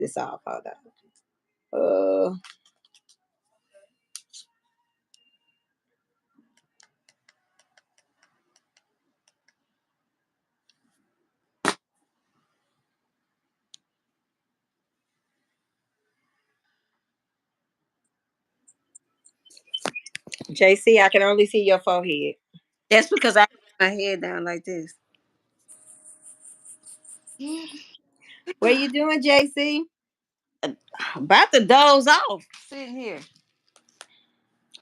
this off. Hold on. JC, I can only see your forehead. That's because I put my head down like this. What you doing, JC? About to doze off. Sitting here.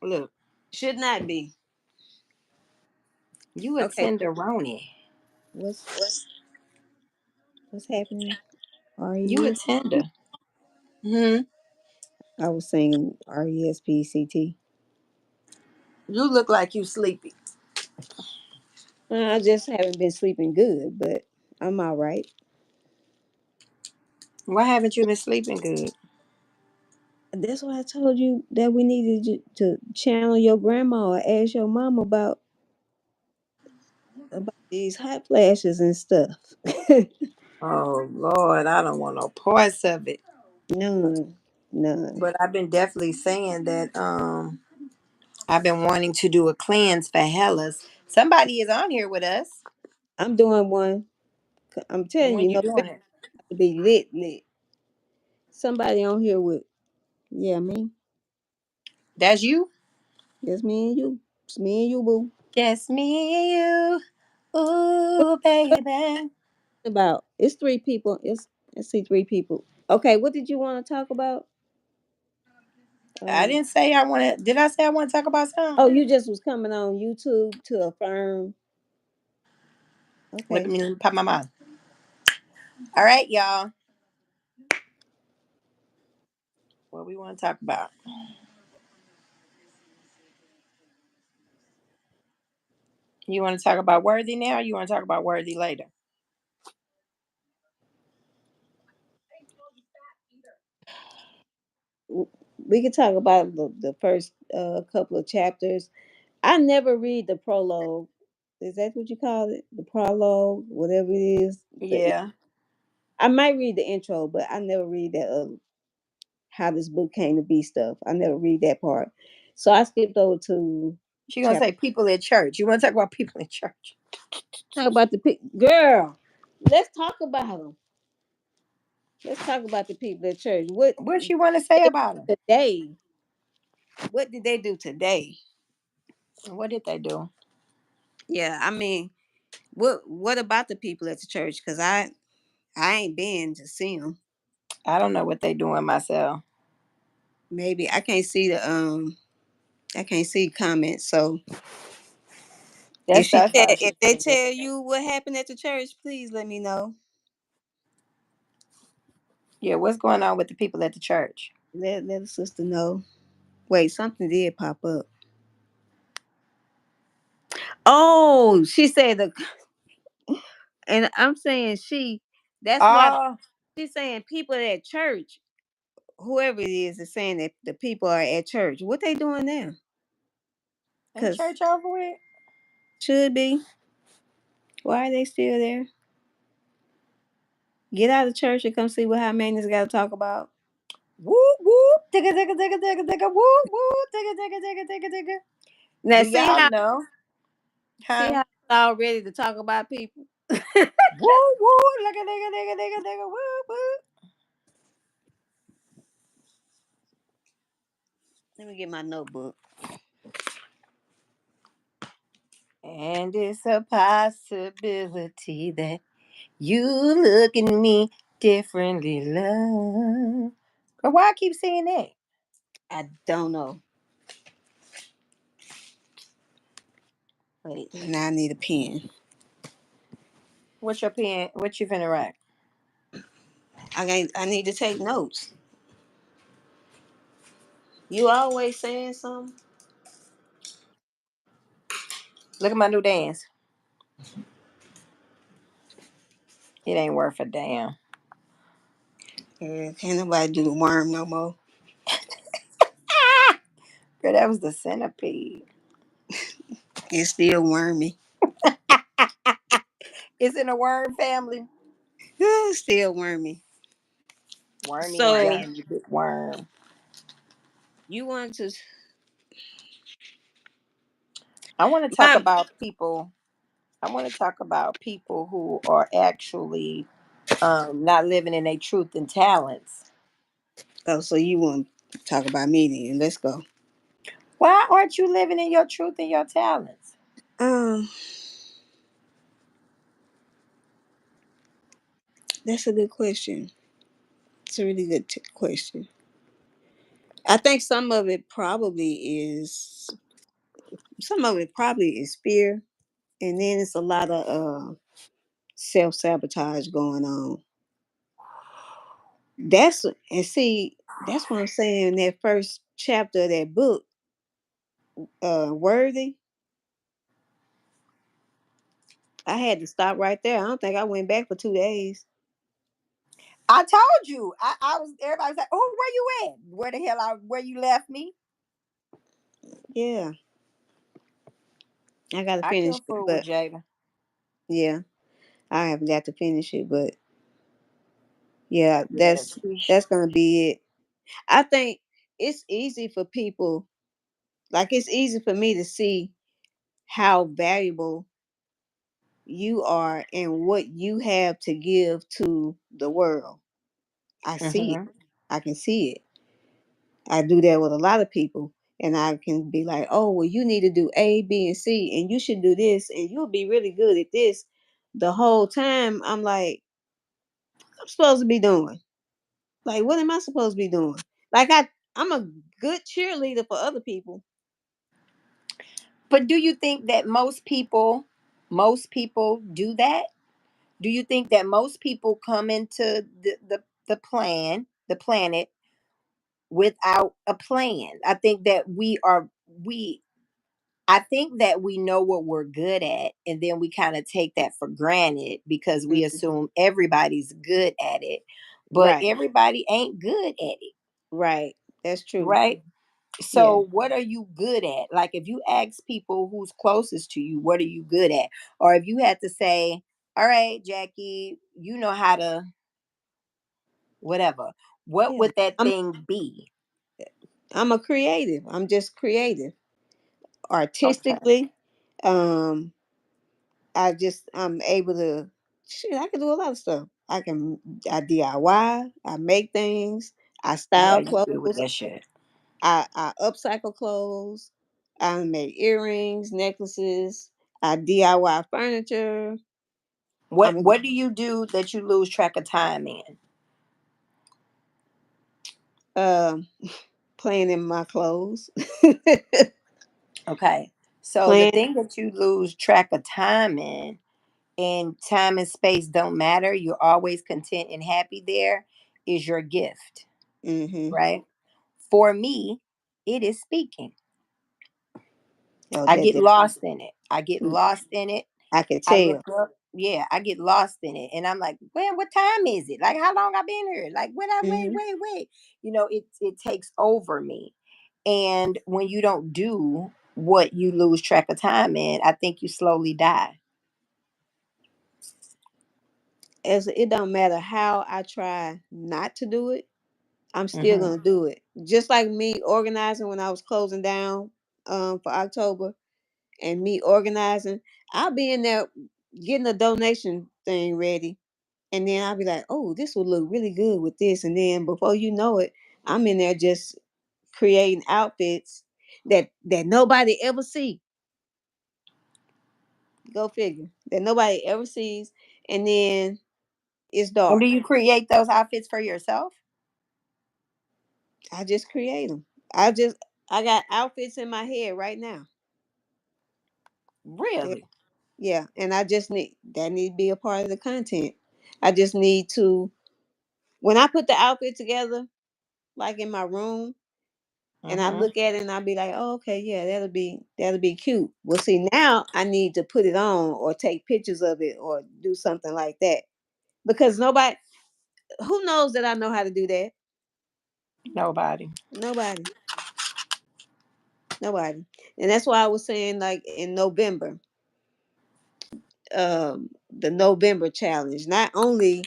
Look, Should not be. you a Okay. tenderoni. What's happening? You a tender. Hmm. I was saying RESPCT. You look like you sleepy. I just haven't been sleeping good, but I'm all right. Why haven't you been sleeping good? That's why I told you that we needed to channel your grandma or ask your mom about these hot flashes and stuff. Oh Lord, I don't want no parts of it. None, none. But I've been definitely saying that I've been wanting to do a cleanse for Hellas. Somebody is on here with us. I'm doing one. I'm telling When you, you no, doing it? to be lit, lit. Somebody on here with, yeah, me. That's you? That's me and you. It's me and you, boo. Just me and you. What, Ooh, what baby. about? It's three people. I see three people. Okay, what did you want to talk about? I Um, didn't say I want to. Did I say I want to talk about something? oh, you just was coming on YouTube to affirm. Let Okay. me pop my mouth. All right, y'all. What we want to talk about? You want to talk about worthy now? Or you want to talk about worthy later? We could talk about the first couple of chapters. I never read the prologue. Is that what you call it? The prologue, whatever it is. Yeah. I might read the intro, but I never read that how this book came to be stuff. I never read that part. So I skipped over to She gonna chapter. say people at church. You want to talk about people in church? Talk about girl. Let's talk about them. Let's talk about the people at church. What What she want to say about them? today? What did they do today? What did they do? Yeah, I mean, what about the people at the church? Because I ain't been to see them. I don't know what they doing myself. Maybe I can't see comments. So I thought she if they said that. tell you what happened at the church, please let me know. Yeah, what's going on with the people at the church? Let the sister know. Wait, something did pop up. Oh, she said and I'm saying that's why Oh, she's saying people at church, whoever it is saying that the people are at church. What they doing now? ain't Because church over with? should be. Why are they still there? Get out of church and come see what high maintenance got to talk about. Whoop whoop, digga digga digga digga digga whoop whoop, digga digga digga digga digga. Now Do y'all know? see Huh? how it's all ready to talk about people. Whoop whoop, digga digga digga digga digga whoop whoop. Let me get my notebook. And it's a possibility that you look at me differently, love. But why I keep saying that? I don't know. Wait, now I need a pen. What's your pen? What you finna write? I need to take notes. You always saying something. Look at my new dance. It ain't worth a damn. Yeah, can't nobody do the worm no more. Girl, that was the centipede. It's still wormy. It's in a worm family. It's still wormy. Wormy and So Jamie, big worm. you want to I want to talk my about people. I want to talk about people who are actually not living in their truth and talents. oh, so you want to talk about me then? Let's go. Why aren't you living in your truth and your talents? Um, that's a good question. It's a really good question. I think some of it probably is fear, and then it's a lot of self sabotage going on. That's and see, that's what I'm saying. That first chapter of that book, Worthy. I had to stop right there. I don't think I went back for 2 days. I told you. I was. Everybody was like, "Oh, where you at? Where the hell? Where you left me?" Yeah, I got to I finish couldn't it, fool with but Jada. yeah, I haven't got to finish it. But yeah, Yeah, that's gonna be it. I think it's easy for people. Like it's easy for me to see how valuable you are and what you have to give to the world. I see it. hmm I can see it. I do that with a lot of people. And I can be like, oh, well, you need to do A, B, and C, and you should do this, and you'll be really good at this. The whole time, I'm like, I'm supposed to be doing? Like, what am I supposed to be doing? Like, I'm a good cheerleader for other people. But do you think that most people do that? Do you think that most people come into the planet without a plan? I think that we I think that we know what we're good at, and then we kind of take that for granted because we Mhm. assume everybody's good at it, but Right, everybody ain't good at it, right. That's true. right? Yeah. So, what are you good at? Like, if you ask people who's closest to you, what are you good at? Or if you had to say, all right, Jackie, you know how to whatever, what Yeah. would that I'm thing be? I'm a creative. I'm just creative. Okay. Artistically, um, I'm able to shit, I can do a lot of stuff. I DIY, I make things, I Yeah, style you good with clothes, that shit. I upcycle clothes, I make earrings, necklaces, I DIY furniture. What I'm a what do you do that you lose track of time in? um playing in my clothes. Okay. So the Playing. thing that you lose track of time in, and time and space don't matter, you're always content and happy there, is your gift, Mm-hmm. right? For me, it is speaking. Oh, I that get that lost in it. I get lost in it. I can I look tell. up, yeah, I get lost in it. And I'm like, man, what time is it? Like, how long I been here? Like, when I wait, Mm-hmm. wait, wait. It takes over me. And when you don't do what you lose track of time in, I think you slowly die. As it don't matter how I try not to do it, I'm still hmm gonna do it. Just like me organizing when I was closing down for October and me organizing, I'll be in there getting a donation thing ready. And then I'll be like, oh, this would look really good with this. And then before you know it, I'm in there just creating outfits that nobody ever see. Go figure. That nobody ever sees. And then it's And do dark. you create those outfits for yourself? I just create them. I got outfits in my head right now. Yeah, Really? yeah, and I just need to be a part of the content. I just need to when I put the outfit together, like in my room, and I hmm look at it and I'll be like, oh, okay, yeah, that'll be cute. Well, see, now I need to put it on or take pictures of it or do something like that because nobody who knows that I know how to do that. Nobody. Nobody, nobody, and that's why I was saying like in November, the November challenge. Not only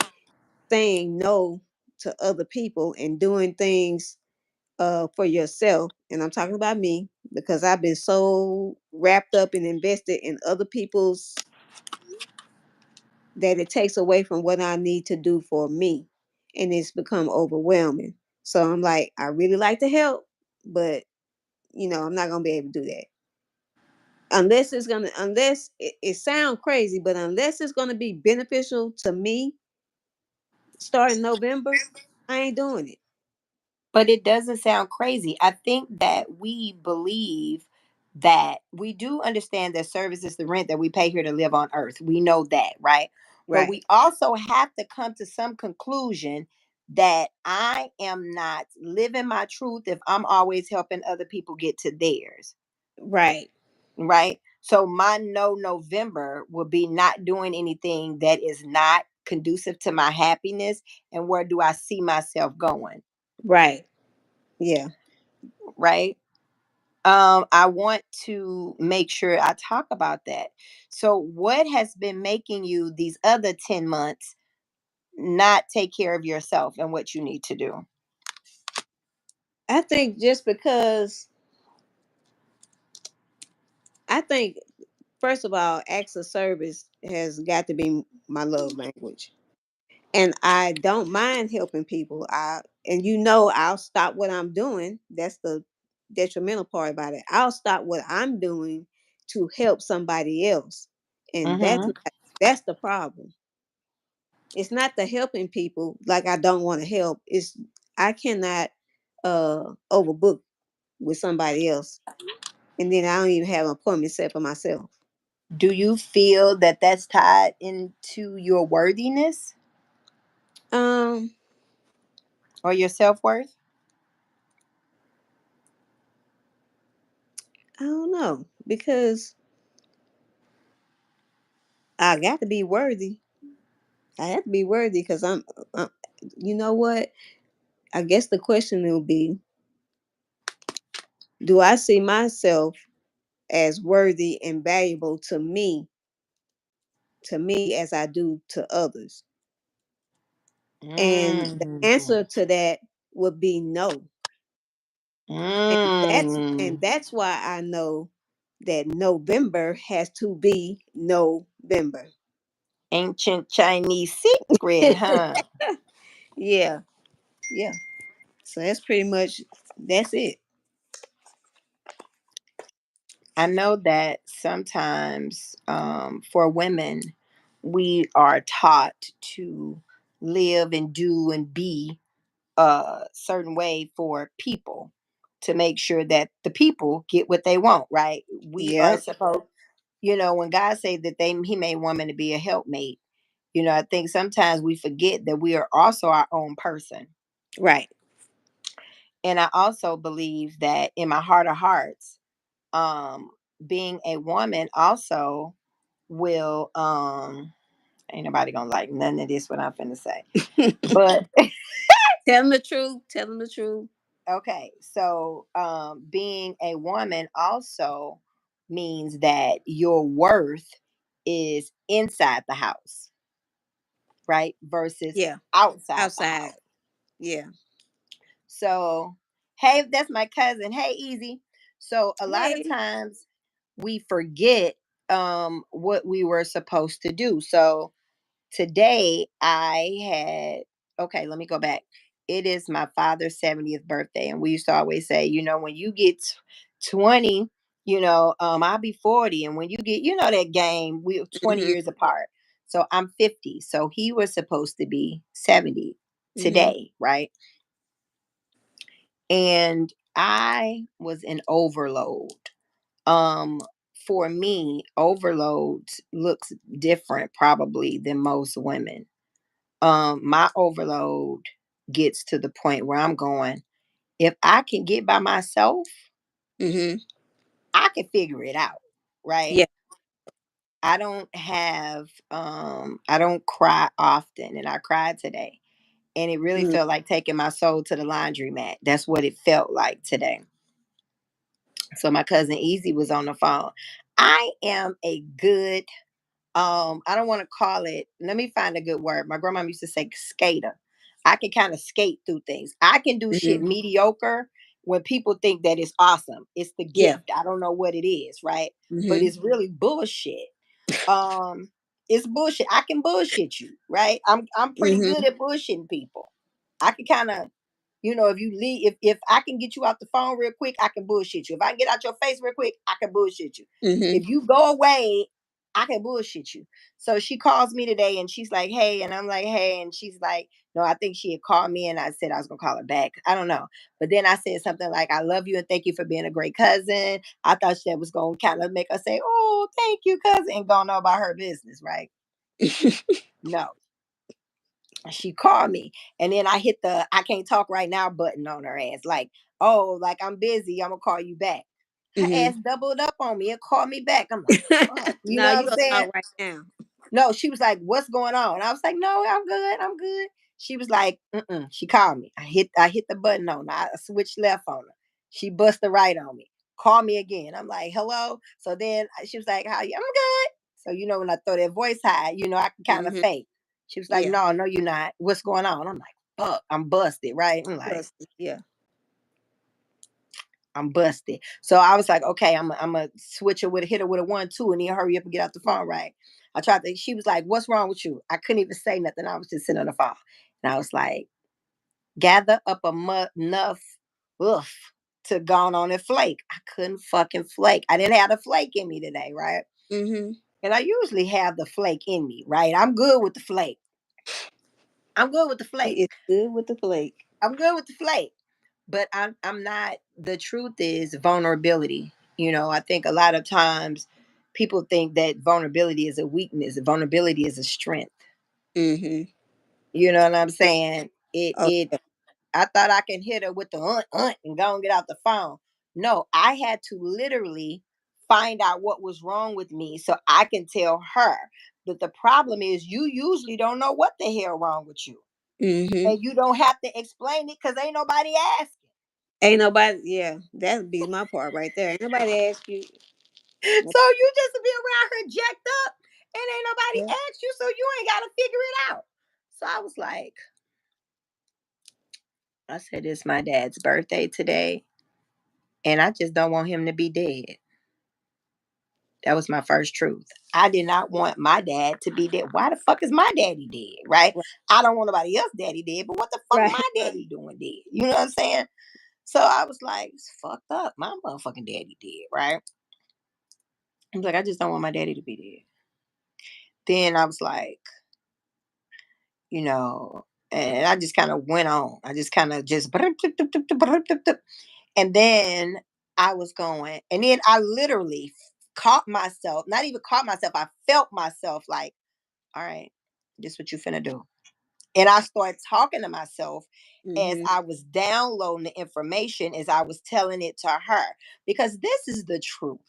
saying no to other people and doing things for yourself, and I'm talking about me because I've been so wrapped up and invested in other people's that it takes away from what I need to do for me, and it's become overwhelming. So I'm like, I really like to help, but I'm not gonna be able to do that unless it sounds crazy, but unless it's gonna be beneficial to me starting November, I ain't doing it. But it doesn't sound crazy. I think that we believe that we do understand that service is the rent that we pay here to live on earth. We know that, right? But Right, we also have to come to some conclusion that I am not living my truth if I'm always helping other people get to theirs, right, right? So my no November will be not doing anything that is not conducive to my happiness. And where do I see myself going, right. Yeah. right? I want to make sure I talk about that. So, what has been making you these other 10 months not take care of yourself and what you need to do? I think just because I think first of all, acts of service has got to be my love language. And I don't mind helping people. I'll stop what I'm doing. That's the detrimental part about it. I'll stop what I'm doing to help somebody else. And Mm-hmm. that's the problem. It's not the helping people like I don't want to help. It's I cannot overbook with somebody else. And then I don't even have an appointment set for myself. Do you feel that that's tied into your worthiness Um, or your self worth? I don't know because I got to be worthy. I have to be worthy because uh, you know what? I guess the question will be, do I see myself as worthy and valuable to me as I do to others? And the Mm. answer to that would be no. And Mm. that's why I know that November has to be November. Ancient Chinese secret, huh? Yeah, yeah. So that's it. I know that sometimes for women, we are taught to live and do and be a certain way for people to make sure that the people get what they want, right? We are Yep. supposed, when God said that He made woman to be a helpmate, I think sometimes we forget that we are also our own person. Right. And I also believe that in my heart of hearts, um, being a woman also will ain't nobody gonna like none of this what I'm finna say. But Tell them the truth. Tell them the truth. okay, so being a woman also means that your worth is inside the house, right? Versus Yeah. outside the Outside. house. Yeah. So, hey, that's my cousin. Hey, Easy. So a lot of Hey. times we forget what we were supposed to do. So today I had, okay, let me go back. It is my father's 70th birthday. And we used to always say, when you get 20, I'll be 40. And when you get, that game, we're 20 Mhm. years apart. So I'm 50. So he was supposed to be 70 Mhm. today, right? And I was in overload. Um, for me, overload looks different probably than most women. My overload gets to the point where I'm going, if I can get by myself, Mhm. I can figure it out, right? Yeah. I don't cry often, and I cried today. And it really Mhm. felt like taking my soul to the laundromat. That's what it felt like today. So my cousin Easy was on the phone. I am a good, I don't want to call it, let me find a good word. My grandma used to say skater. I can kind of skate through things. I can do shit Mhm. mediocre when people think that it's awesome. It's the Yeah. gift. I don't know what it is, right? But Mhm. it's really bullshit. Um, it's bullshit. I can bullshit you, right? I'm pretty good Mhm. at bullshitting people. I can kind of, if you leave, if I can get you out the phone real quick, I can bullshit you. If I can get out your face real quick, I can bullshit you. Mhm. If you go away, I can bullshit you. So she calls me today and she's like, "Hey," and I'm like, "Hey," and she's like, "No, I think she had called me," and I said I was gonna call her back. I don't know, but then I said something like, "I love you and thank you for being a great cousin." I thought that was gonna kind of make her say, "Oh, thank you, cousin," and go on about her business, right? No, she called me, and then I hit the "I can't talk right now" button on her ass, like, "Oh, like I'm busy, I'm gonna call you back." Her Mhm. ass doubled up on me and called me back. I'm like, "Fuck," you No, know you what I'm gonna saying? talk right now. No, she was like, "What's going on?" I was like, "No, I'm good, I'm good." She was like, "Mm-mm." She called me. I hit the button on her. I switched left on her. She busted right on me. Call me again. I'm like, "Hello." So then she was like, "How you?" I'm good. So when I throw that voice high, I can kind of Mhm. fake. She was like, Yeah. "No, no, you're not. What's going on?" I'm like, "Fuck, I'm busted, right?" I'm like, Busted. Yeah. I'm busted. So I was like, okay, I'm a switch her with a hitter with a 1-2 and then hurry up and get out the phone, right? I tried to, she was like, "What's wrong with you?" I couldn't even say nothing. I was just sitting on the phone. And I was like, "Gather up enough oof to go on and flake." I couldn't fucking flake. I didn't have the flake in me today, right? Mhm. And I usually have the flake in me, right? I'm good with the flake. I'm good with the flake. She is good with the flake. I'm good with the flake. But I'm not. The truth is vulnerability. I think a lot of times people think that vulnerability is a weakness. Vulnerability is a strength. Mhm. You know what I'm saying? Oh, yeah. I thought I can hit her with the and go and get out the phone. No, I had to literally find out what was wrong with me so I can tell her. But the problem is you usually don't know what the hell wrong with you. Mhm. And you don't have to explain it because ain't nobody asking. Ain't nobody. Yeah, that'd be my part right there. Ain't nobody ask you. So you just be around her jacked up and ain't nobody Yeah. asked you, so you ain't got to figure it out. So I was like, I said, "It's my dad's birthday today, and I just don't want him to be dead." That was my first truth. I did not want my dad to be dead. Why the fuck is my daddy dead? Right? Right. I don't want nobody else daddy dead, but what the fuck Right. my daddy doing dead? You know what I'm saying? So I was like, it's fucked up. My motherfucking daddy dead, right? I was like, I just don't want my daddy to be dead. Then I was like, you know, and I just kind of went on. I just kind of just, and then I was going, and then I literally caught myself, not even caught myself, I felt myself like, all right, this what you finna do. And I started talking to myself as Mhm. I was downloading the information, as I was telling it to her, because this is the truth.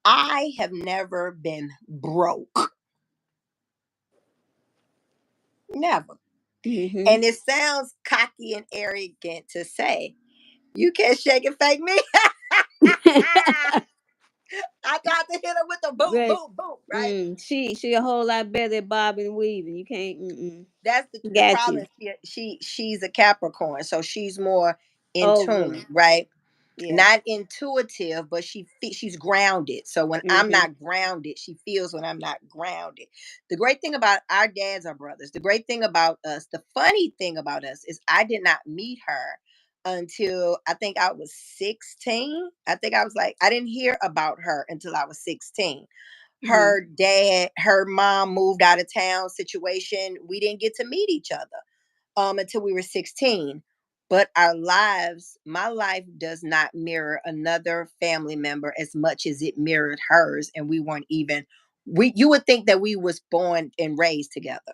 I have never been broke, never. Mhm. And it sounds cocky and arrogant to say, you can't shake and fake me. I got to hit her with the boom, But boom, boom, right? she a whole lot better at bobbing and weaving. You can't. Mm-mm. That's the Got you. problem. She's a Capricorn, so she's more in Oh, really? tune, right? Yeah. Not intuitive, but she's grounded. So when I'm Mhm. not grounded, she feels when I'm not grounded. The great thing about our dads are brothers. The great thing about us, the funny thing about us is I did not meet her until I think I was 16. I think I was like, I didn't hear about her until I was 16. Mhm. Her dad, her mom moved out of town situation. We didn't get to meet each other until we were 16. But our lives, my life does not mirror another family member as much as it mirrored hers. And we weren't even, you would think that we was born and raised together.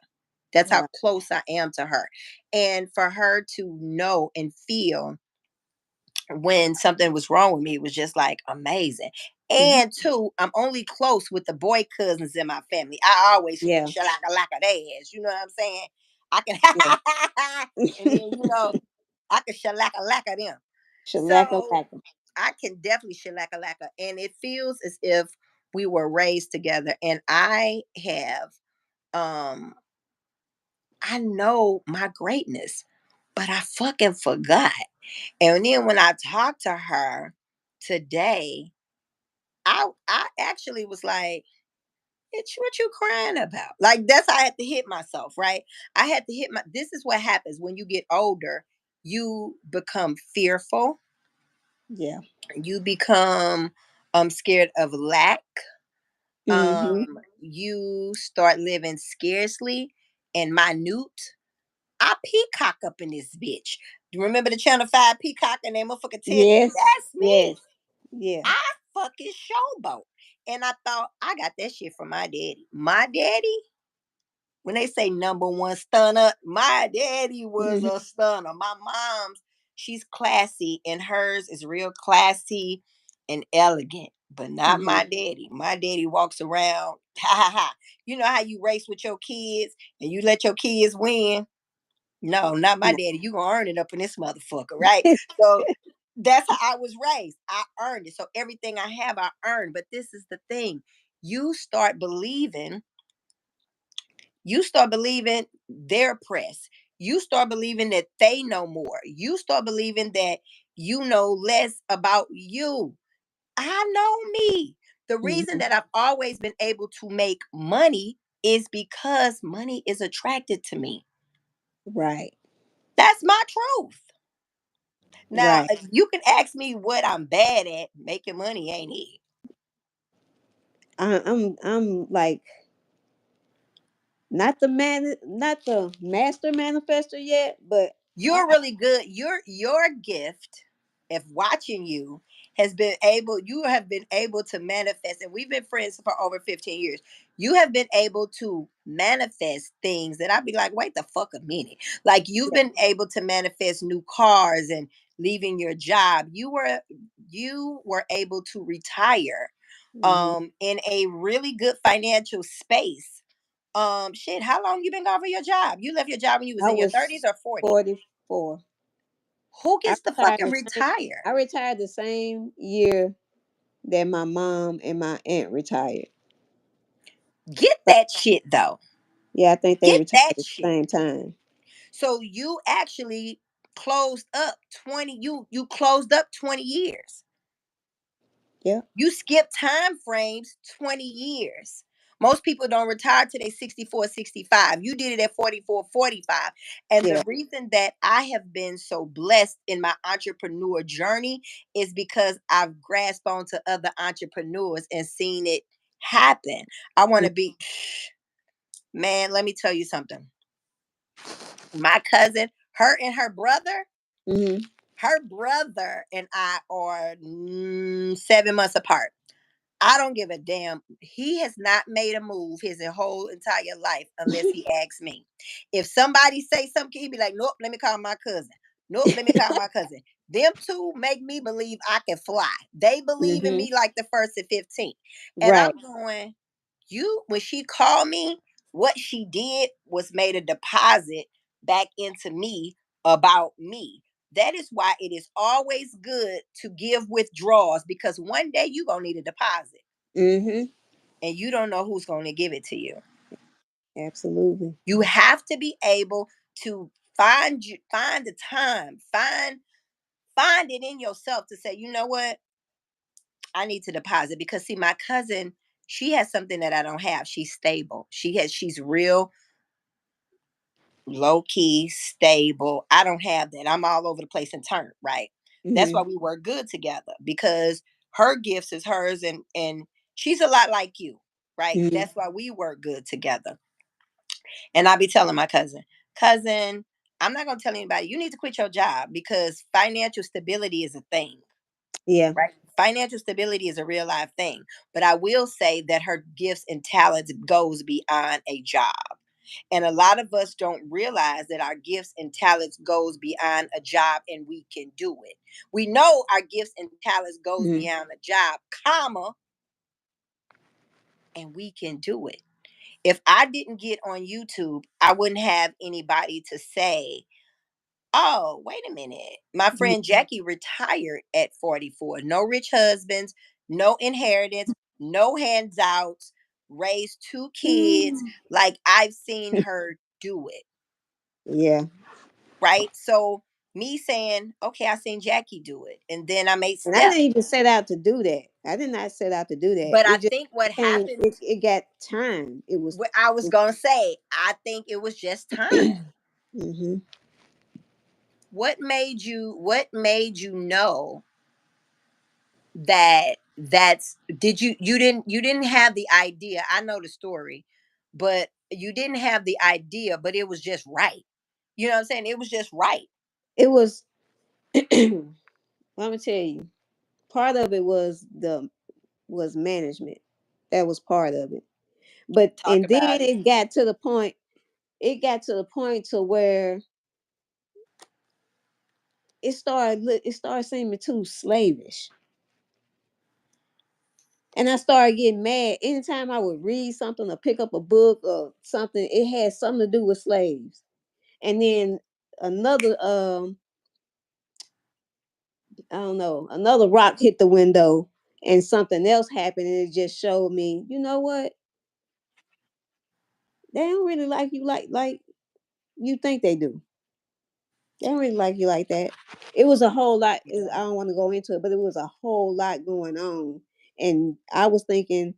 That's how Right. close I am to her. And for her to know and feel when something was wrong with me, it was just like amazing. Mhm. And two, I'm only close with the boy cousins in my family. I always flick Yeah. shalaka laka their ass. You know what I'm saying? I Yeah. can, and then I can shalaka laka them. Shalaka So laka. I can definitely shalaka laka, and it feels as if we were raised together. And I have um I know my greatness, but I fucking forgot. And then when I talked to her today, I actually was like, "Bitch, what you crying about?" Like that's how I had to hit myself, right? I had to hit my. This is what happens when you get older. You become fearful. Yeah. You become scared of lack. Mhm. You start living scarcely and minute. I peacock up in this bitch. You remember the Channel 5 peacock and that motherfucker tell you Yes. that's Yes. me. Yeah. I fucking showboat. And I thought I got that shit from my daddy. My daddy, when they say number one stunner, my daddy was Mhm. a stunner. My mom's, she's classy, and hers is real classy and elegant, but not Mhm. my daddy. My daddy walks around, ha ha ha. You know how you race with your kids and you let your kids win? No, not my No. daddy. You gonna earn it up in this motherfucker, right? So that's how I was raised. I earned it. So everything I have, I earned. But this is the thing. You start believing you start believing they're pressed. You start believing that they know more. You start believing that you know less about you. I know me. The reason Mhm. that I've always been able to make money is because money is attracted to me. Right. That's my truth. Now, Right. if you can ask me what I'm bad at, making money ain't it. I'm like not the master manifester yet, but You're really good. Your gift of watching you has been able you have been able to manifest, and we've been friends for over 15 years. You have been able to manifest things that I'd be like, wait the fuck a minute. Like you've yeah. been able to manifest new cars and leaving your job. You were able to retire Mhm. in a really good financial space. Shit, how long you been gone for your job? You left your job when you was I in your was 30s or 40s. 44. Who I gets to retired fucking the same retire? I retired the same year that my mom and my aunt retired. Get So, that shit though. yeah, I think they Get retired that at the shit. same time. So you actually closed up 20 you closed up 20 years. Yeah. You skip time frames 20 years. Most people don't retire till they 64, 65. You did it at 44, 45. And the Yeah. reason that I have been so blessed in my entrepreneur journey is because I've grasped onto other entrepreneurs and seen it happen. I want to be, man, let me tell you something. My cousin, Mm-hmm. her brother and I are 7 months apart. I don't give a damn. He has not made a move his whole entire life unless he asks me. If somebody say something, he be like, "Nope, let me call my cousin. Nope, let me call my cousin." Them two make me believe I can fly. They believe in Mm-hmm. me like the first and 15. And Right. I'm going, you, when she called me, what she did was made a deposit back into me about me. That is why it is always good to give withdrawals because one day you're going to need a deposit Mm-hmm. and you don't know who's going to give it to you. Absolutely. You have to be able to find the time, find it in yourself to say, you know what? I need to deposit because see my cousin, she has something that I don't have. She's stable. She's real low key, stable. I don't have that. I'm all over the place and turn, right? That's why Mm-hmm. we work good together because her gifts is hers and she's a lot like you, right? Mm-hmm. That's why we work good together. And I be telling my cousin, I'm not gonna tell anybody, you need to quit your job because financial stability is a thing, Yeah. right? Financial stability is a real life thing. But I will say that her gifts and talents goes beyond a job. And a lot of us don't realize that our gifts and talents goes beyond a job and we can do it. We know our gifts and talents goes Mm-hmm. beyond a job, comma, and we can do it. If I didn't get on YouTube, I wouldn't have anybody to say, "Oh, wait a minute. My friend Jackie retired at 44. No rich husbands, no inheritance, no handouts, raised two kids. Mm-hmm. Like I've seen her do it." Yeah. right? So me saying, okay, I seen Jackie do it, and then I made And I Steph. didn't even set out to do that. I did not set out to do that. But I It just think what came. happened, It got time. It was. what I was gonna say, I think it was just time. Hmm. What made you know that you didn't have the idea. I know the story, but you didn't have the idea, but it was just right. You know what I'm saying? It was just right. It was. I'm gonna tell you. Part of it was management. That was part of it. But Talk and then about it. it got to the point. It got to the point to where it started seeming too slavish. And I started getting mad anytime I would read something or pick up a book or something. It had something to do with slaves. And then another, I don't know, another rock hit the window, and something else happened, and it just showed me, you know what? They don't really like you like you think they do. They don't really like you like that. It was a whole lot. I Yeah. don't want to go into it, but it was a whole lot going on. And I was thinking,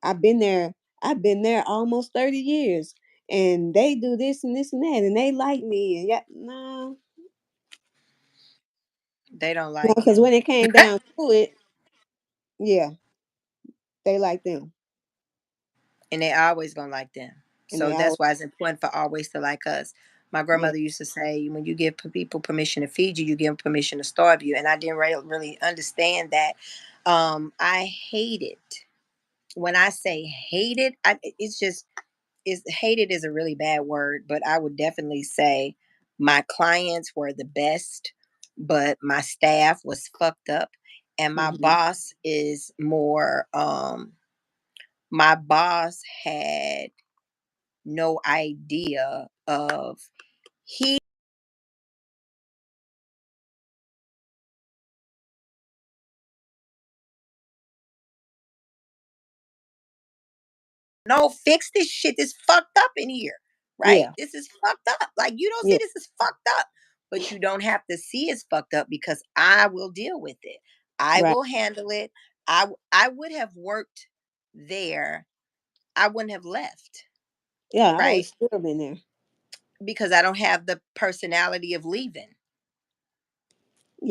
I've been there. I've been there almost 30 years, and they do this and this and that, and they like me. And yeah, no, They don't no, like because him. when it came down to it, yeah, they like them, And they always gonna like them. and So they that's always, why it's important for always to like us. My yeah, grandmother used to say, when you give people permission to feed you, you give them permission to starve you. And I didn't really understand that. I hate it. When I say hate it, it's just, is hated is a really bad word, but I would definitely say my clients were the best, but my staff was fucked up, and hmm, my boss had no idea of, he no, fix this shit. This fucked up in here, right? yeah, This is fucked up. Like, you don't see yeah, this is fucked up, but you don't have to see it's fucked up because I will deal with it. I right, will handle it. I would have worked there. I wouldn't have left, yeah. I would right? still been there. Because I don't have the personality of leaving.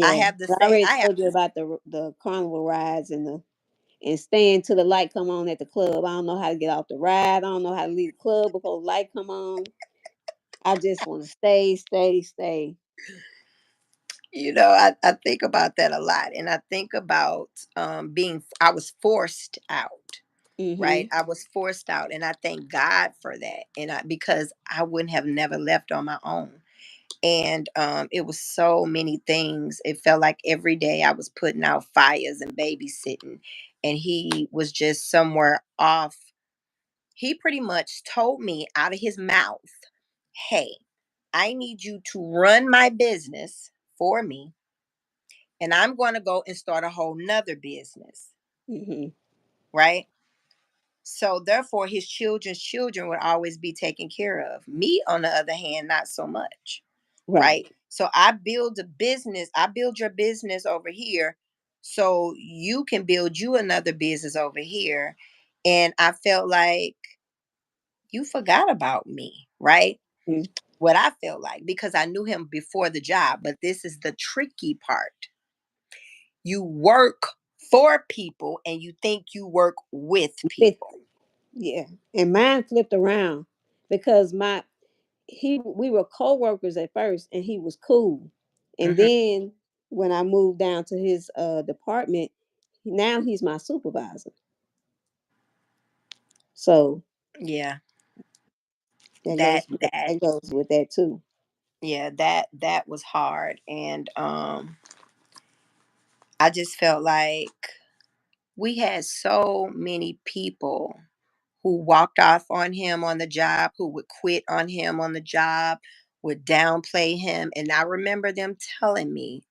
I Yeah, have the I same. already I have told you this. about the carnival rides and staying till the light come on at the club. I don't know how to get off the ride. I don't know how to leave the club before the light come on. I just want to stay, stay, stay. I think about that a lot, and I think about being. I was forced out, right? Mhm. I was forced out, and I thank God for that. And because I wouldn't have never left on my own. And it was so many things. It felt like every day I was putting out fires and babysitting, and he was just somewhere off. He pretty much told me out of his mouth, "Hey, I need you to run my business for me, and I'm going to go and start a whole nother business." Mhm. Right? So therefore, his children's children would always be taken care of. Me, on the other hand, not so much. Right. Right? So I build a business. I build your business over here, so you can build you another business over here. And I felt like you forgot about me, right? Mhm. What I felt like, because I knew him before the job. But this is the tricky part. You work for people and you think you work with With people. yeah, and mine flipped around because my he we were co-workers at first, and he was cool, and Hmm. then when I moved down to his department, now he's my supervisor. So Yeah, that that goes with that that goes with that too. yeah, that was hard. And I just felt like we had so many people who walked off on him on the job, who would quit on him on the job, would downplay him. And I remember them telling me,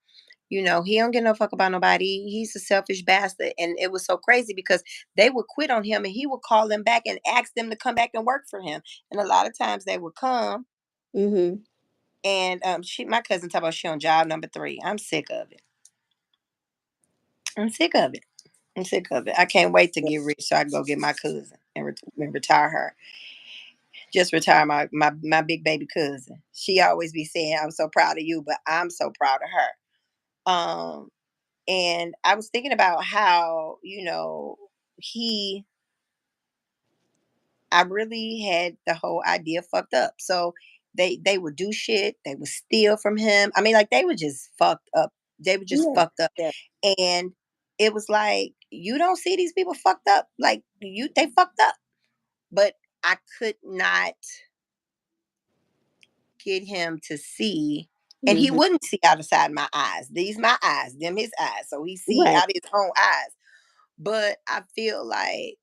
he don't give no fuck about nobody. He's a selfish bastard. And it was so crazy because they would quit on him and he would call them back and ask them to come back and work for him. And a lot of times they would come. Mhm. And my cousin talk about she on job number 3. I'm sick of it. I'm sick of it. I'm sick of it. I can't wait to get rich so I can go get my cousin and, and retire her. Just retire my big baby cousin. She always be saying, "I'm so proud of you," but I'm so proud of her. And I was thinking about how, he I really had the whole idea fucked up. So they would do shit, they would steal from him. I mean, like, they were just fucked up. They were just Yeah. fucked up. Yeah. And it was like, you don't see these people fucked up. Like, they fucked up. But I could not get him to see, and he Mhm. wouldn't see out the side of my eyes. These my eyes, them his eyes. So he see Right. out his own eyes. But I feel like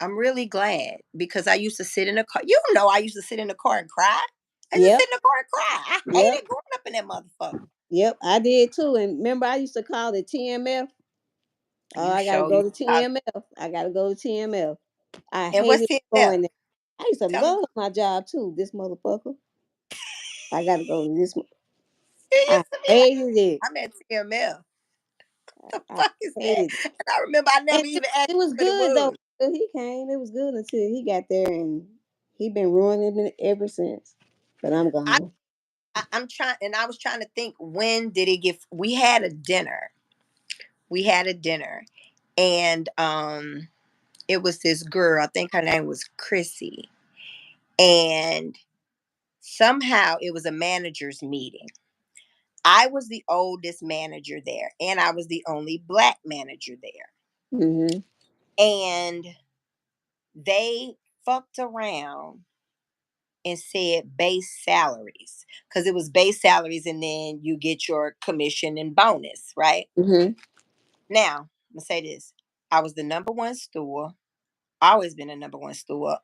I'm really glad, because I used to sit in the car. I used to sit in the car and cry. I used to Yep. sit in the car and cry. I Yep. hated growing up in that motherfucker. Yep. I did too. And remember, I used to call it TMF. Oh, You I gotta show go you. to TMF. I gotta go to TMF. I And what's hated TMF? going there. I used to Tell us. love my job too. This motherfucker. I gotta go to this. It I used to be like, hated it. I'm at TMF. The I fuck is that? hated it. And I remember I And never even asked it was what it good though. was. Until he came. It was good until he got there, and he been ruining it ever since. But I'm I, gone. I'm trying, and I was trying to think, when did it get? We had a dinner. We had a dinner, and it was this girl. I think her name was Chrissy, and somehow it was a managers meeting. I was the oldest manager there, and I was the only black manager there. Mhm. And they fucked around and said base salaries, because it was base salaries and then you get your commission and bonus, right? Mhm. Now, I'm gonna say this. I was the number one store. Always been a number one store.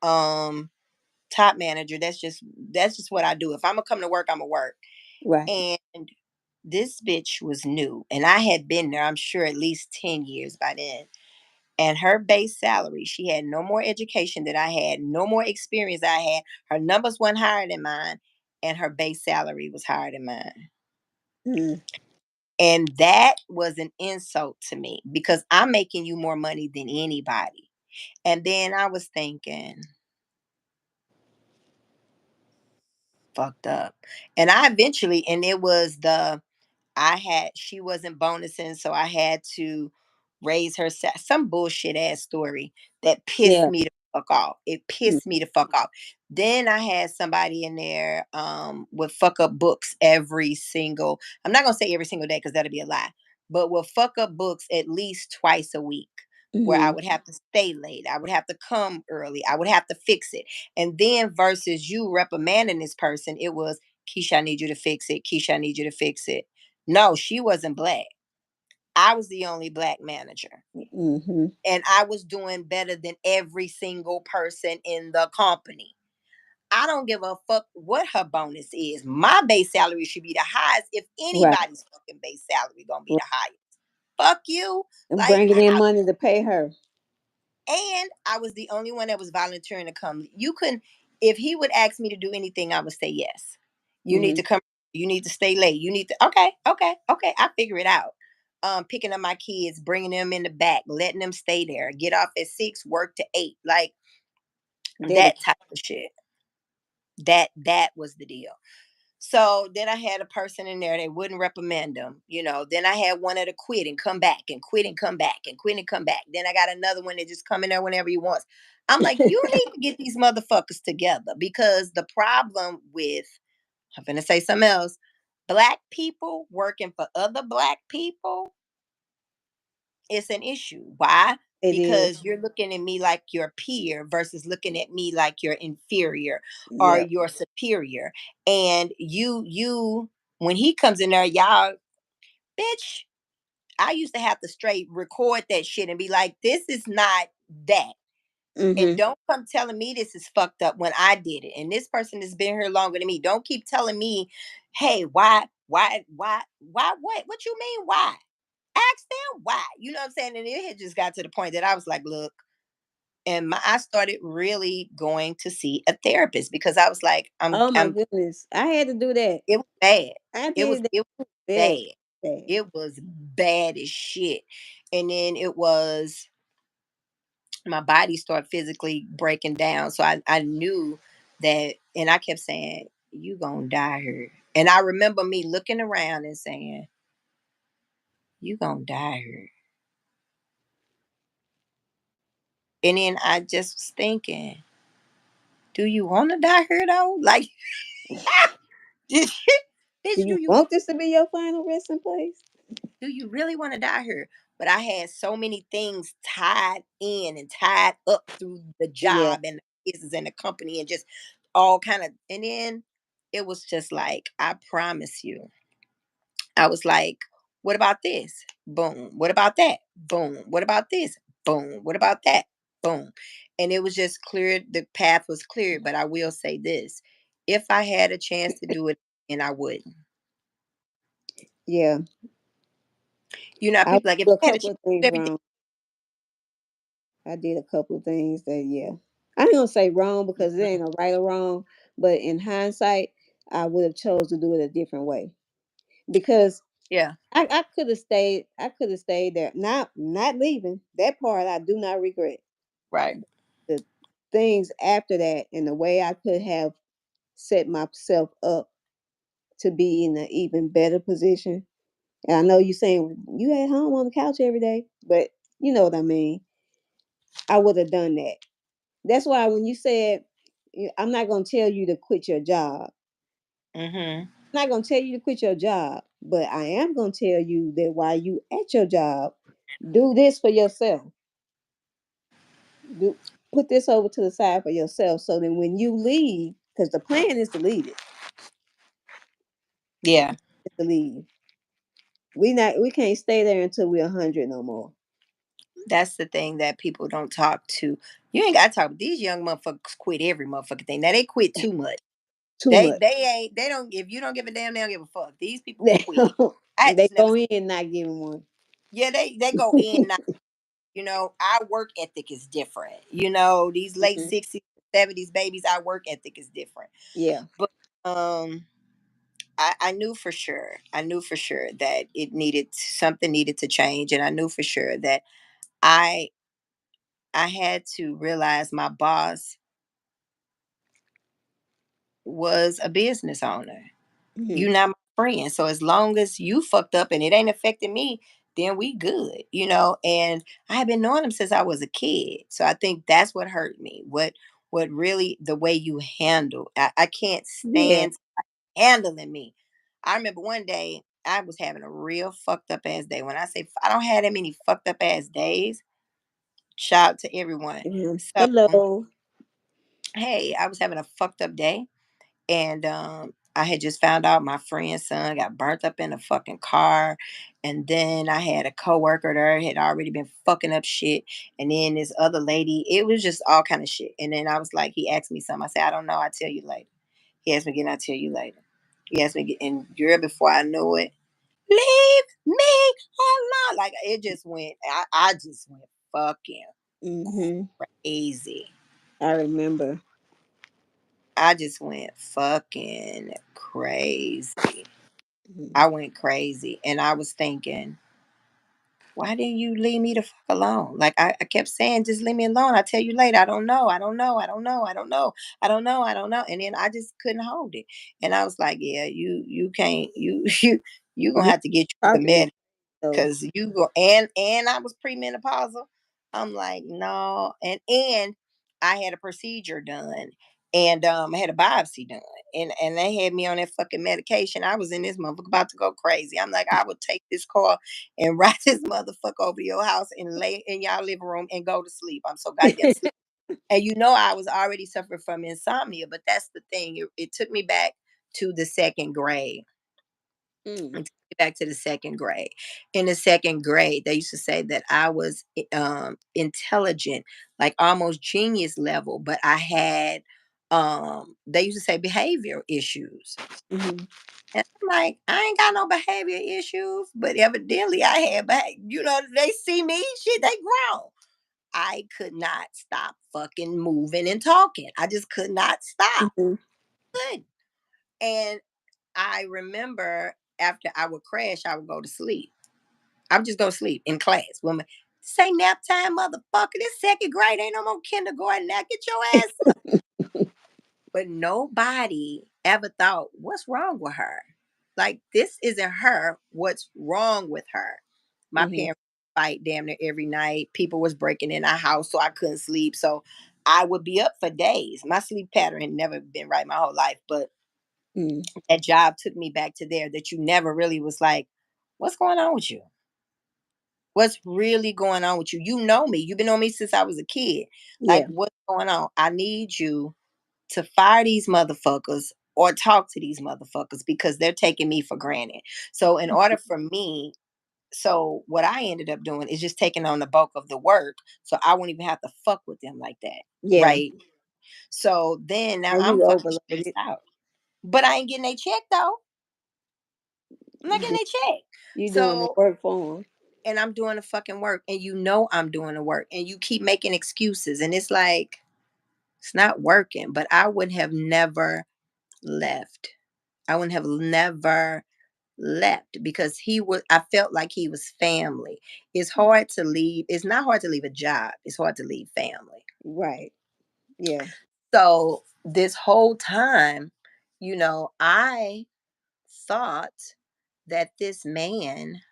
Top manager. That's just what I do. If I'm gonna come to work, I'm gonna work. Right. And this bitch was new, and I had been there, I'm sure, at least 10 years by then. And her base salary, she had no more education than I had, no more experience I had. Her numbers weren't higher than mine, and her base salary was higher than mine. Mhm. And that was an insult to me, because I'm making you more money than anybody. And then I was thinking, fucked up. And I eventually, and it was she wasn't bonusing, so I had to raise her some bullshit ass story that pissed Yeah. me the fuck off. It Mhm. pissed me the fuck off. Then I had somebody in there would fuck up books every single, I'm not gonna say every single day because that'd be a lie, but will fuck up books at least twice a week, where I Mhm. would have to stay late. I would have to come early. I would have to fix it. And then versus you reprimanding this person, it was, Keisha, I need you to fix it. Keisha, I need you to fix it. No, she wasn't black. I was the only black manager. Mhm. And I was doing better than every single person in the company. I don't give a fuck what her bonus is. My base salary should be the highest. If Right. anybody's fucking base salary gonna be the highest. Fuck you. And Like, bringing in money to pay her. and I was the only one that was volunteering to come. You couldn't, if he would ask me to do anything, I would say yes. You need Mhm. to come, you need to stay late. You need to, okay, okay, okay. I figure it out. Picking up my kids, bringing them in the back, letting them stay there, get off at 6, work to 8, like that Dedicated. type of shit. That was the deal. So then I had a person in there, they wouldn't reprimand them. Then I had one that'll quit and come back and quit and come back and quit and come back. Then I got another one that just come in there whenever he wants. I'm like, you need to get these motherfuckers together, because the problem with, I'm gonna say something else, black people working for other black people, it's an issue. Why? It is. Because you're looking at me like your peer versus looking at me like you're inferior or Yep. you're superior. And when he comes in there, y'all, bitch, I used to have to straight record that shit and be like, this is not that. And Mhm. don't come telling me this is fucked up when I did it. And this person has been here longer than me. Don't keep telling me, hey, why, what? What you mean, why? Ask them why. You know what I'm saying? And it had just got to the point that I was like, look, and I started really going to see a therapist because I was like, Oh my I'm. goodness. I had to do that. It was bad. I It was did that it was very bad. bad. It was bad as shit. And then it was my body started physically breaking down. So I knew that, and I kept saying, "You gonna die here." And I remember me looking around and saying, "You gonna die here." And then I just was thinking, "Do you want to die here though? Like, did you, Do bitch, you want this to be your final resting place? do you really want to die here?" But I had so many things tied in and tied up through the Yeah. job and the business and the company and just all kind of. And then it was just like, I promise you. I was like, what about this? Boom. What about that? Boom. What about this? Boom. What about that? Boom. And it was just clear. The path was clear. But I will say this: if I had a chance to do it, and I wouldn't. Yeah. You know, I people like, if did a I had a couple chance of to do things everything. wrong. I did a couple of things that, yeah. I ain't gonna say wrong because it ain't a right or wrong, but in hindsight, I would have chose to do it a different way. Because Yeah. I could have stayed. I could have stayed there. Not leaving. That part I do not regret. Right. The things after that and the way I could have set myself up to be in an even better position. And I know you saying you at home on the couch every day, but you know what I mean. I would have done that. That's why when you said I'm not gonna tell you to quit your job. Mm-hmm. I'm not gonna tell you to quit your job, but I am gonna tell you that while you at your job, do this for yourself. Do put this over to the side for yourself so that when you leave, because the plan is to leave it, Yeah. is to leave. We can't stay there until we're 100 no more. That's the thing that people don't talk to. You ain't gotta talk. These young motherfuckers quit every motherfucking thing. Now they quit too much. Too They much. they ain't they don't, if you don't give a damn, they don't give a fuck. These people quit. I They just never. go in not giving one. Yeah, they go in now. You know, our work ethic is different. You know, these late Mhm. 60s, 70s babies, our work ethic is different. Yeah. But um I knew for sure. I knew for sure that it needed something needed to change. And I knew for sure that I I had to realize my boss was a business owner. Hmm. You not my friend. So as long as you fucked up and it ain't affecting me, then we good, you know. And I have been knowing him since I was a kid. So I think that's what hurt me. What really the way you handle. I can't Yeah. stand handling me. I remember one day I was having a real fucked up ass day. When I say I don't have that many fucked up ass days, shout out to everyone. Mhm. So Hello. hey, I was having a fucked up day. And I had just found out my friend's son got burnt up in a fucking car. And then I had a coworker there had already been fucking up shit. And then this other lady, it was just all kind of shit. And then I was like, he asked me something. I said, I don't know. I'll tell you later. He asked me again, I'll tell you later. He asked me again, and girl, before I knew it, leave me alone. Like it just went, I just went fucking Hmm. crazy. I remember. I just went fucking crazy. Mhm. I went crazy and I was thinking, why didn't you leave me the fuck alone? Like I kept saying, just leave me alone. I'll tell you later. I don't know. I don't know. I don't know. I don't know. I don't know. I don't know. And then I just couldn't hold it. And I was like, yeah, you can't, you gonna You have to get you some talking is med so. because you go and I was premenopausal. I'm like, no, and I had a procedure done, and I had a biopsy done, and they had me on that fucking medication. I was in this motherfucker about to go crazy. I'm like, I would take this car and ride this motherfucker over to your house and lay in y'all living room and go to sleep. I'm so goddamn sleepy. And you know, I was already suffering from insomnia, but that's the thing. It took me back to the second grade Mm. and take it back to the second grade. In the second grade, they used to say that I was intelligent, like almost genius level, but I had they used to say behavior issues. Hmm. And I'm like, I ain't got no behavior issues, but evidently I had, you know, they see me, shit, they grown. I could not stop fucking moving and talking. I just could not stop. Mhm. Good. And I remember after I would crash, I would go to sleep. I would just go to sleep in class. Woman, say nap time, motherfucker. This second grade ain't no more kindergarten now. Get your ass up. But nobody ever thought, what's wrong with her? Like, this isn't her. What's wrong with her? My Mhm. parents fight damn near every night. People was breaking in our house, so I couldn't sleep. So I would be up for days. My sleep pattern had never been right my whole life, but Mhm. that job took me back to there that you never really was like, what's going on with you? What's really going on with you? You know me. You've been on me since I was a kid. Like, Yeah. what's going on? I need you to fire these motherfuckers or talk to these motherfuckers because they're taking me for granted. So, in order for me, so what I ended up doing is just taking on the bulk of the work so I won't even have to fuck with them like that. Yeah. Right. So then now And I'm you fucking stressed overloaded. out. But I ain't getting a check though. I'm not You getting do- a check. you doing the So work for 'em. and I'm doing the fucking work and you know I'm doing the work and you keep making excuses and it's like it's not working. But I would have never left. I wouldn't have never left because he was I felt like he was family. It's hard to leave. It's not hard to leave a job. It's hard to leave family. Right. Yeah. So this whole time, I thought that this man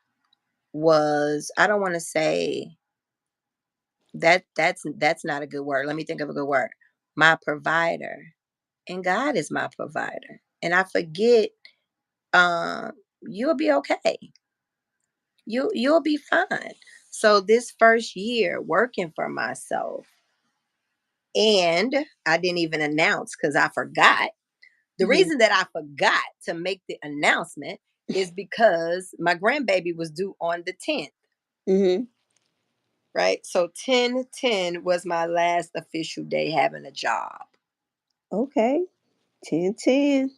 was I don't want to say that's not a good word. Let me think of a good word. My provider. And God is my provider. And I forget you'll be okay. You'll be fine. So this first year working for myself, and I didn't even announce because I forgot. The Mhm. reason that I forgot to make the announcement is because my grandbaby was due on the 10th, Mhm. right? So 10/10 was my last official day having a job. Okay. 10, 10,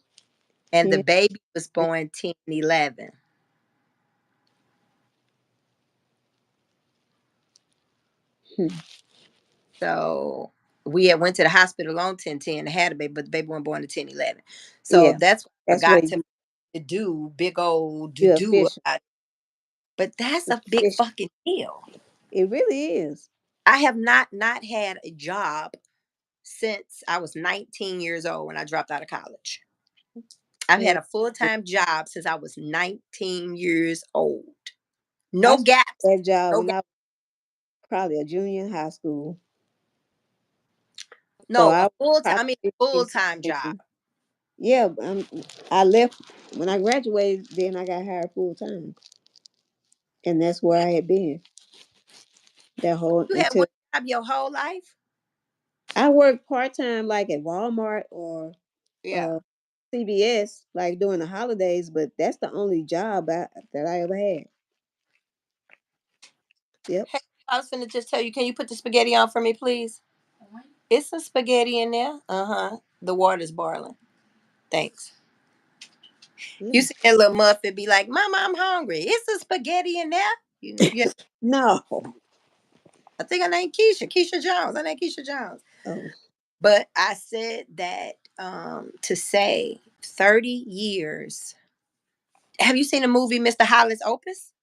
And the 10. baby was born 10/11. Hmm. So we had went to the hospital on 10/10 and had a baby, but the baby wasn't born to 10/11. So Yeah. that's what I That's where forgot to do big old to you're do official. about it. But that's It's a big official. fucking deal. It really is. I have not had a job since I was 19 years old when I dropped out of college. I've had And a full-time job since I was 19 years old. I No started gaps. that job No when gaps. I was probably a junior in high school. So No, I a was full-time, probably I mean 15, full-time job. 16. Yeah, I left when I graduated. Then I got hired full time, and that's where I had been that whole You had until one job your whole life? I worked part time, like at Walmart or Yeah. uh, CBS, like during the holidays. But that's the only job that I ever had. Yep. Hey, I was finna just tell you, can you put the spaghetti on for me, please? It's some spaghetti in there. Uh-huh. The water's boiling. Thanks. You Yeah. see that little muffin be like, Mama, I'm hungry. It's a spaghetti in there. Yeah. No. I think her name Keisha. Keisha Jones. Her name Keisha Jones. Oh. But I said that to say 30 years. Have you seen the movie Mr. Hollis Opus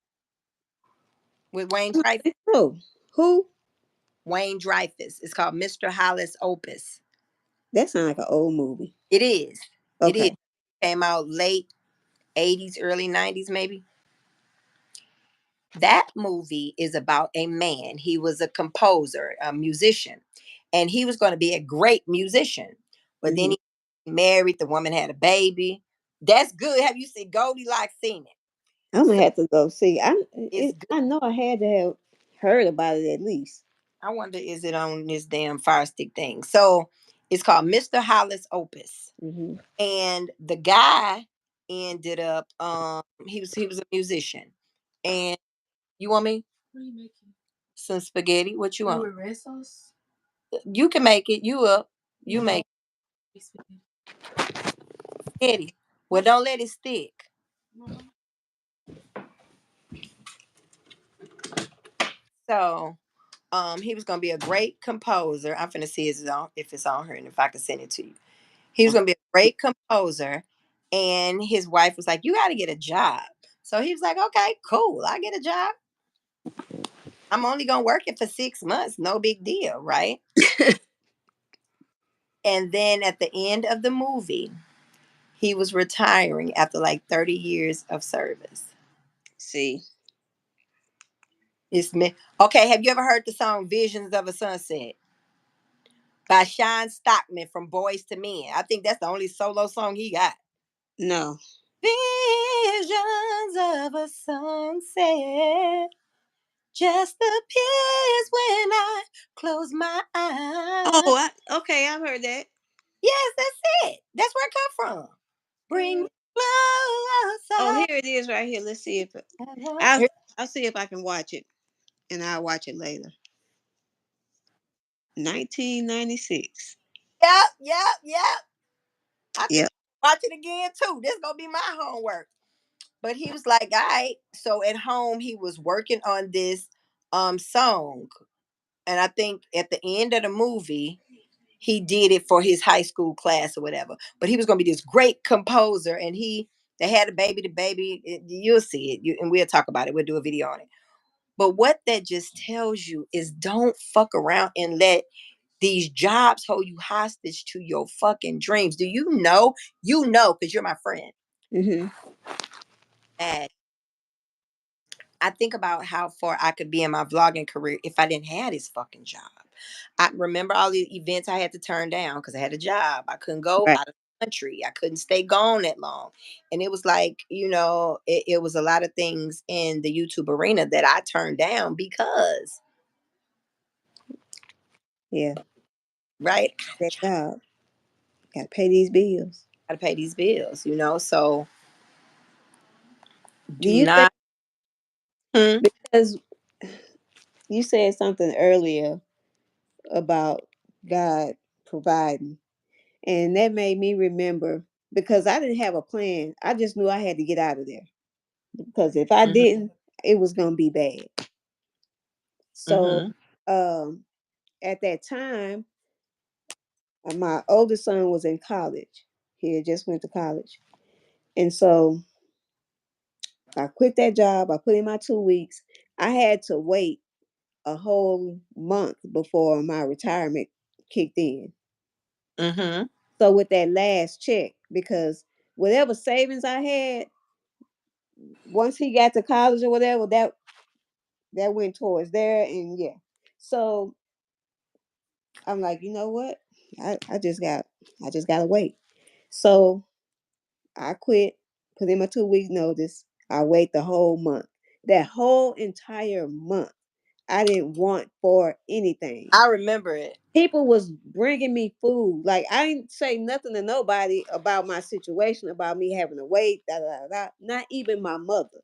with Wayne Dreyfus? Oh. Who? Wayne Dreyfus. It's called Mr. Hollis Opus. That sounds like an old movie. It is. It is. Okay. Came out late 80s, early 90s, maybe. That movie is about a man. He was a composer, a musician, and he was going to be a great musician. But then Hmm. he married, the woman had a baby. That's good. Have you seen Goldilocks seen it? I'm gonna So have to go see. it's good. I know I had to have heard about it at least. I wonder, is it on this damn Fire Stick thing? So it's called Mr. Hollis Opus. Hmm. And the guy ended up he was a musician. And you want me? Some spaghetti. What you want? With red sauce? You can make it. You up. You make spaghetti. Well, don't let it stick. So He was gonna be a great composer. I'm finna see if it's on here and if I can send it to you. He was Okay. gonna be a great composer, and his wife was like, "You got to get a job." So he was like, "Okay, cool. I get a job. I'm only gonna work it for 6 months. No big deal, right?" And then at the end of the movie, he was retiring after like 30 years of service. See, It's me. Okay, have you ever heard the song "Visions of a Sunset" by Sean Stockman from Boys to Men? I think that's the only solo song he got. no. Visions of a sunset just appears when I close my eyes. Oh, okay, I've heard that. Yes, that's it. That's where it come from. Bring me Oh, closer. here it is right here. Let's see if I'll I'll see if I can watch it, and I'll watch it later. 1996. Yep, yep, yep. I think Yep. I'll watch it again too. This gonna be my homework. But he was like, all right. So at home he was working on this song. And I think at the end of the movie, he did it for his high school class or whatever. But he was gonna be this great composer, and they had a baby. The baby, you'll see it, and we'll talk about it. We'll do a video on it. But what that just tells you is don't fuck around and let these jobs hold you hostage to your fucking dreams. Do you know? You know, because you're my friend. Mhm. That I think about how far I could be in my vlogging career if I didn't have this fucking job. I remember all the events I had to turn down because I had a job. I couldn't go Right. out of the country. I couldn't stay gone that long. And it was like, it was a lot of things in the YouTube arena that I turned down because, Yeah. right, That job. Got to pay these bills. I gotta pay these bills. So Do do you think not. Hmm? because you said something earlier about God providing, and that made me remember because I didn't have a plan. I just knew I had to get out of there because if I Hmm. didn't, it was gonna be bad. So, Hmm. um, at that time, my oldest son was in college. He had just went to college, and so I quit that job. I put in my 2 weeks. I had to wait a whole month before my retirement kicked in. Hmm. So with that last check, because whatever savings I had, once he got to college or whatever, that went towards there, and yeah. So I'm like, you know what? I just gotta wait. So I quit, put in my 2 weeks notice. I wait the whole month. That whole entire month, I didn't want for anything. I remember it. People was bringing me food. Like I didn't say nothing to nobody about my situation, about me having to wait, da da da. Da. Not even my mother.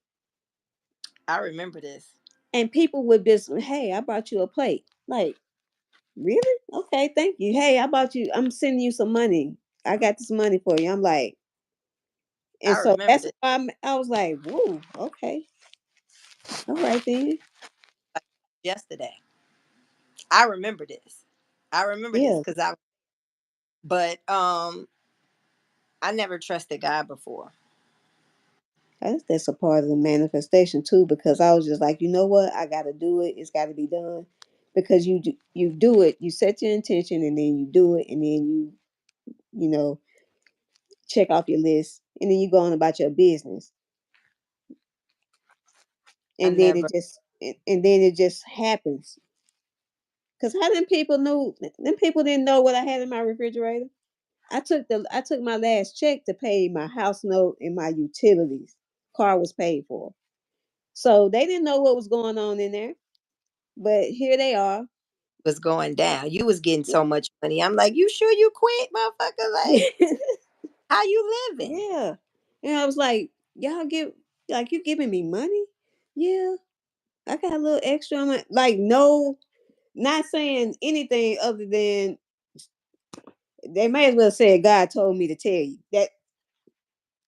I remember this. And people would just, hey, I brought you a plate. Like, really? Okay, thank you. Hey, I bought you. I'm sending you some money. I got this money for you. I'm like, and I so remember that's this why I was like, whoa, okay, all right then, like yesterday. I remember this. I remember this yeah. because but I never trusted God before. That's a part of the manifestation too, because I was just like, you know what, I got to do it. It's got to be done, because you do it. You set your intention, and then you do it, and then you know check off your list, and then you go on about your business, I and then never it just happens. Because how them people knew? Them people didn't know what I had in my refrigerator. I took my last check to pay my house note and my utilities. Car was paid for, so they didn't know what was going on in there. But here they are. was going down. You was getting so much money. I'm like, you sure you quit, motherfucker? Like, how you living? Yeah. And I was like, y'all give like you giving me money? Yeah. I got a little extra on my like no, not saying anything other than they may as well say God told me to tell you that,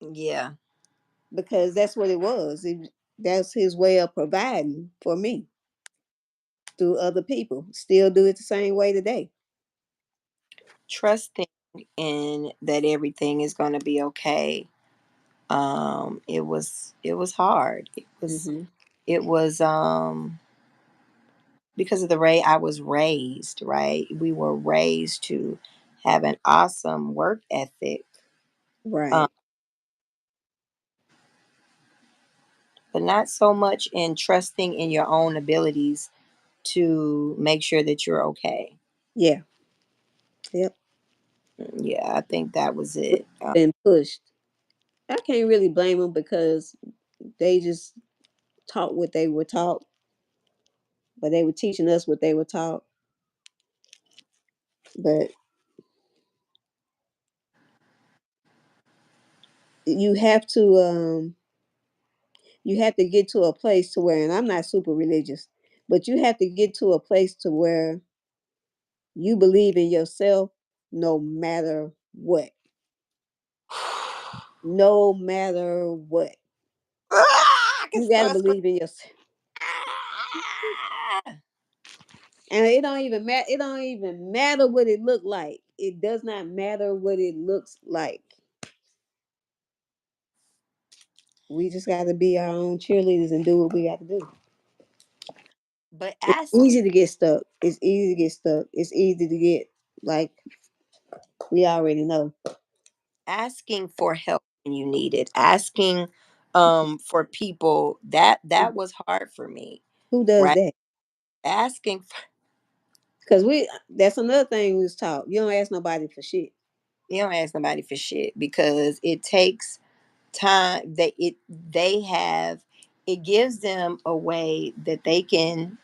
Yeah. because that's what it was. That's his way of providing for me. through other people. Still do it the same way today. Trusting in that everything is going to be okay. It was hard. Hmm. It was because of the way I was raised, right? We were raised to have an awesome work ethic, um, Right. but not so much in trusting in your own abilities to make sure that you're okay. Yeah. Yep. Yeah, I think that was We've it. been pushed. I can't really blame them because they just taught what they were taught, but they were teaching us what they were taught. But you have to you have to get to a place to where, and I'm not super religious, but you have to get to a place to where you believe in yourself no matter what. No matter what. I can You got to start screaming. believe in yourself. Ah! And it don't even matter what it look like. It does not matter what it looks like. We just got to be our own cheerleaders and do what we got to do. But It's easy to get stuck. It's easy to get stuck. It's easy to get, like, we already know. asking for help when you need it, asking for people, that was hard for me, Who does right? that? Asking for, Because that's another thing we was taught. You don't ask nobody for shit. you don't ask nobody for shit because it takes time that they have, it gives them a way that they can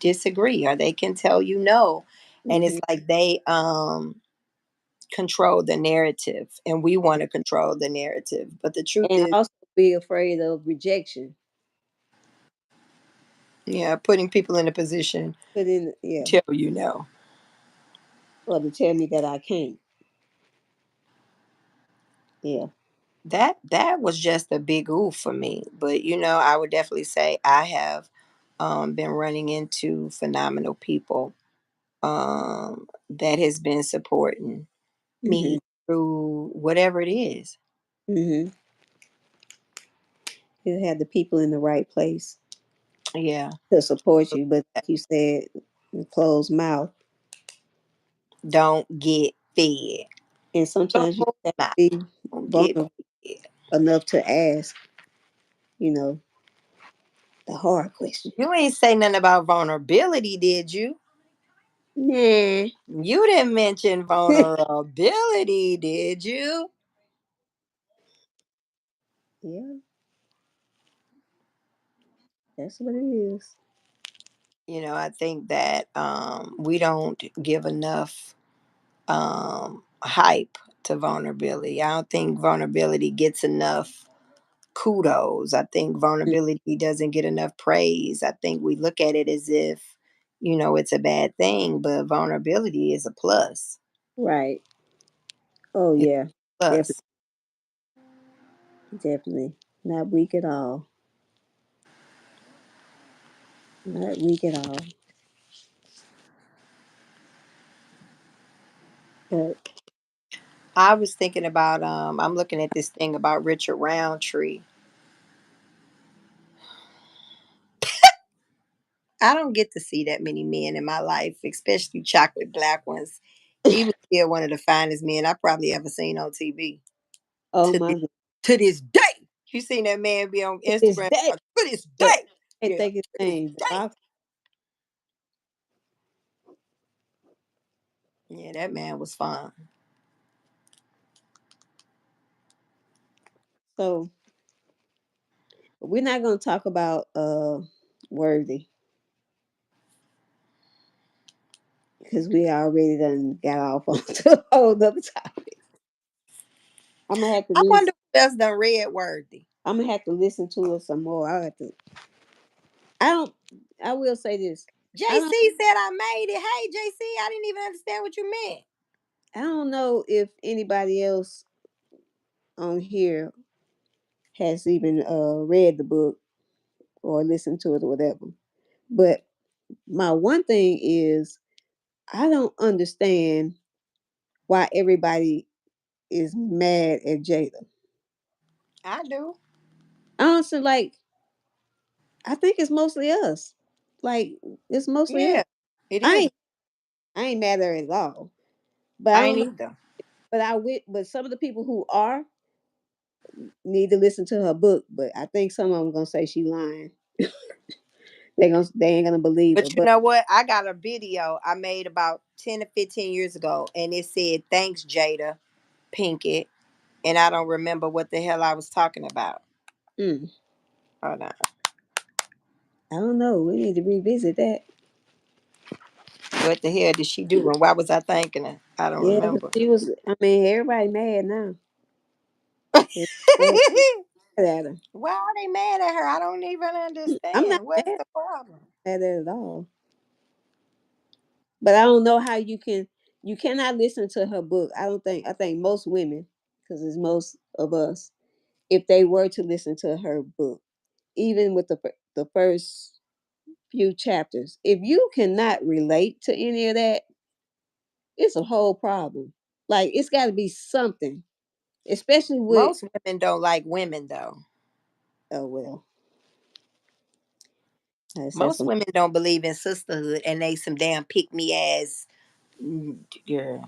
disagree or they can tell you no, and it's Hmm. like they control the narrative and we want to control the narrative, but the truth And is, also be afraid of rejection. yeah, putting people in a position Put in, yeah, to tell you no. or to tell me that I can't. Yeah. That was just a big oof for me. But I would definitely say I have been running into phenomenal people that has been supporting Hmm. me through whatever it is. Hmm. You have the people in the right place Yeah. to support you, but like you said, a closed mouth. Don't get fed. And sometimes you Closed have to mouth. be Don't get vulnerable fed. enough to ask, you know, the hard questions. You ain't say nothing about vulnerability, did you? Nah. You didn't mention vulnerability, did you? Yeah, that's what it is. I think that we don't give enough hype to vulnerability. I don't think vulnerability gets enough kudos. I think Mm. vulnerability doesn't get enough praise. I think we look at it as if, it's a bad thing, but vulnerability is a plus. Right. Oh It's yeah. a Definitely, plus. definitely. Not weak at all. Not weak at all. But I was thinking about I'm looking at this thing about Richard Roundtree. I don't get to see that many men in my life, especially chocolate black ones. He was still one of the finest men I probably ever seen on TV. oh To my this, god. to this day, you seen that man be on To this Instagram day. to this Look, day. I can't Yeah, think his to this name. day. Yeah, that man was fine. So we're not gonna talk about Worthy because we already done got off on a whole other topic. I'm gonna have to I read. wonder who else done read Worthy. I'm gonna have to listen to it some more. I have to. I don't. I will say this. I don't. JC said I made it. Hey, JC, I didn't even understand what you meant. I don't know if anybody else on here has even read the book or listened to it or whatever. But my one thing is I don't understand why everybody is mad at Jada. I do. Honestly, like I think it's mostly us. Like it's mostly us. Yeah, it I is. ain't I ain't mad at her at all. But I I don't ain't know. either. But some of the people who are need to listen to her book. But I think some of them gonna say she lying. They ain't gonna believe her. But you But know what? I got a video I made about 10 to 15 years ago, and it said, "Thanks, Jada Pinkett." And I don't remember what the hell I was talking about. mm, Hold on. I don't know. We need to revisit that. What the hell did she do? And why was I thanking her? I don't Yeah, 'cause remember. she was. I mean, everybody mad now. They're mad at her. Why are they mad at her? I don't even I'm not understand. What's mad the problem? at her at all. But I don't know how you can. You cannot listen to her book. I don't think. I think most women, because it's most of us, if they were to listen to her book, even with the first few chapters, if you cannot relate to any of that, it's a whole problem. Like it's got to be something, especially with. Most women don't like women, though. Oh well, I said Most some. women don't believe in sisterhood, and they some damn pick me ass. Girl,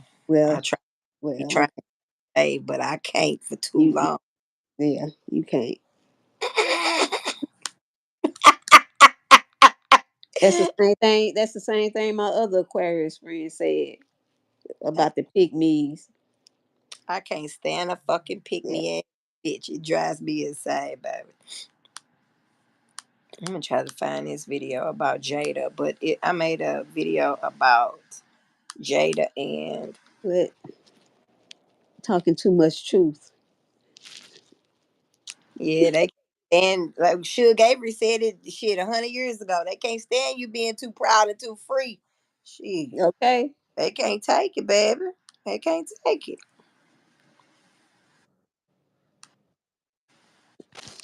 I Well, try to be well, trying okay. to say, but I can't for too You long. yeah, you can't. That's the same thing. That's the same thing my other Aquarius friend said about the pygmies. I can't stand a fucking pick Yeah, me ass bitch. It drives me insane, baby. I'm gonna try to find this video about Jada, but I made a video about Jada and but talking too much truth. yeah, they and like Suge Avery said it shit 100 years ago. They can't stand you being too proud and too free. Shit, Okay, they can't take it, baby. They can't take it.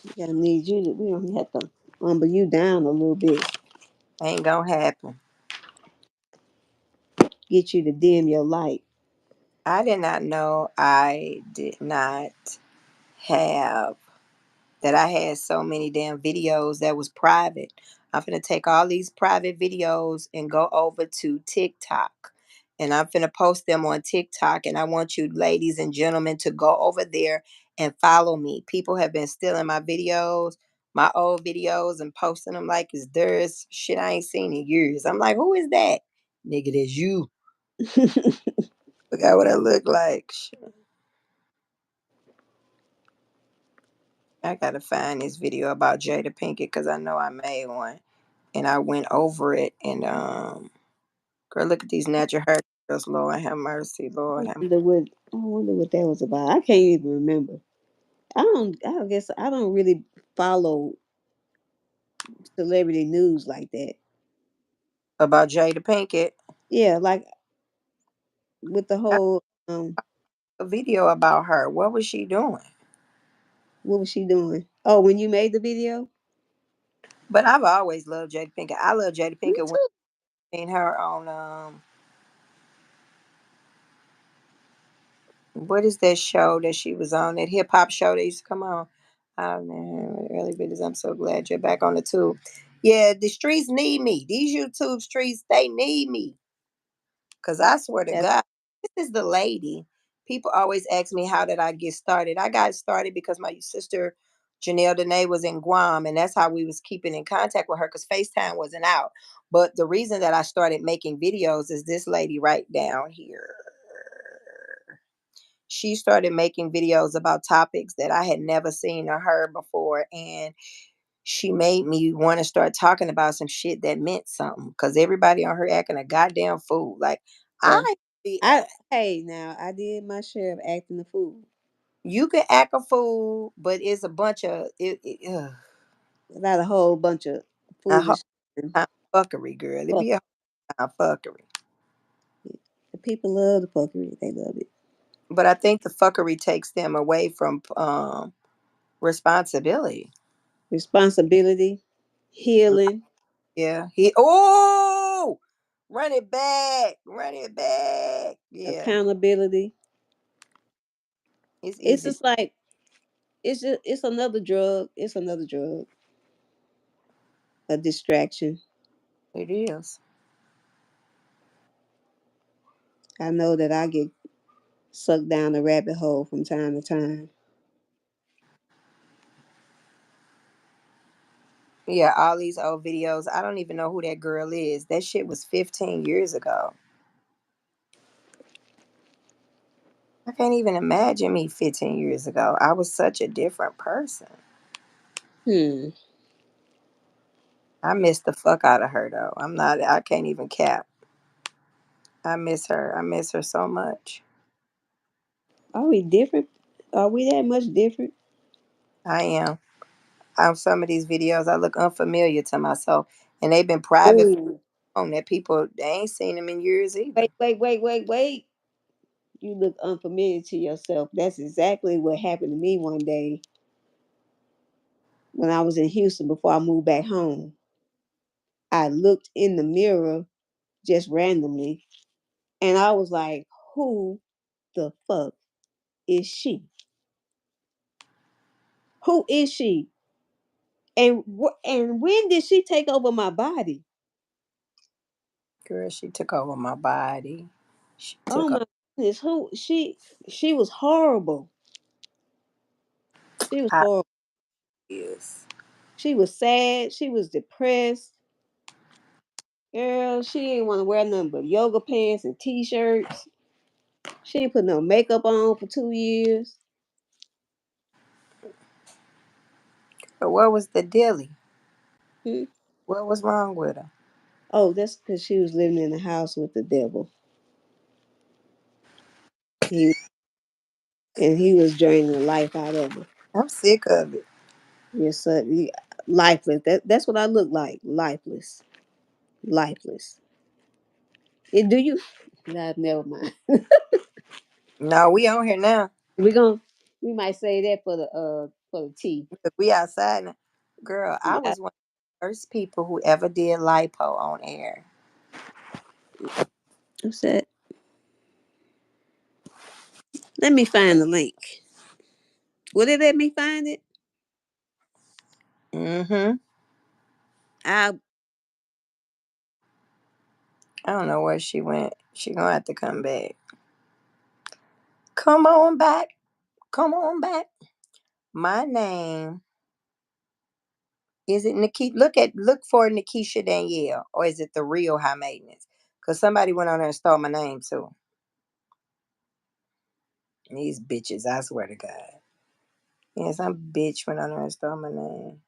we gotta need you to. We don't have to humble you down a little bit, Ain't gonna happen. get you to dim your light. I did not know I did not have that I had so many damn videos that was private. I'm finna take all these private videos and go over to TikTok. And I'm finna post them on TikTok. And I want you, ladies and gentlemen, to go over there and follow me. People have been stealing my videos, my old videos, and posting them like it's theirs. Shit I ain't seen in years. I'm like, who is that? Nigga, that's you. Look at what I look like. I gotta find this video about Jada Pinkett because I know I made one. And I went over it and girl, look at these natural hair girls. Lord have mercy. Lord have I wonder what that was about. I can't even remember. I don't. I guess I don't really follow celebrity news like that. about Jada Pinkett. Yeah, like with the I whole a video about her. What was she doing? what was she doing? Oh, when you made the video? But I've always loved Jada Pinkett. I love Jada Me Pinkett when too. I seen her on what is that show that she was on? That hip hop show that used to come on. Oh man, early videos. I'm so glad you're back on the tube. Yeah, the streets need me. These YouTube streets, they need me. Cause I swear to That's God, this is the lady. People always ask me how did I get started. I got started because my sister Janelle Dene was in Guam, and that's how we was keeping in contact with her because FaceTime wasn't out. But the reason that I started making videos is this lady right down here. She started making videos about topics that I had never seen or heard before, and she made me want to start talking about some shit that meant something because everybody on her acting a goddamn fool. Like well. I be I Hey now, I did my share of acting the fool. you can act a fool, but it's a bunch of Not a whole bunch of a whole foolish and time fuckery, girl. It fuck. be a whole time fuckery. The people love the fuckery. They love it. But I think the fuckery takes them away from responsibility. Responsibility, healing. Yeah. He oh Run it back. Run it back. Yeah. accountability. It's It's easy. just like it's another drug. It's another drug, a distraction. It is. I know that I get sucked down the rabbit hole from time to time. Yeah, all these old videos. I don't even know who that girl is. That shit was 15 years ago. I can't even imagine me 15 years ago. I was such a different person. Hmm. I miss the fuck out of her though. I can't even cap. I miss her. I miss her so much. Are we different? Are we that much different? I am. On some of these videos, I look unfamiliar to myself. And they've been private Oh, on that people, they ain't seen them in years either. wait. You look unfamiliar to yourself. That's exactly what happened to me one day when I was in Houston before I moved back home. I looked in the mirror just randomly and I was like, who the fuck is she? Who is she? And when did she take over my body? Girl, she took over my body. She Oh took over my goodness, who she was horrible. She was how horrible. it is. She was sad, she was depressed. Girl, she didn't want to wear nothing but yoga pants and t-shirts. She didn't put no makeup on for 2 years. But what was the dilly? Hmm? What was wrong with her? Oh, that's because she was living in a house with the devil. He and he was draining the life out of her. I'm sick of it. Yes, sir. Lifeless. That's what I look like. Lifeless. Lifeless. Do you? Nah, never mind. No, we on here now. We gon' we might say that for the tea. Look, we outside now. Girl, I Yeah. was one of the first people who ever did lipo on air. I'm set. Let me find the link. Will it let me find it? Mm-hmm. I I don't know where she went. She gonna have to come back. Come on back. Come on back. My name is it Nikki? Look for Nikisha Danielle, or is it the real high maintenance? Cause somebody went on there and stole my name too. These bitches, I swear to God. Yeah, some bitch went on there and stole my name.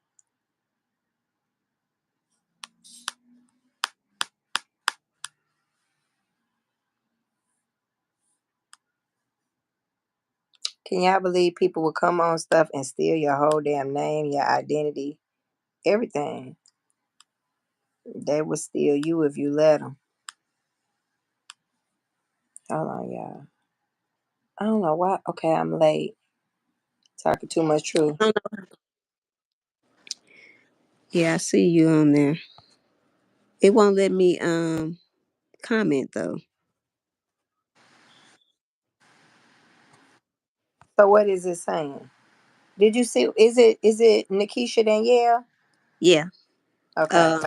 Can y'all believe people would come on stuff and steal your whole damn name, your identity, everything? They would steal you if you let them. Hold on, y'all. I don't know why. Okay, I'm late. Talking too much truth. don't know. Yeah, I see you on there. It won't let me comment though. So what is it saying? Did you see? Is it Nikisha Danielle? Yeah. Okay, Um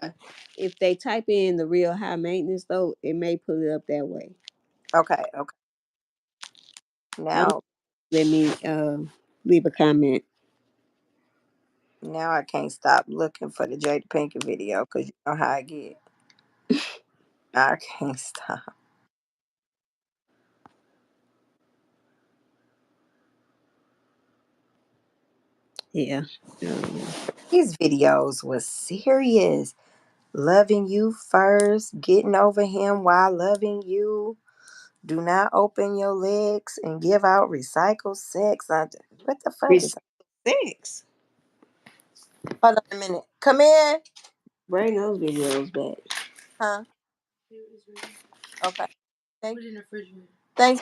if they type in the real high maintenance though, it may put it up that way. okay. I don't Now, let me leave a comment. now I can't stop looking for the Jada Pinkett video because you know how I get. I can't stop. Yeah. These videos was serious. Loving you first, getting over him while loving you. Do not open your legs and give out recycled sex. What the fuck is? Recycle six. Hold on a minute. Come in. Bring those videos back. Huh? Okay. Thank you. Thanks.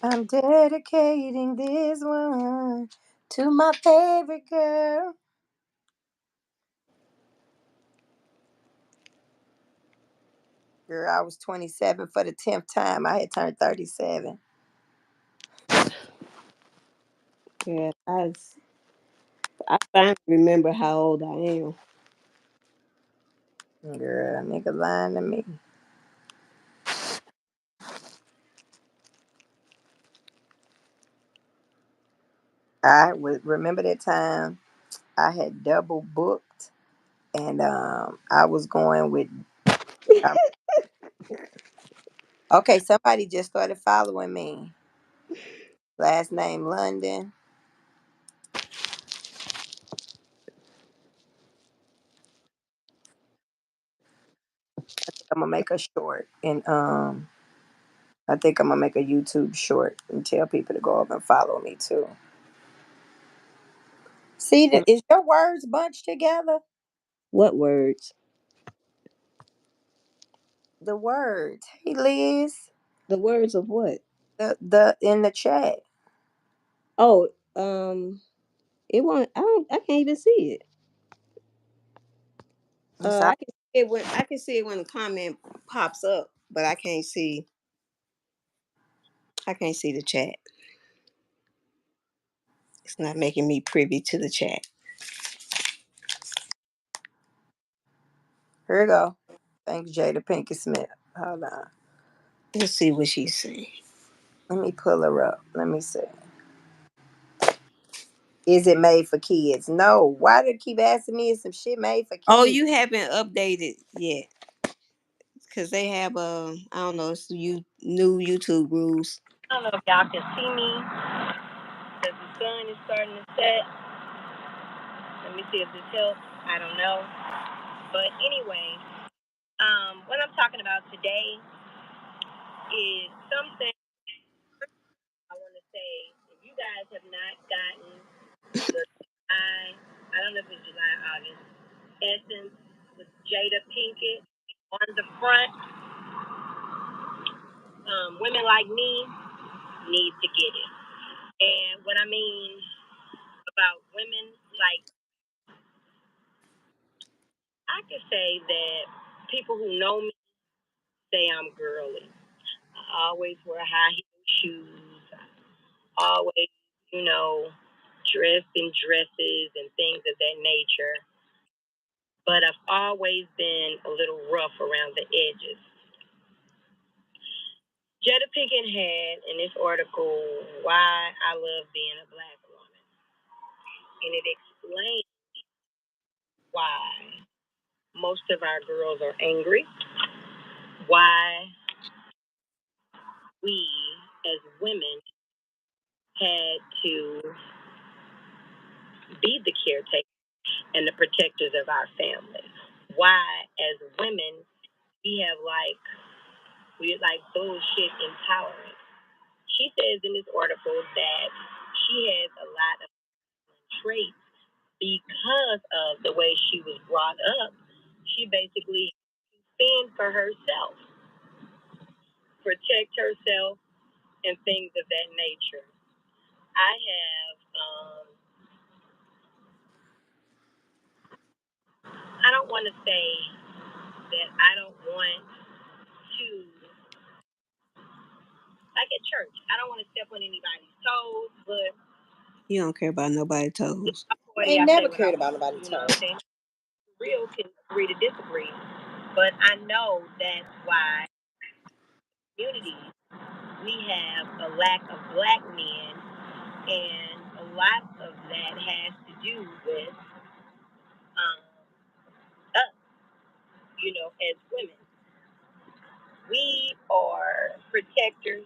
I'm dedicating this one to my favorite girl. Girl, I was 27 for the 10th time. I had turned 37. Yeah, I finally remember how old I am. Girl, nigga lying to me. I would remember that time I had double booked and I was going with um, okay, somebody just started following me. Last name London. I'm gonna make a short and I think I'm gonna make a YouTube short and tell people to go up and follow me too. See, Mm. is your words bunched together? What words? The words. Hey Liz. The words of what? The in the chat. Oh, it won't. I can't even see it. It's all- I can see it when the comment pops up, but I can't see. I can't see the chat. It's not making me privy to the chat. Here we go. Thanks, Jada Pinkett Smith. Hold on. Let's see what she's saying. Let me pull her up. Let me see. Is it made for kids? No. Why do they keep asking me is some shit made for Oh, kids? you haven't updated yet because they have I don't know, it's new YouTube rules. I don't know if y'all can see me because the sun is starting to set. Let me see if this helps. I don't know. But anyway, what I'm talking about today is something I want to say. If you guys have not gotten the I don't know if it's July, August, Essence with Jada Pinkett on the front, women like me need to get it. And what I mean about women, like, I could say that people who know me say I'm girly. I always wear high heel shoes. I always, you know, dress in dresses and things of that nature. But I've always been a little rough around the edges. Jada Pinkett had in this article why I love being a black woman. And it explains why most of our girls are angry, why we as women had to be the caretaker and the protectors of our family. Why as women we like bullshit intolerance. She says in this article that she has a lot of traits because of the way she was brought up. She basically fend for herself, protect herself, and things of that nature. I have, I don't want to say that I don't want to, like at church, I don't want to step on anybody's toes, but you don't care about nobody's toes. I ain't never cared about nobody's toes. Real can agree to disagree, but I know that's why communities we have a lack of black men, and a lot of that has to do with us, as women. We are protectors,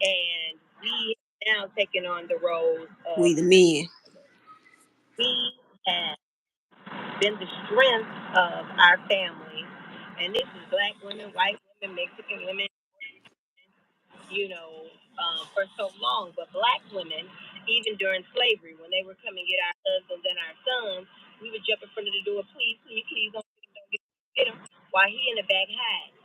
and we now taking on the roles of we the men. We have been the strength of our family, and this is black women, white women, Mexican women, for so long. But black women, even during slavery, when they were coming to get our husbands and our sons, we would jump in front of the door, please, please don't get him, while he in the back hiding.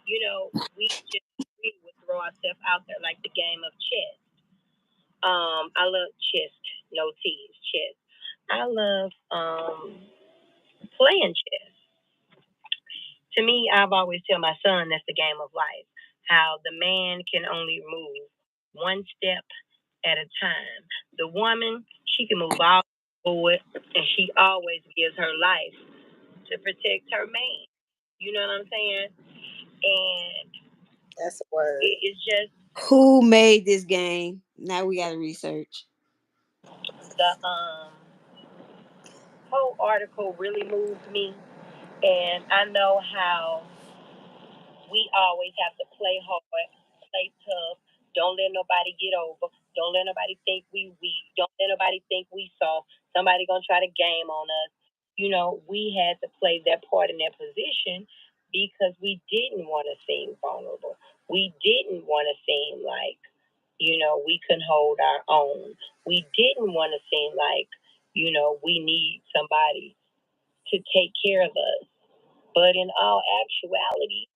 We would throw ourselves out there like the game of chess. I love chess, no T's, chess. I love playing chess. To me, I've always tell my son that's the game of life. How the man can only move one step at a time. The woman, she can move all forward, and she always gives her life to protect her man. You know what I'm saying? And that's a word. It's just Who made this game? Now we gotta research. the whole article really moved me, and I know how we always have to play hard, play tough. Don't let nobody get over. Don't let nobody think we weak. Don't let nobody think we soft. Somebody gonna try to game on us. You know, we had to play that part in that position because we didn't want to seem vulnerable. We didn't want to seem like, we couldn't hold our own. We didn't want to seem like, we need somebody to take care of us. But in all actuality,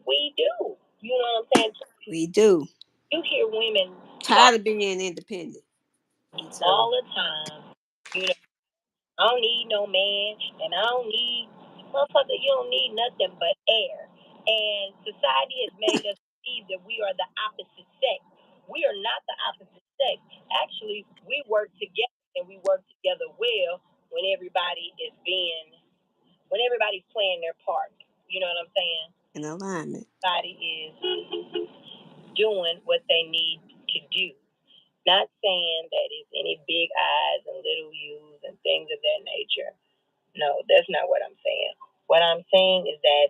we do. You know what I'm saying? We do. You hear women talk Tired of being independent. Me too. all the time. You know, I don't need no man, and I don't need motherfucker. You don't need nothing but air. And society has made us believe that we are the opposite sex. We are not the opposite sex. Actually, we work together, and we work together well when when everybody's playing their part. You know what I'm saying? In alignment. Everybody is doing what they need to do. Not saying that it's any big eyes and little U's and things of that nature. No, that's not what I'm saying. What I'm saying is that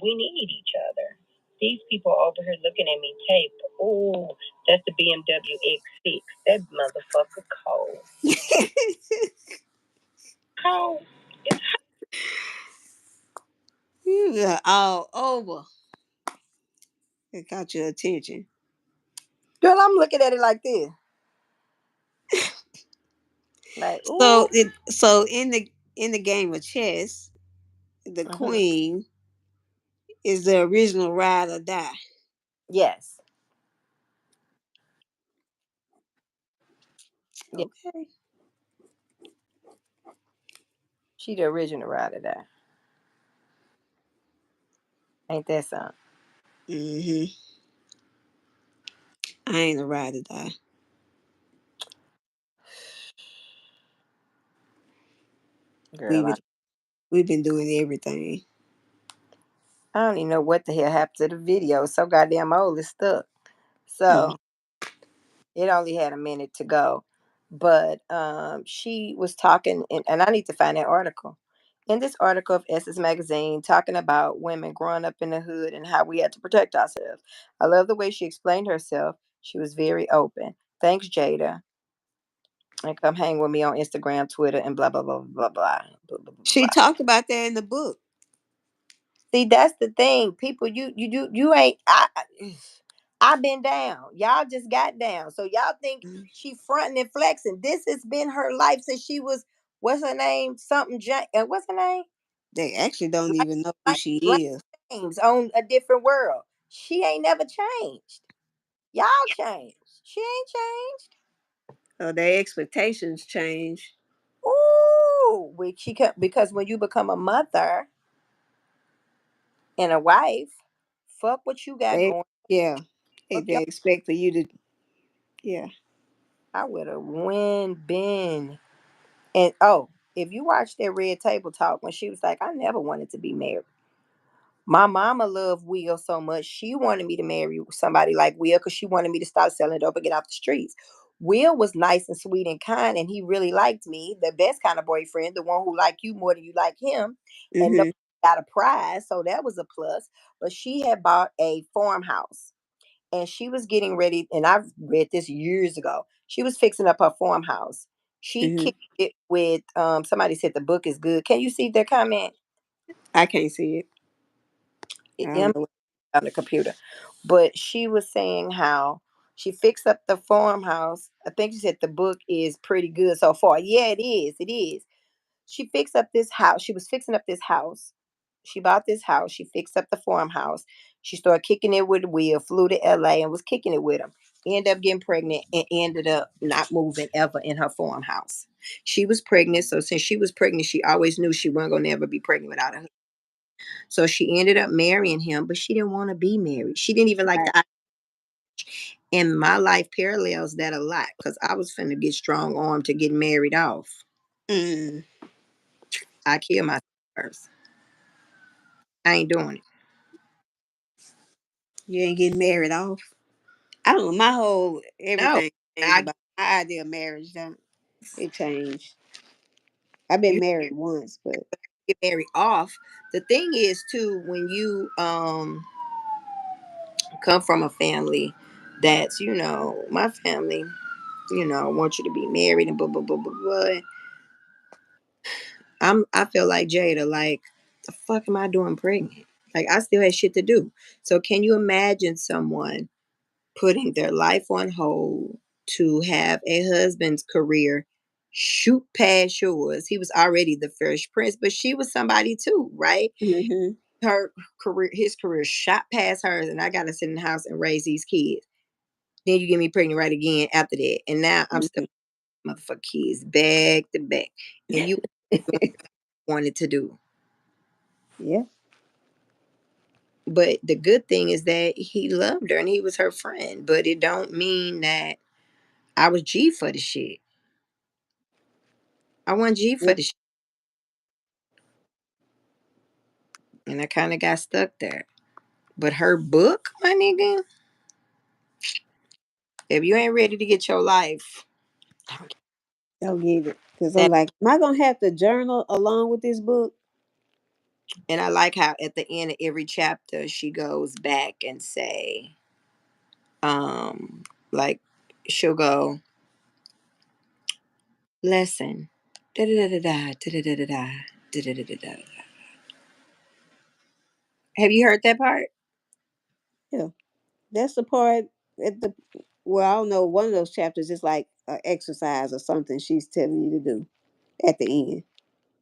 we need each other. These people over here looking at me tape. Ooh, that's the BMW X6. That motherfucker cold. Cold. You got all over. It caught your attention. Girl, I'm looking at it like this. Like, ooh. So in the game of chess, the Mm-hmm. queen is the original ride or die. Yes. Yeah. Okay. She the original rider there. Ain't that something? Mm-hmm. I ain't a ride or die. We've Girl, been we've been doing everything. I don't even know what the hell happened to the video. It's so goddamn old, it's stuck. Oh, So it only had a minute to go. But she was talking, and I need to find that article. In this article of Essence Magazine, talking about women growing up in the hood and how we had to protect ourselves. I love the way she explained herself. She was very open. Thanks, Jada. And come hang with me on Instagram, Twitter, and blah, blah, blah, blah, blah, blah, blah, blah, she blah. talked about that in the book. See, that's the thing. People, you ain't. I've been down. Y'all just got down. So y'all think Mm. she fronting and flexing. This has been her life since she was, what's her name? Something what's her name? They actually don't Like, even know who like she Blank is. James on A Different World. She ain't never changed. Y'all changed. She ain't changed. Their expectations change. Ooh, because when you become a mother and a wife, fuck what you got They going. yeah. Fuck They your. expect for you to yeah. I would have been. And oh, if you watch that Red Table Talk when she was like, I never wanted to be married. My mama loved Will so much, she wanted me to marry somebody like Will because she wanted me to stop selling dope and get off the streets. Will was nice and sweet and kind, and he really liked me, the best kind of boyfriend, the one who liked you more than you like him, and no Mm-hmm. got a prize, so that was a plus. But she had bought a farmhouse and she was getting ready, and I've read this years ago. She was fixing up her farmhouse. She Mm-hmm. kicked it with somebody said the book is good. Can you see their comment? I can't see it. I I'm don't know. on the computer. But she was saying how she fixed up the farmhouse. I think she said the book is pretty good so far. Yeah, it is. It is. She fixed up this house. She was fixing up this house. She bought this house. She fixed up the farmhouse. She started kicking it with Will, flew to LA and was kicking it with him. Ended up getting pregnant and ended up not moving ever in her farmhouse. She was pregnant. So since she was pregnant, she always knew she wasn't going to ever be pregnant without her. So she ended up marrying him, but she didn't want to be married. She didn't even like Right. the. And my life parallels that a lot because I was finna get strong armed to get married off. Mm. I kill myself first. I ain't doing it. You ain't getting married off. I don't know. My whole No, everything changed I about my idea of marriage. It changed. I've been you married once, but get married off. The thing is too when you come from a family that's my family want you to be married and blah blah blah blah blah. I feel like Jada, like the fuck am I doing pregnant? Like I still had shit to do. So can you imagine someone putting their life on hold to have a husband's career shoot past yours? He was already the first prince, but she was somebody too, right? hmm Her career, his career shot past hers, and I gotta sit in the house and raise these kids. Then you get me pregnant right again after that. And now I'm still motherfucking kids back to back. And you wanted to do. yeah, But the good thing is that he loved her and he was her friend. But it don't mean that I was G for the shit. I want G yeah. for the shit. And I kind of got stuck there. But her book, my nigga, if you ain't ready to get your life, Don't get it because I'm that. like, am I gonna have to journal along with this book? And I like how at the end of every chapter she goes back and say, like she'll go, lesson. Da da da da da da da da da da da da da. Have you heard that part? Yeah, that's the part at the. Well, I don't know. One of those chapters is like an exercise or something she's telling you to do at the end.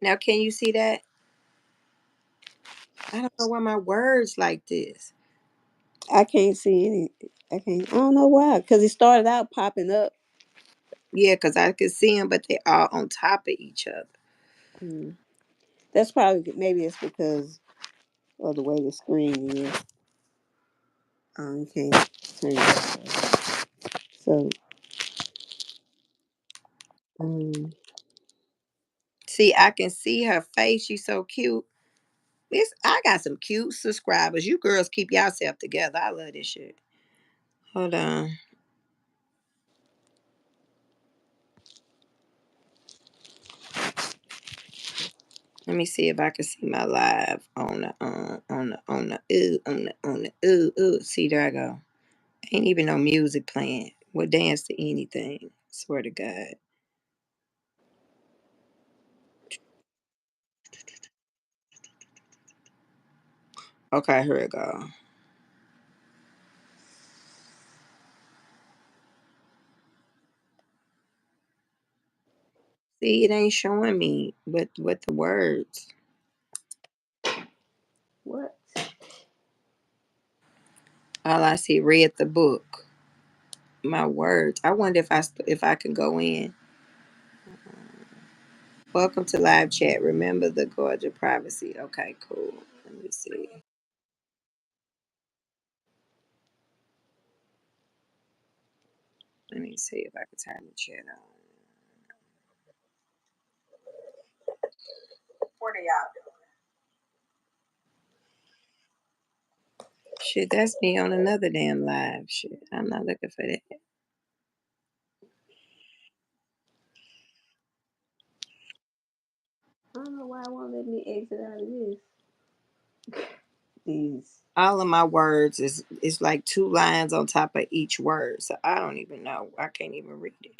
Now, can you see that? I don't know why my words like this. I can't see any. I can't. I don't know why. Because it started out popping up. Yeah, because I could see them, but they're all on top of each other. Mm. That's probably maybe it's because of the way the screen is. You can't turn it up. So, um, See, I can see her face. She's so cute. I got some cute subscribers. You girls keep yourself together. I love this shit. Hold on. Let me see if I can see my live on the ooh. See, there I go. Ain't even no music playing. We'll dance to anything. Swear to God. Okay, here we go. See, it ain't showing me with the words. what? All I see read the book. My words. I wonder if I can go in. Welcome to live chat. Remember the gorgeous privacy. Okay, cool. Let me see. Let me see if I can turn the chat on. What are y'all doing? Shit, that's me on another damn live. Shit, I'm not looking for that. I don't know why I won't let me exit out of this. These. All of my words is like two lines on top of each word. So I don't even know. I can't even read it.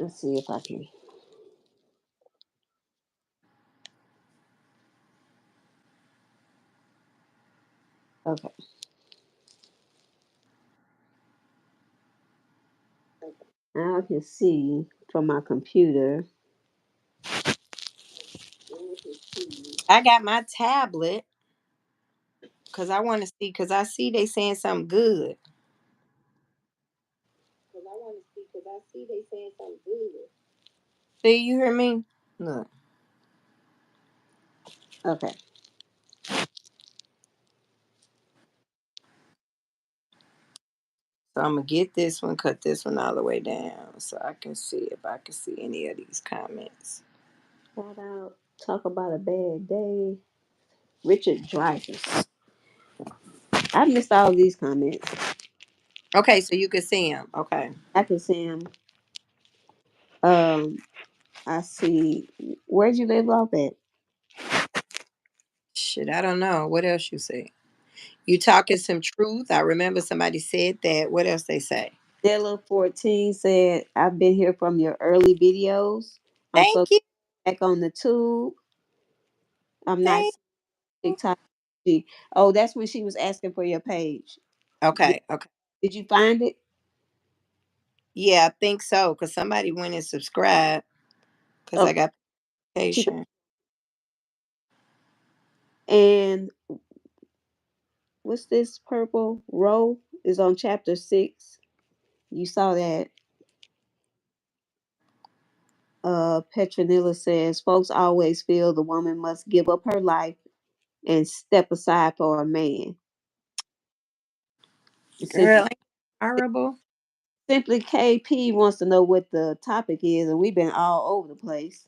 Let's see if I can. Okay. Now I can see from my computer. I got my tablet because I want to see because I see they saying something good. See, you hear me? Look. Okay. So I'm gonna get this one, cut this one all the way down so I can see if I can see any of these comments. Shout out. Talk about a bad day. Richard Dreyfuss. I missed all these comments. Okay, so you can see them. Okay. I can see him. Um, I see. Where'd you live off at? Shit, I don't know. What else you say? You talking some truth. I remember somebody said that. What else they say? Della 14 said, I've been here from your early videos. I'm so Thank you. back on the tube. I'm not Thank you. TikTok. Oh, that's when she was asking for your page. Did, Okay, okay. did you find it? Yeah, I think so. Cause somebody went and subscribed. Cause I Okay. got She, patient. and what's this purple row is on chapter 6. You saw that. Petronilla says, folks always feel the woman must give up her life and step aside for a man. Girl, Simply, ain't horrible. simply KP wants to know what the topic is, and we've been all over the place.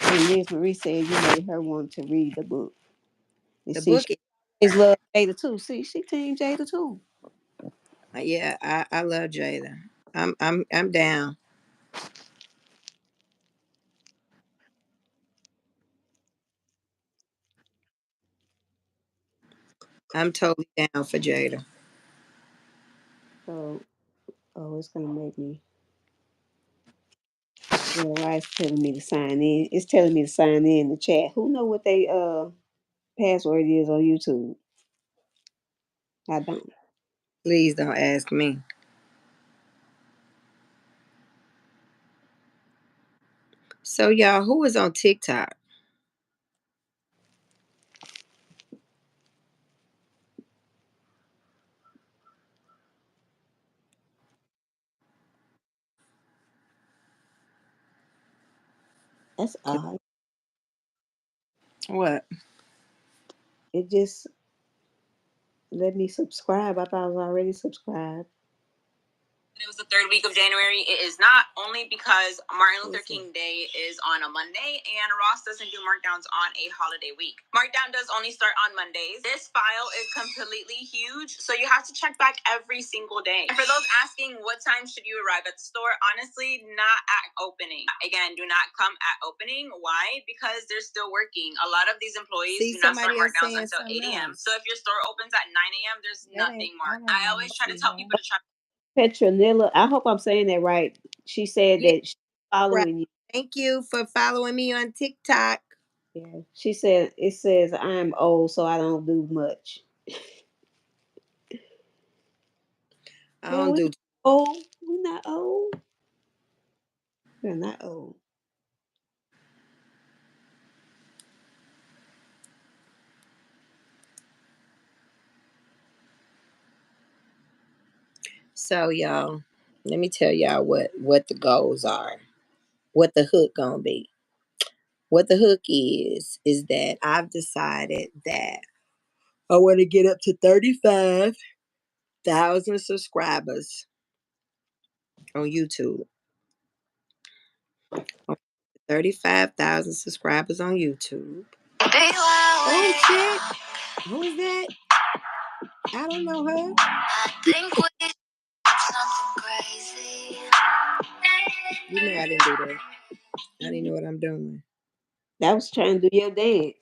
The And Liz Marie said you made her want to read the book. And see, book she is love Jada too. See, she team Jada too. yeah, I love Jada. I'm down. I'm totally down for Jada. So, oh, it's gonna make me. Yeah, why it's telling me to sign in? It's telling me to sign in the chat. Who know what they password is on YouTube? I don't. Please don't ask me. So y'all, who is on TikTok? That's 'Cause odd. what? It just let me subscribe. I thought I was already subscribed. It was the third week of January. It is not only because Martin Luther King Day is on a Monday and Ross doesn't do markdowns on a holiday week. Markdown does only start on Mondays. This file is completely huge, so you have to check back every single day. And for those asking what time should you arrive at the store, honestly, not at opening. Again, do not come at opening. Why? Because they're still working. A lot of these employees do not start markdowns until 8 a.m. So if your store opens at 9 a.m., there's nothing marked. I always try to tell people to try. Petronilla, I hope I'm saying that right. She said Yeah, that she's right. following you. Thank you for following me on TikTok. Yeah. She said it says I'm old, so I don't do much. I Girl, don't we're do not old. We're not old. We're not old. so y'all. Let me tell y'all what the goals are. What the hook gonna be. What the hook is that I've decided that I want to get up to 35,000 subscribers on YouTube. 35,000 subscribers on YouTube. Oh shit. Who is that? I don't know her. I think we did something crazy. You know I didn't do that. I didn't know what I'm doing. That was trying to do your dance.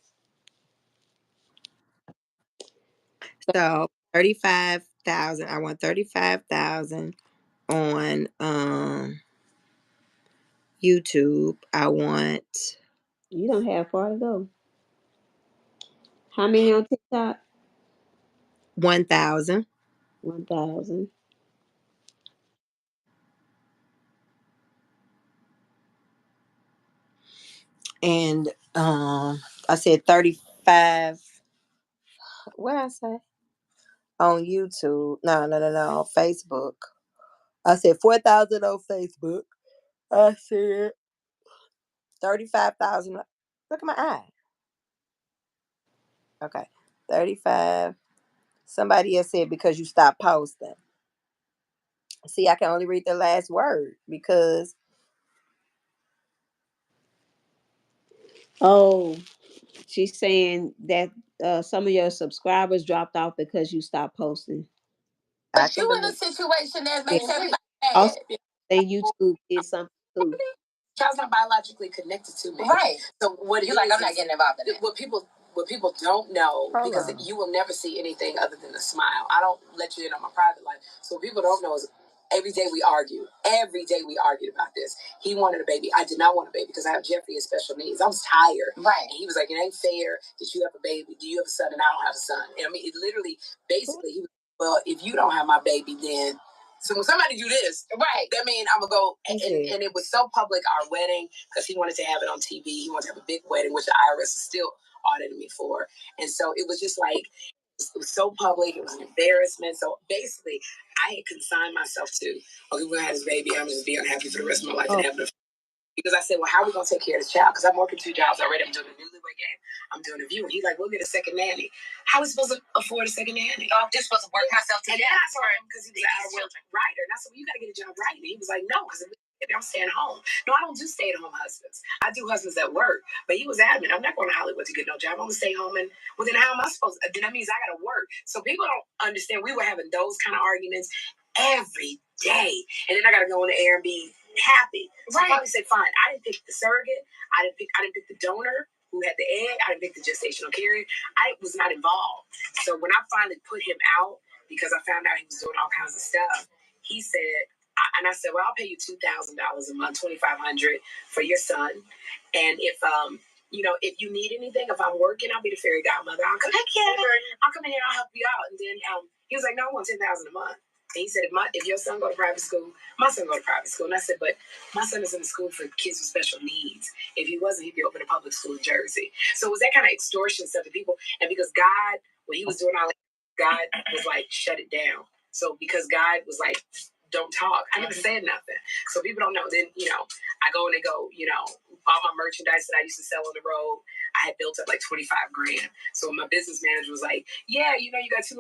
So 35,000. I want 35,000 on YouTube. I want You don't have far to go. How many on TikTok? 1,000. 1,000. And I said 35. What I say? on YouTube. No. Facebook. I said 4,000 on Facebook. I said 35,000. Look at my eye. Okay. 35. Somebody else said because you stopped posting. See, I can only read the last word because Oh, she's saying that some of your subscribers dropped off because you stopped posting. but you in a situation that Yeah. makes everybody mad. Also, saying YouTube did something too. Child's not biologically connected to me. Right. So what you like, I'm not getting involved in it. What people don't know, because you will never see anything other than a smile. I don't let you in on my private life. So what people don't know is every day we argue. Every day we argued about this. He wanted a baby. I did not want a baby because I have Jeffrey with special needs. I was tired. Right. And he was like, it ain't fair that you have a baby. Do you have a son and I don't have a son? And I mean, it literally, basically, he was, well, if you don't have my baby, then so when somebody do this, right, that means I'm gonna go, and it was so public, our wedding, because he wanted to have it on TV. He wanted to have a big wedding, which the IRS is still auditing me for. And so it was just like, it was so public. It was an embarrassment. So basically, I had consigned myself to, okay, we're gonna have this baby. I'm just be unhappy for the rest of my life and have it. Because I said, well, how are we going to take care of this child? Because I'm working 2 jobs already. I'm doing a newlywed game. I'm doing a view. And he's like, we'll get a second nanny. How are we supposed to afford a second nanny? Oh, I'm just supposed to work myself to death. And I told him, because he was an out-of-work writer. And I said, well, you got to get a job writing. And he was like, no, because I'm staying home. No, I don't do stay-at-home husbands. I do husbands that work. But he was adamant, I'm not going to Hollywood to get no job. I'm going to stay home. And well, then how am I supposed to? Then that means I got to work. So people don't understand. We were having those kind of arguments every day. And then I got to go on the air and be happy. So right. I probably said, fine. I didn't pick the surrogate. I didn't pick the donor who had the egg. I didn't pick the gestational carrier. I was not involved. So when I finally put him out, because I found out he was doing all kinds of stuff, he said, and I said, well, I'll pay you $2,000 a month, $2,500 for your son. And if you need anything, if I'm working, I'll be the fairy godmother. I'll come in here, I'll help you out. And then he was like, no, I want $10,000 a month. And he said, if your son go to private school, my son go to private school. And I said, but my son is in a school for kids with special needs. If he wasn't, he'd be open to public school in Jersey. So it was that kind of extortion stuff to people. And because God, when he was doing all that, God was like, shut it down. So because God was like, don't talk, I never said nothing. So people don't know. Then, I go and they go, all my merchandise that I used to sell on the road, I had built up like 25 grand. So my business manager was like, yeah, you got $200.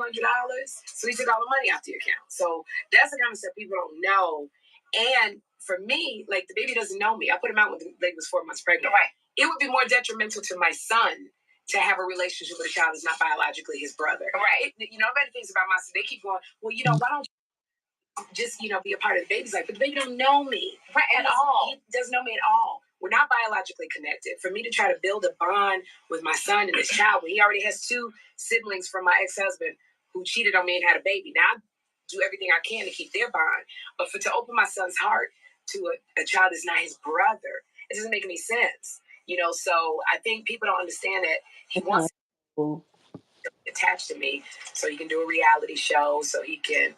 So he took all the money out the account. So that's the kind of stuff people don't know. And for me, like, the baby doesn't know me. I put him out when the baby was 4 months pregnant. Right. It would be more detrimental to my son to have a relationship with a child that's not biologically his brother. Right. Everybody thinks about my son. They keep going, well, why don't just be a part of the baby's life? But the baby don't know me, right, at all. He doesn't know me at all. We're not biologically connected. For me to try to build a bond with my son and this child, when he already has 2 siblings from my ex-husband who cheated on me and had a baby, now I do everything I can to keep their bond. But to open my son's heart to a child that's not his brother, it doesn't make any sense. So I think people don't understand that he wants to attach to me so he can do a reality show, so he can,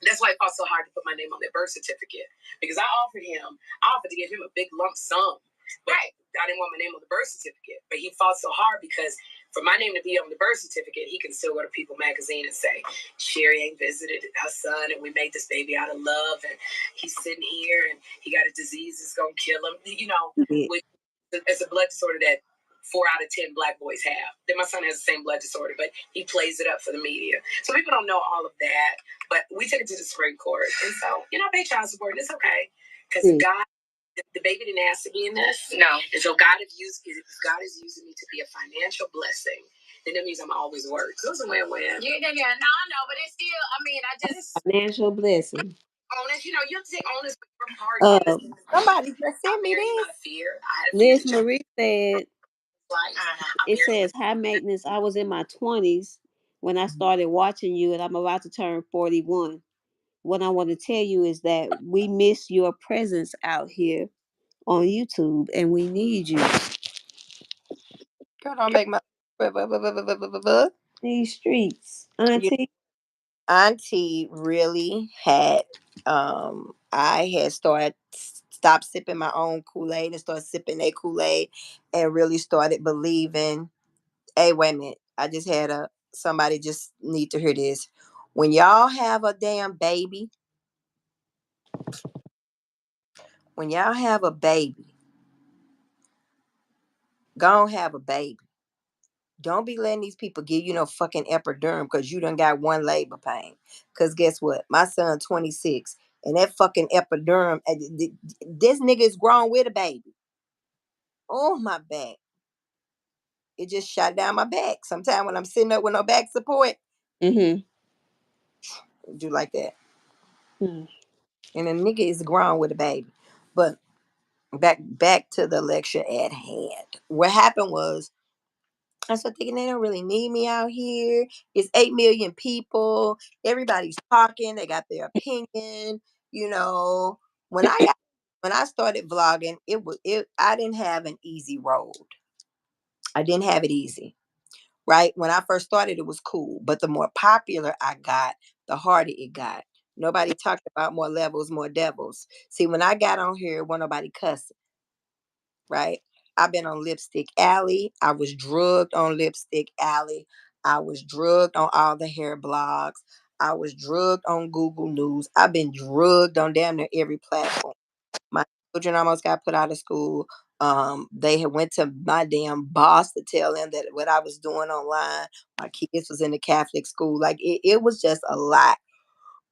that's why it fought so hard to put my name on their birth certificate, because I offered to give him a big lump sum, but right. I didn't want my name on the birth certificate. But he fought so hard because for my name to be on the birth certificate, he can still go to People magazine and say, Sherry ain't visited her son, and we made this baby out of love, and he's sitting here, and he got a disease that's gonna kill him. It's a blood disorder that 4 out of 10 Black boys have. Then my son has the same blood disorder, but he plays it up for the media. So people don't know all of that. But we took it to the Supreme Court, and so pay child support, and it's okay, because God, the baby didn't ask to be in this. No. And so God is using me to be a financial blessing, then that means I'm always work. So it's a win-win. Yeah. No, I know, but it's still, I just financial blessing. Honest, you have to take honest with your part. Somebody just sent me this. Liz Marie said, it says, high maintenance. I was in my 20s when I started watching you, and I'm about to turn 41. What I want to tell you is that we miss your presence out here on YouTube, and we need you. Girl, don't make my these streets, Auntie. Auntie really had. I had stopped sipping my own Kool-Aid and started sipping that Kool-Aid, and really started believing. Hey, wait a minute! I just had a somebody just need to hear this. When y'all have a damn baby, when y'all have a baby, go and have a baby. Don't be letting these people give you no fucking epidural because you done got one labor pain. Because guess what? My son 26 and that fucking epidural, this nigga is grown with a baby. Oh, my back. It just shot down my back. Sometimes when I'm sitting up with no back support, Mm-hmm. do like that. And a nigga is grown with a baby. But back to the lecture at hand. What happened was I started thinking they don't really need me out here. It's 8 million people. Everybody's talking. They got their opinion. You know, when I got when I started vlogging, I didn't have an easy road. I didn't have it easy. Right? When I first started, it was cool. But the more popular I got, the harder it got. Nobody talked about more levels, more devils. See, when I got on here, wasn't nobody cussing, right? I've been on Lipstick Alley. I was drugged on Lipstick Alley. I was drugged on all the hair blogs. I was drugged on Google News. I've been drugged on damn near every platform. My children almost got put out of school. They had went to my damn boss to tell them that what I was doing online. My kids was in the Catholic school. Like it was just a lot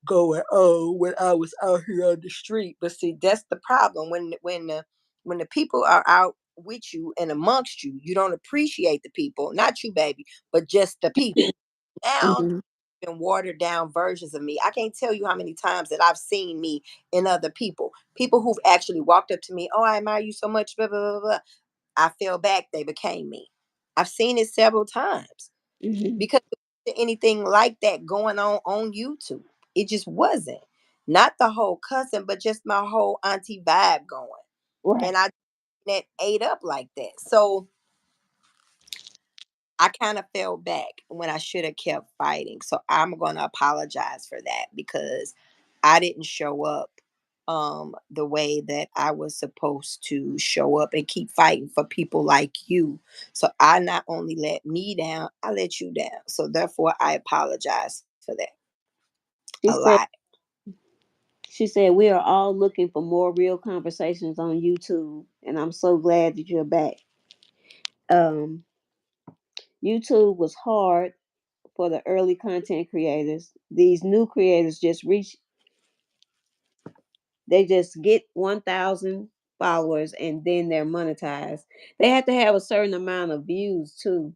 going on when I was out here on the street. But see, that's the problem when the people are out with you and amongst you, you don't appreciate the people, not you, baby, but just the people. Now, Mm-hmm. been watered down versions of me. I can't tell you how many times that I've seen me in other people. People who've actually walked up to me, oh, I admire you so much, blah, blah, blah, blah. I fell back, they became me. I've seen it several times Mm-hmm. because there wasn't anything like that going on YouTube. It just wasn't. Not the whole cussing, but just my whole auntie vibe going. Right. And I that ate up like that. So I kind of fell back when I should have kept fighting. So I'm going to apologize for that because I didn't show up the way that I was supposed to show up and keep fighting for people like you. So I not only let me down, I let you down. So therefore I apologize for that She a said lot. she said we are all looking for more real conversations on YouTube, and I'm so glad that you're back. Um, YouTube was hard for the early content creators. These new creators just reach they just get 1,000 followers and then they're monetized. They have to have a certain amount of views too.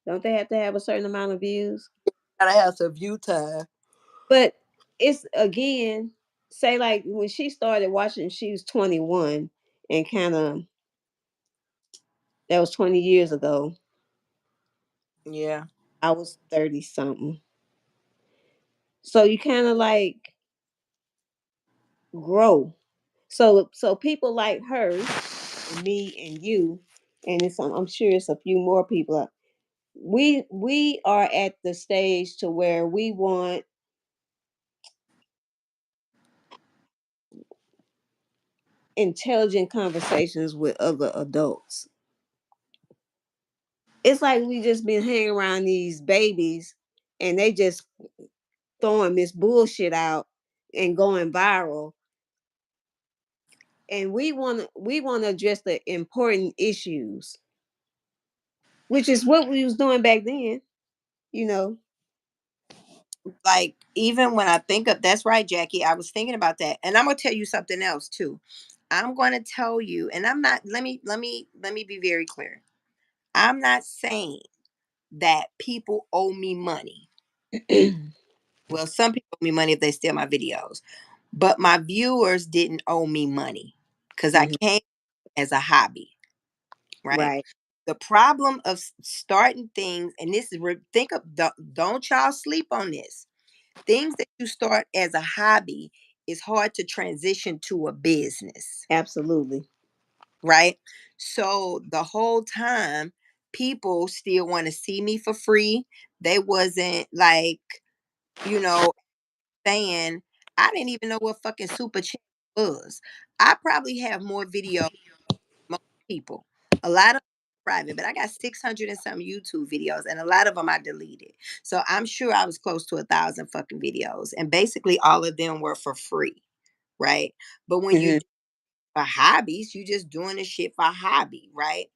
Don't they have to have a certain amount of views? Gotta have some view time. But it's again, say like when she started watching, she was 21 and kind of that was 20 years ago. Yeah. I was 30 something. So you kind of like grow. So people like her and me and you, and I'm sure it's a few more people. We are at the stage to where we want intelligent conversations with other adults. It's like we just been hanging around these babies and they just throwing this bullshit out and going viral. And we want to address the important issues, which is what we was doing back then, you know. Like even when I think of that's right, Jackie, I was thinking about that. And I'm gonna tell you something else too. I'm going to tell you, and I'm not. Let me be very clear. I'm not saying that people owe me money. Well, some people owe me money if they steal my videos, but my viewers didn't owe me money because I Mhm. came as a hobby, right? Right. The problem of starting things, and this is think of don't y'all sleep on this. Things that you start as a hobby is hard to transition to a business, Absolutely. right? So the whole time, people still want to see me for free. They wasn't like, you know, saying, I didn't even know what fucking super chat was. I probably have more videos than most people. A lot of private, but I got 600 and some YouTube videos, and a lot of them I deleted. So I'm sure I was close to 1,000 fucking videos, and basically all of them were for free, right? But when you Mhm. do for hobbies, you just doing this shit for hobby, right?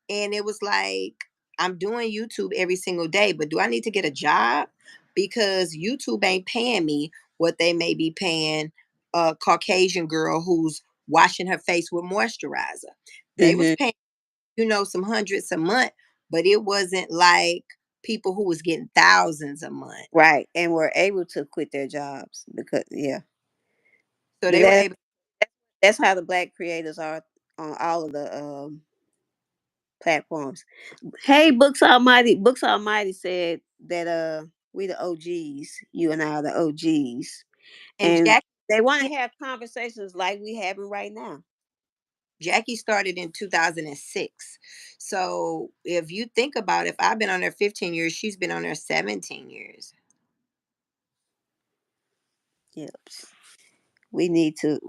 And it was like, I'm doing YouTube every single day, but do I need to get a job? Because YouTube ain't paying me what they may be paying a Caucasian girl who's washing her face with moisturizer. They was Mhm. paying, some hundreds a month, but it wasn't like people who was getting thousands a month. Right, and were able to quit their jobs because yeah, So but they were able. that's how the black creators are on all of the platforms. Hey, Books Almighty said that we the OGs, you and I are the OGs, And and they want to have conversations like we having right now. Jackie started in 2006. So if you think about it, if I've been on there 15 years, she's been on there 17 years. Yep. We need to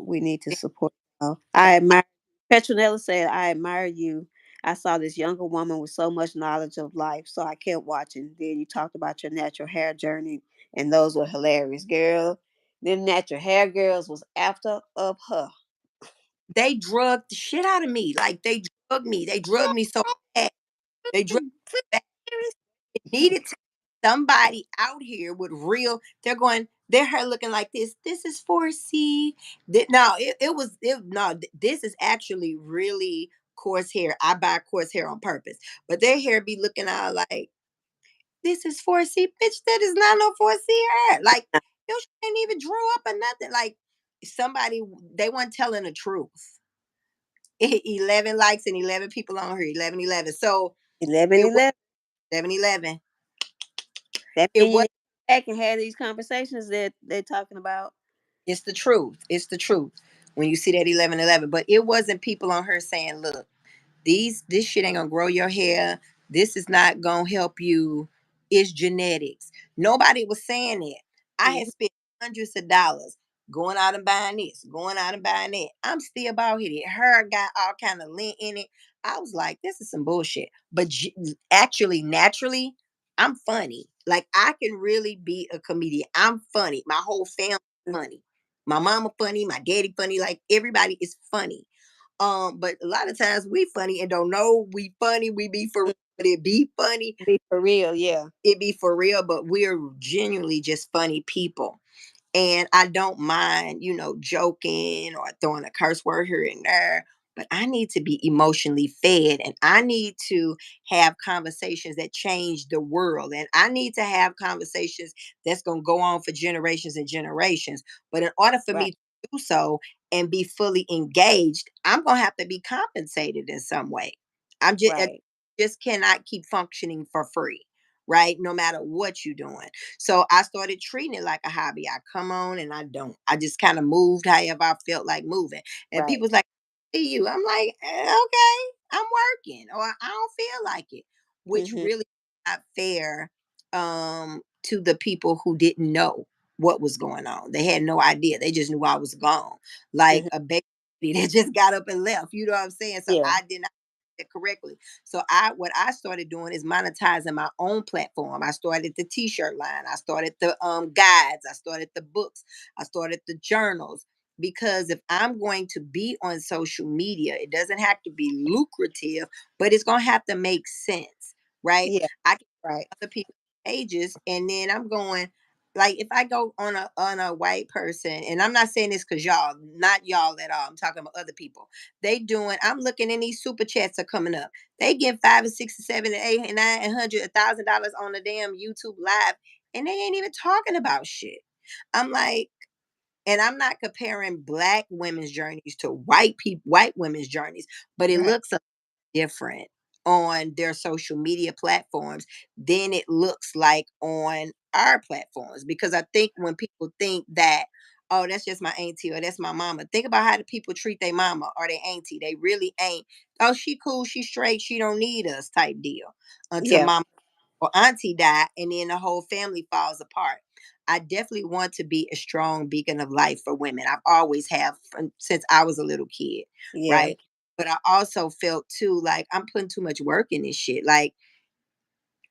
support y'all. I admire Petronella said, I admire you. I saw this younger woman with so much knowledge of life, so I kept watching. Then you talked about your natural hair journey, and those were hilarious, girl. Them natural hair girls was after of her. They drugged the shit out of me. Like they drugged me. They drugged me so bad. They drugged me back. It needed to be somebody out here with real. They're going. They're her looking like this. This is 4C. No, it was. No, this is actually really coarse hair. I buy coarse hair on purpose, but their hair be looking out like this is 4C. Bitch, that is not no 4C hair. Like your shit ain't even drew up or nothing. Like somebody, they weren't telling the truth. 11 likes and 11 people on here. 11, 11. So 11, it was 11. 7, 11. That It means you was. need to go back and have these conversations that they're talking about. It's the truth. It's the truth. When you see that 11, 11. But it wasn't people on her saying, look, this shit ain't gonna grow your hair. This is not gonna help you. It's genetics. Nobody was saying it. I had Mhm. spent hundreds of dollars going out and buying this, going out and buying that. I'm still about it. Her got all kind of lint in it. I was like, this is some bullshit. But actually, naturally, I'm funny. Like I can really be a comedian. I'm funny. My whole family funny. My mama funny. My daddy funny. Like everybody is funny. But a lot of times we funny and don't know we funny. We be for real, but it be funny. Be for real, yeah. It be for real, but we're genuinely just funny people. And I don't mind, joking or throwing a curse word here and there, but I need to be emotionally fed and I need to have conversations that change the world. And I need to have conversations that's going to go on for generations and generations. But in order for Right, me to do so and be fully engaged, I'm going to have to be compensated in some way. I right. just cannot keep functioning for free, right? No matter what you're doing. So I started treating it like a hobby. I come on and I don't. I just kind of moved however I felt like moving. And Right. people's like, see you. I'm like, okay, I'm working or I don't feel like it, which Mhm. really not fair to the people who didn't know what was going on. They had no idea. They just knew I was gone. Like Mhm. a baby that just got up and left. You know what I'm saying? So Yeah. I did not do it correctly. So what I started doing is monetizing my own platform. I started the t-shirt line. I started the guides. I started the books. I started the journals. Because if I'm going to be on social media, it doesn't have to be lucrative, but it's gonna have to make sense, right? Yeah. I can Right. other people's pages, and then I'm going like if I go on a white person, and I'm not saying this because y'all, not y'all at all. I'm talking about other people. They doing. I'm looking and these super chats are coming up. They get 5 and 6 and 7 and 8 and 9 and 100 $1,000 on the damn YouTube live, and they ain't even talking about shit. I'm like, and I'm not comparing black women's journeys to white women's journeys, but it Right. looks different on their social media platforms than it looks like on our platforms. Because I think when people think that, oh, that's just my auntie or that's my mama, think about how the people treat their mama or their auntie. They really ain't, oh, she cool, she straight, she don't need us type deal until Yeah. mama or auntie die and then the whole family falls apart. I definitely want to be a strong beacon of life for women. I've always have since I was a little kid, Yeah. right? but I also felt too like I'm putting too much work in this shit. Like,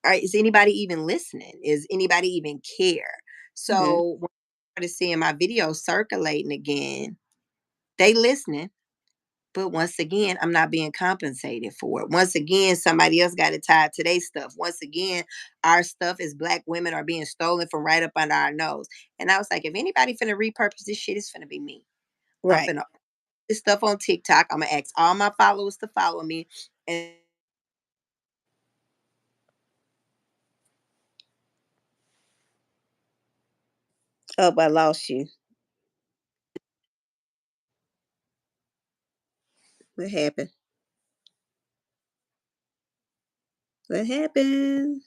all right, is anybody even listening? Is anybody even care? Mhm. So when I started seeing my videos circulating again, they listening. But once again, I'm not being compensated for it. Once again, somebody else got it tied to their stuff. Once again, our stuff as Black women are being stolen from right up under our nose. And I was like, if anybody finna repurpose this shit, it's finna be me. I'm Right. finna put this stuff on TikTok. I'm gonna ask all my followers to follow me. And Oh, I lost you. What happened? What happened?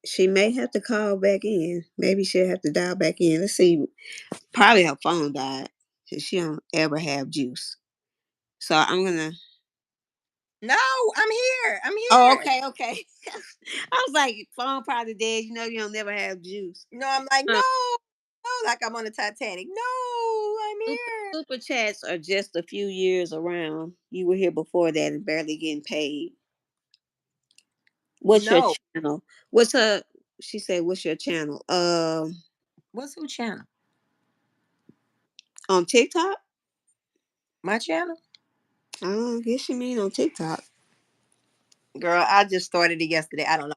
She may have to call back in. Maybe she'll have to dial back in. Let's see. Probably her phone died. 'Cause she don't ever have juice. So I'm gonna. no, I'm here. I'm Oh, here. okay, okay. I was like, phone probably dead. You know, you don't never have juice. No, I'm like, Um, no, no, like I'm on the Titanic. No, I'm here. super chats are just a few years around. You were here before that and barely getting paid. What's your No, channel? What's her? She said, "What's your channel?" what's who channel? On TikTok. My channel? I guess you mean on TikTok. Girl, I just started it yesterday. I don't know.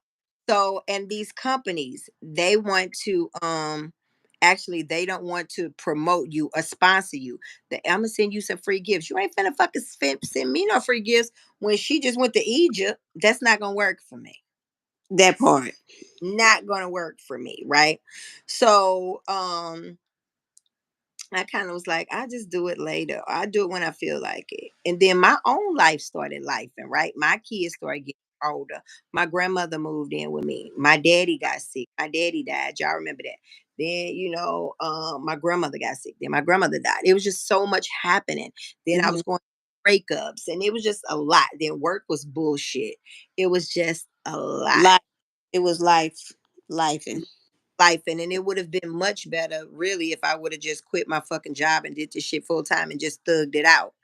So, and these companies, they want to actually they don't want to promote you or sponsor you. I'm gonna send you some free gifts. You ain't finna fucking send me no free gifts when she just went to Egypt. That's not gonna work for me. That part. Not gonna work for me, right? So, I kind of was like, I just do it later. I do it when I feel like it. And then my own life started life, and right, my kids started getting older. My grandmother moved in with me. My daddy got sick. My daddy died. Y'all remember that? Then my grandmother got sick. Then my grandmother died. It was just so much happening. Then I Hmm. was going through breakups, and it was just a lot. Then work was bullshit. It was just a lot. Life. It was life, and Life and it would have been much better really if I would have just quit my fucking job and did this shit full time and just thugged it out.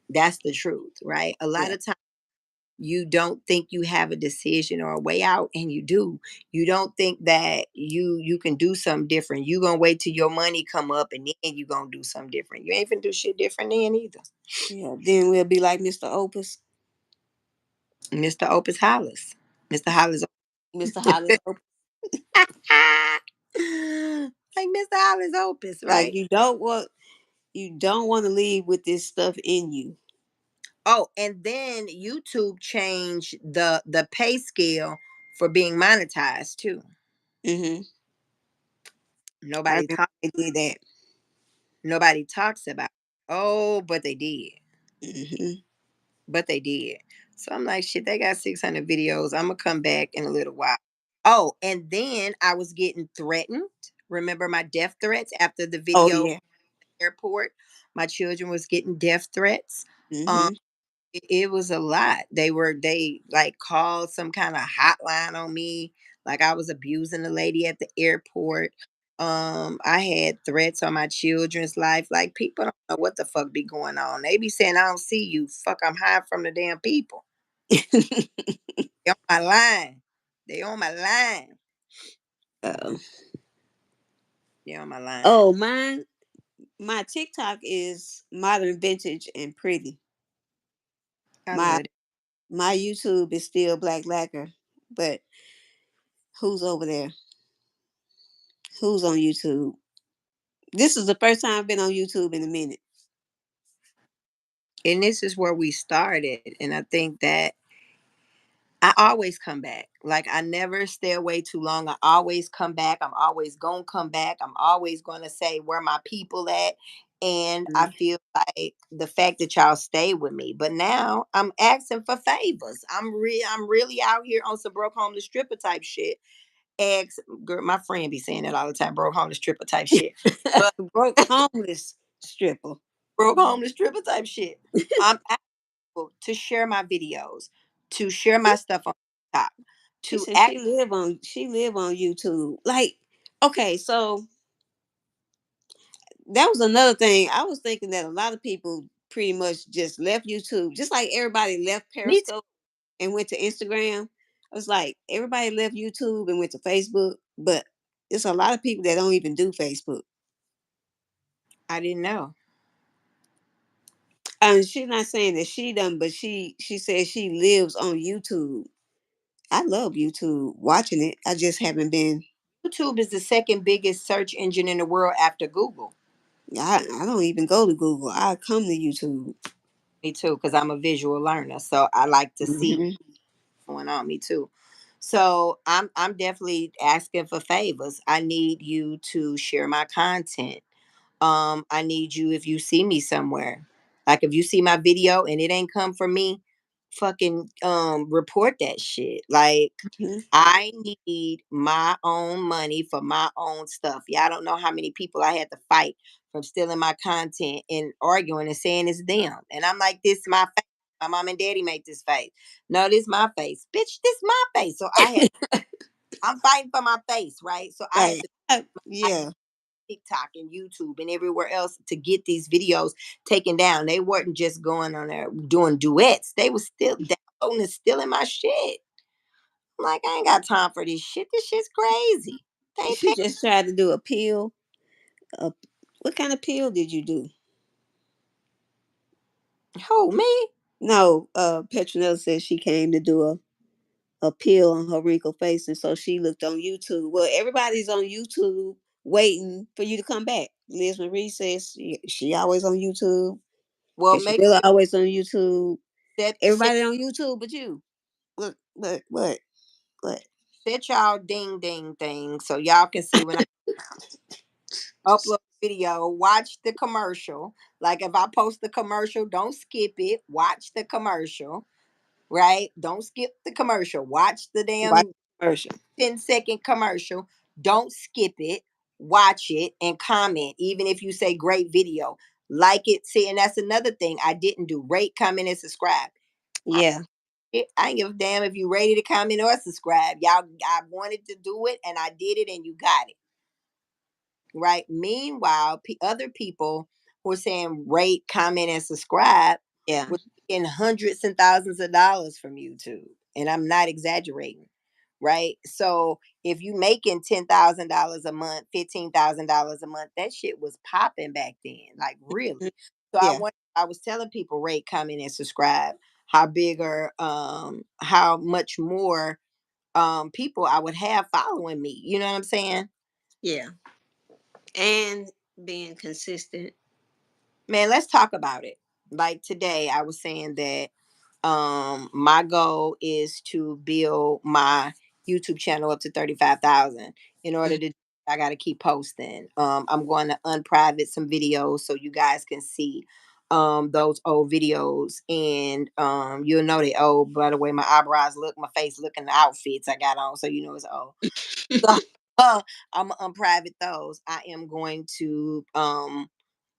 That's the truth, right? A lot yeah, of times you don't think you have a decision or a way out, and you do. You don't think that you can do something different. You gonna wait till your money come up and then you gonna do something different. You ain't finna do shit different then either. yeah. Then we'll be like Mr. Opus, Mr. Opus Hollis. Mr. Hollis. Mr. Hollis Opus. Like Mr. Hollis Opus, Like right? you don't want to leave with this stuff in you. Oh, and then YouTube changed the pay scale for being monetized too. Hmm. I Nobody remember talk, they did that. nobody talks about. Oh, but they did. Hmm. But they did. So I'm like, shit, they got 600 videos. I'm gonna come back in a little while. Oh, and then I was getting threatened. Remember my death threats after the Oh video yeah. airport? My children was getting death threats. Um, Hmm. it was a lot. They like called some kind of hotline on me, like I was abusing the lady at the airport. I had threats on my children's life. Like people don't know what the fuck be going on. They be saying I don't see you. Fuck, I'm hiding from the damn people. They on my line. They on my line. uh, They on my line. oh, my TikTok is modern, vintage, and pretty. I My love it. my YouTube is still black lacquer, but who's over there? Who's on YouTube? This is the first time I've been on YouTube in a minute. And this is where we started. And I think that I always come back. Like I never stay away too long. I always come back. I'm always gonna come back. I'm always gonna say where my people at. And I Mhm. feel like the fact that y'all stay with me. But now I'm asking for favors. I'm really out here on some broke homeless stripper type shit. Ex girl, my friend be saying that all the time, broke homeless stripper type shit. But Broke homeless stripper. broke homeless stripper type shit. I'm to share my videos, to share my stuff on TikTok, She to said act she live on YouTube. Like Okay, so that was another thing. I was thinking that a lot of people pretty much just left YouTube, just like everybody left Me too. Periscope and went to Instagram. I was like, everybody left YouTube and went to Facebook, but it's a lot of people that don't even do Facebook. I didn't know. And she's not saying that she done, but she says she lives on YouTube. I love YouTube, watching it. I just haven't been. YouTube is the second biggest search engine in the world after Google. I don't even go to Google. I come to YouTube. Me too, because I'm a visual learner, so I like to see Hmm. what's going on. Me too. So I'm definitely asking for favors. I need you to share my content. I need you, if you see me somewhere, like if you see my video and it ain't come from me, fucking report that shit. Like, Hmm. I need my own money for my own stuff. Y'all don't know how many people I had to fight from stealing my content and arguing and saying it's them. And I'm like, this my face. My mom and daddy make this face. No, this my face. Bitch, this my face. So I'm fighting for my face, right? So I had Right. to I Yeah. TikTok and YouTube and everywhere else to get these videos taken down. They weren't just going on there doing duets. They was still downloading and stealing my shit. I'm like, I ain't got time for this shit. This shit's crazy. They ain't She paying. just tried to do a peel. Uh, what kind of peel did you do? Who, me? No, Petronella said she came to do a peel on her wrinkled face, and so she looked on YouTube. Well, everybody's on YouTube waiting for you to come back. Liz Marie says she always on YouTube. Well, And make Jamila always on YouTube. set Everybody on YouTube but you. What? set y'all ding ding thing so y'all can see when I upload video. Watch the commercial. Like if I post the commercial, don't skip it. Watch the commercial. Right? Don't skip the commercial. Watch the Watch damn the commercial. 10-second commercial. Don't skip it. Watch it and comment. Even if you say great video, like it. See, and that's another thing I didn't do. Rate, comment, and subscribe. I, Yeah. I ain't give a damn if you rated a comment or subscribe. Y'all, I wanted to do it and I did it and you got it. Right. Meanwhile, other people who are saying rate, comment, and subscribe Yeah. was getting hundreds and thousands of dollars from YouTube. And I'm not exaggerating. Right. So if you making $10,000 a month, $15,000 a month, that shit was popping back then. Like Mhm. really. So Yeah. I was telling people rate, comment, and subscribe. How bigger, how much more people I would have following me. You know what I'm saying? Yeah. And being consistent. Man, let's talk about it. Like today I was saying that my goal is to build my YouTube channel up to 35,000. In order Mhm. to I got to keep posting. I'm going to unprivate some videos so you guys can see those old videos, and you'll know they old by the way my eyebrows look, my face look, and the outfits I got on, so you know it's old. So I'm gonna unprivate those. I am going to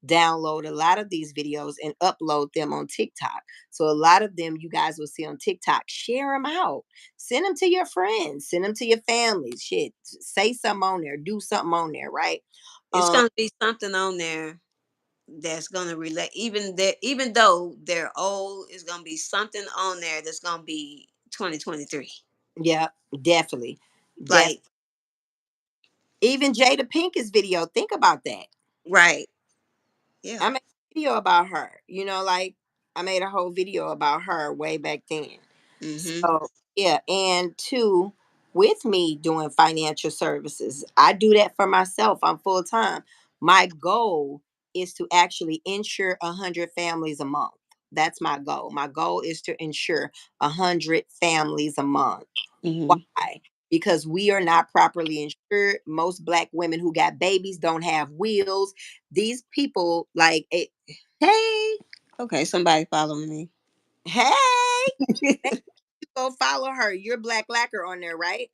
download a lot of these videos and upload them on TikTok. So a lot of them you guys will see on TikTok. Share them out. Send them to your friends. Send them to your families. Shit. Say something on there. Do something on there, right? It's Um, gonna be something on there that's gonna relate. Even though they're old, it's gonna be something on there that's gonna be 2023. yeah, definitely. Def Like, Even Jada Pinkett's video. Think about that. right. Yeah. I made a video about her. Like I made a whole video about her way back then. Mm-hmm. So yeah, and two, with me doing financial services, I do that for myself. I'm full time. My goal is to actually insure 100 families a month. That's my goal. My goal is to insure 100 families a month. Mm-hmm. Why? Because we are not properly insured. Most Black women who got babies don't have wills. These people, like, hey, Okay, somebody following me. hey, go follow her. You're Black Lacquer on there, right?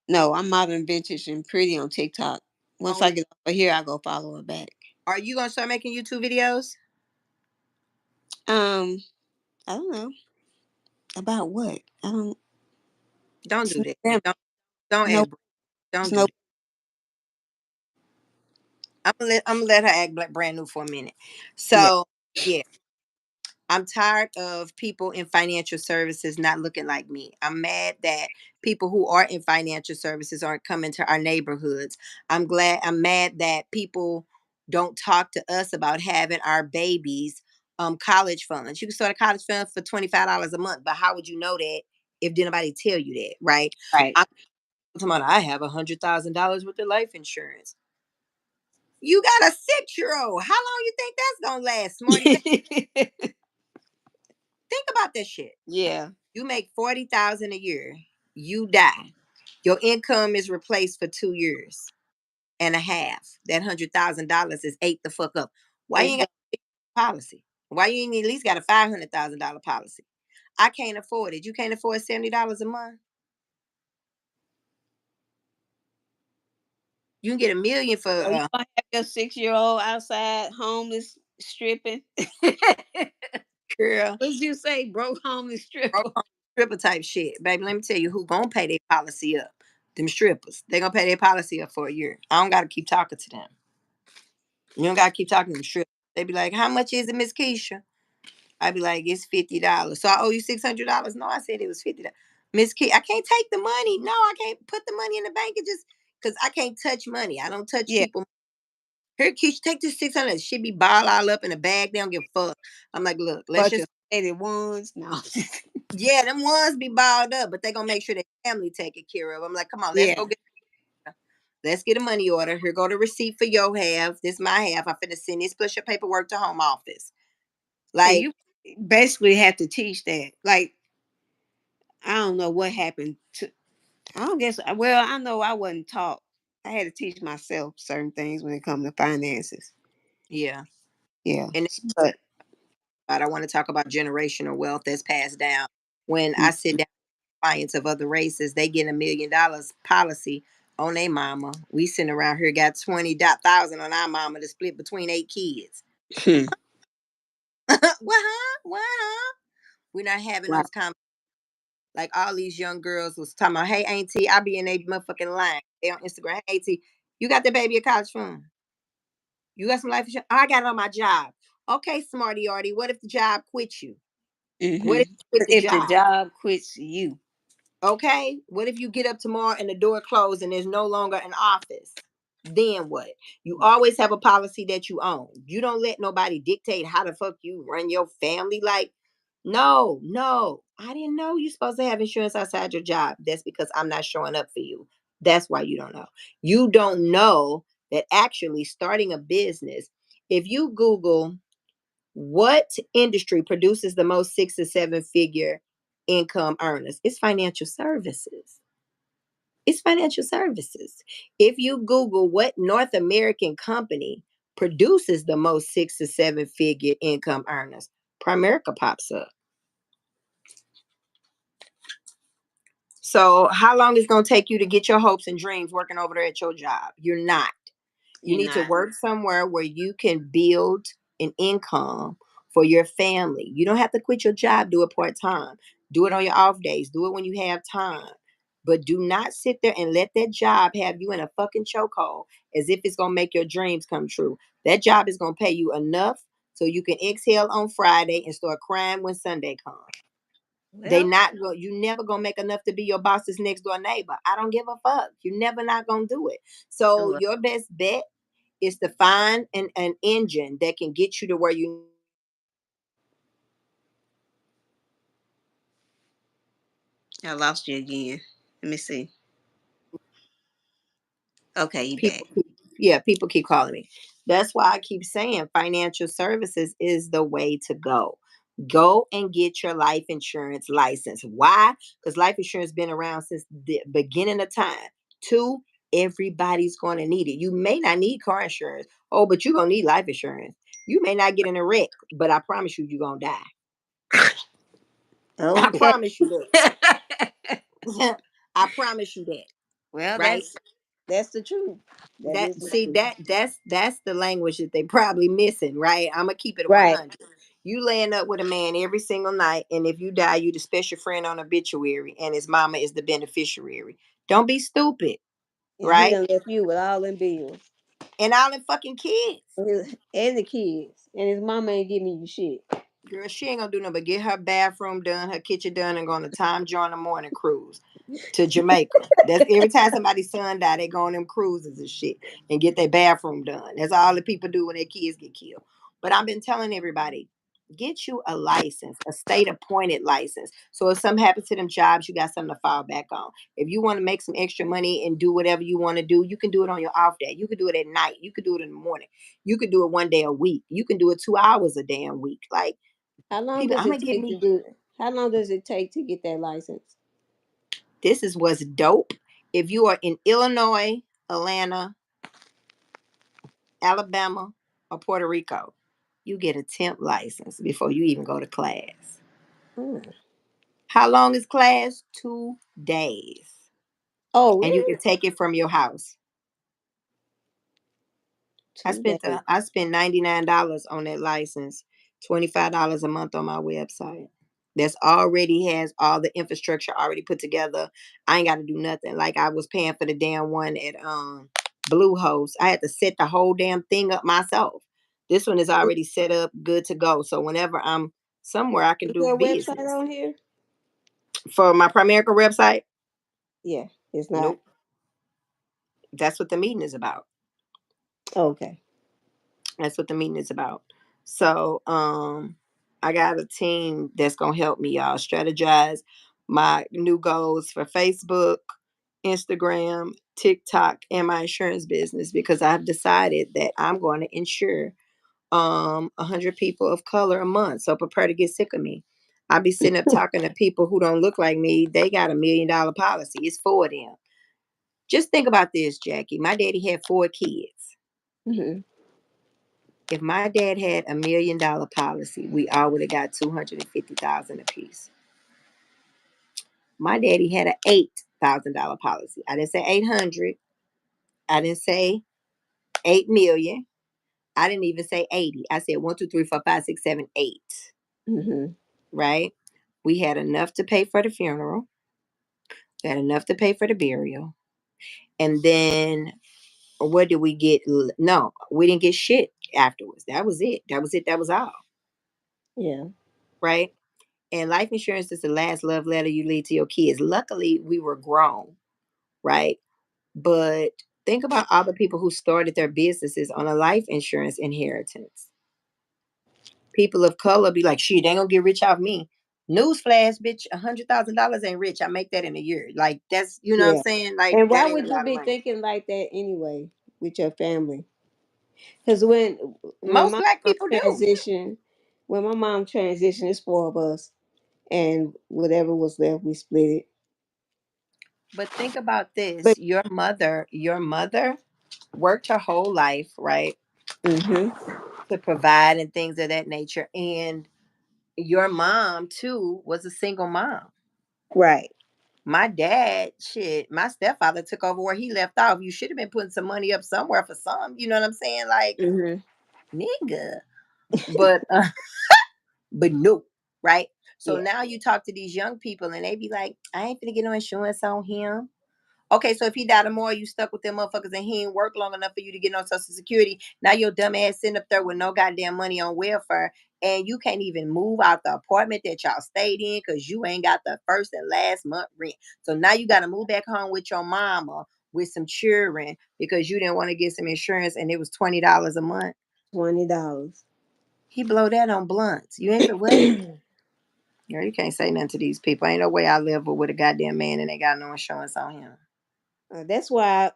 No, I'm modern vintage and pretty on TikTok. Once I On get over here, I go follow her back. Are you gonna start making YouTube videos? Um, I don't know about what. I don't. Don't It's do no that. damn. Don't No. act. Don't It's do no. that. I'm gonna let her act brand new for a minute. Yeah. So yeah, I'm tired of people in financial services not looking like me. I'm mad that people who are in financial services aren't coming to our neighborhoods. I'm mad that people don't talk to us about having our babies college funds. You can start a college fund for $25 a month, but how would you know that if did nobody tell you that, right? Right. I'm talking about I have $100,000 worth of life insurance. You got a 6-year-old. How long you think that's gonna last, Smarty? Think about this shit. Yeah. You make 40,000 a year. You die. Your income is replaced for 2 years and a half. That $100,000 is ate the fuck up. Why you ain't got Exactly. a policy? Why you ain't at least got a $500,000 policy? I can't afford it. You can't afford $70 a month. You can get 1 million for So you gonna have your 6-year-old outside homeless stripping? girl. What did you say? Broke homeless Broke stripper? home stripper type shit, baby. Let me tell you who gonna pay their policy up. Them strippers. They gonna pay their policy up for a year. I don't gotta keep talking to them. You don't gotta keep talking to them strippers. They be like, "How much is it, Miss Keisha?" I be like, "It's $50." So I owe you $600. No, I said it was $50. Miss Keisha, I can't take the money. No, I can't put the money in the bank and just because I can't touch money. I don't touch Yeah. people. Here, Keisha, take this 600. She be ball all up in a bag. They don't give a fuck. I'm like, look, let's Bunch just of lady ones. No. yeah, them ones be balled up, but they gonna make sure their family taken care of. I'm like, come on, Yeah. let's get a money order. Here go the receipt for your half. This my half. I finna send this plus your paperwork to home office. Yeah. Like, You basically have to teach that. Like, I don't know what happened to. I don't guess. Well, I know I wasn't taught. I had to teach myself certain things when it comes to finances. yeah. Yeah. And But I want to talk about generational wealth that's passed down. When mm, I sit down with clients of other races, they get $1 million policy on their mama. We sitting around here got 20,000 on our mama to split between 8 kids. hmm, What huh? What huh? We're not having wow. those conversations. Like all these young girls was talking about, hey auntie, I be in a motherfucking line. They on Instagram. Hey auntie, you got the baby a college fund? You got some life insurance? I got it on my job. Okay, smarty arty. What if the job quits you? What Hmm. if you quit the If the job? job quits you, Okay. What if you get up tomorrow and the door closed and there's no longer an office? Then what? You always have a policy that you own. You don't let nobody dictate how the fuck you run your family. Like, no, no. I didn't know you're supposed to have insurance outside your job. That's because I'm not showing up for you. That's why you don't know. You don't know that actually starting a business, if you Google what industry produces the most 6 or 7 figure income earners, it's financial services. It's financial services. If you Google what North American company produces the most 6 or 7 figure income earners, Primerica pops up. So, how long is it going to take you to get your hopes and dreams working over there at your job? You're not. You you're need to not. work somewhere where you can build an income for your family. You don't have to quit your job, do it part time. Do it on your off days, do it when you have time. But do not sit there and let that job have you in a fucking chokehold as if it's going to make your dreams come true. That job is going to pay you enough so you can exhale on Friday and start crying when Sunday comes. They Well, not go. You never gonna make enough to be your boss's next door neighbor. I don't give a fuck. You never not gonna do it. So sure. your best bet is to find an engine that can get you to where you I lost you again. Let me see. Okay, you back. people keep, yeah, people keep calling me. That's why I keep saying financial services is the way to go. Go and get your life insurance license. Why? Because life insurance been around since the beginning of time. Two, everybody's going to need it. You may not need car insurance. Oh, but you're going to need life insurance. You may not get in a wreck, but I promise you, you're going to die. I Okay. promise you that. I promise you that, Well, right? that's the truth. That That is the see truth. that's the language that they probably missing, right? I'm gonna keep it a Right. 100. You laying up with a man every single night, and if you die, you the special friend on obituary, and his mama is the beneficiary. Don't be stupid, And he right? done left you with all them bills. and all the fucking kids. And the kids. And his mama ain't giving you shit. Girl, she ain't gonna do nothing but get her bathroom done, her kitchen done, and go on a Time Joiner morning cruise to Jamaica. That's every time somebody's son die, they go on them cruises and shit and get their bathroom done. That's all the people do when their kids get killed. But I've been telling everybody, get you a license, a state appointed license. So if something happens to them jobs, you got something to fall back on. If you want to make some extra money and do whatever you want to do, you can do it on your off day. You can do it at night. You can do it in the morning. You can do it one day a week. You can do it 2 hours a damn week. Like How long people, does I'm gonna it get take to me. do it? How long does it take to get that license? This is what's dope. If you are in Illinois, Atlanta, Alabama, or Puerto Rico, you get a temp license before you even go to class. Mm. How long is class? 2 days. Oh, And you can really? take it from your house. Two days. I spent $99 on that license, $25 a month on my website. That's already has all the infrastructure already put together. I ain't got to do nothing. Like I was paying for the damn one at Bluehost. I had to set the whole damn thing up myself. This one is already set up, good to go. So whenever I'm somewhere, I can Is do there a website business. on here? For my Primerica website, Yeah, it's not. nope. That's what the meeting is about. Okay. That's what the meeting is about. So, I got a team that's gonna help me, y'all, strategize my new goals for Facebook, Instagram, TikTok, and my insurance business because I've decided that I'm going to insure 100 people of color a month. So prepare to get sick of me. I be sitting up talking to people who don't look like me. They got $1 million policy. It's for them. Just think about this, Jackie. My daddy had 4 kids. Hmm. If my dad had $1 million policy, we all would have got 250,000 apiece. My daddy had an $8,000 policy. I didn't say 800. I didn't say 8 million. I didn't even say 80. I said 1, 2, 3, 4, 5, 6, 7, 8. Hmm. Right? We had enough to pay for the funeral. We had enough to pay for the burial. And then what did we get? No, we didn't get shit afterwards. That was it. That was it. That was all. Yeah. Right? And life insurance is the last love letter you leave to your kids. Luckily, we were grown, right? But think about all the people who started their businesses on a life insurance inheritance. People of color be like, shit, they ain't gonna get rich off me. Newsflash, bitch, $100,000 ain't rich. I make that in a year. Like that's, you know what I'm Yeah. saying? Like And that why ain't a would you lot of be money. thinking like that anyway with your family? Because when Most my black mom people do. transitioned, when my mom transitioned, it's 4 of us, and whatever was left, we split it. But think about But this. Your mother worked her whole life, right? hmm, To provide and things of that nature. And your mom too was a single mom. right. My dad, shit, my stepfather took over where he left off. You should have been putting some money up somewhere for some. You know what I'm saying? Like, Hmm. nigga. But but no, right? So Yeah. now you talk to these young people and they be like, I ain't finna get no insurance on him. Okay, so if he died tomorrow, you stuck with them motherfuckers and he ain't worked long enough for you to get on Social Security. Now your dumb ass sitting up there with no goddamn money on welfare, and you can't even move out the apartment that y'all stayed in because you ain't got the first and last month rent. So now you got to move back home with your mama with some children because you didn't want to get some insurance and it was $20 a month. $20. He blow that on blunts. You ain't for what? Girl, you can't say nothing to these people. Ain't no way I live with a goddamn man and they got no insurance on him. That's why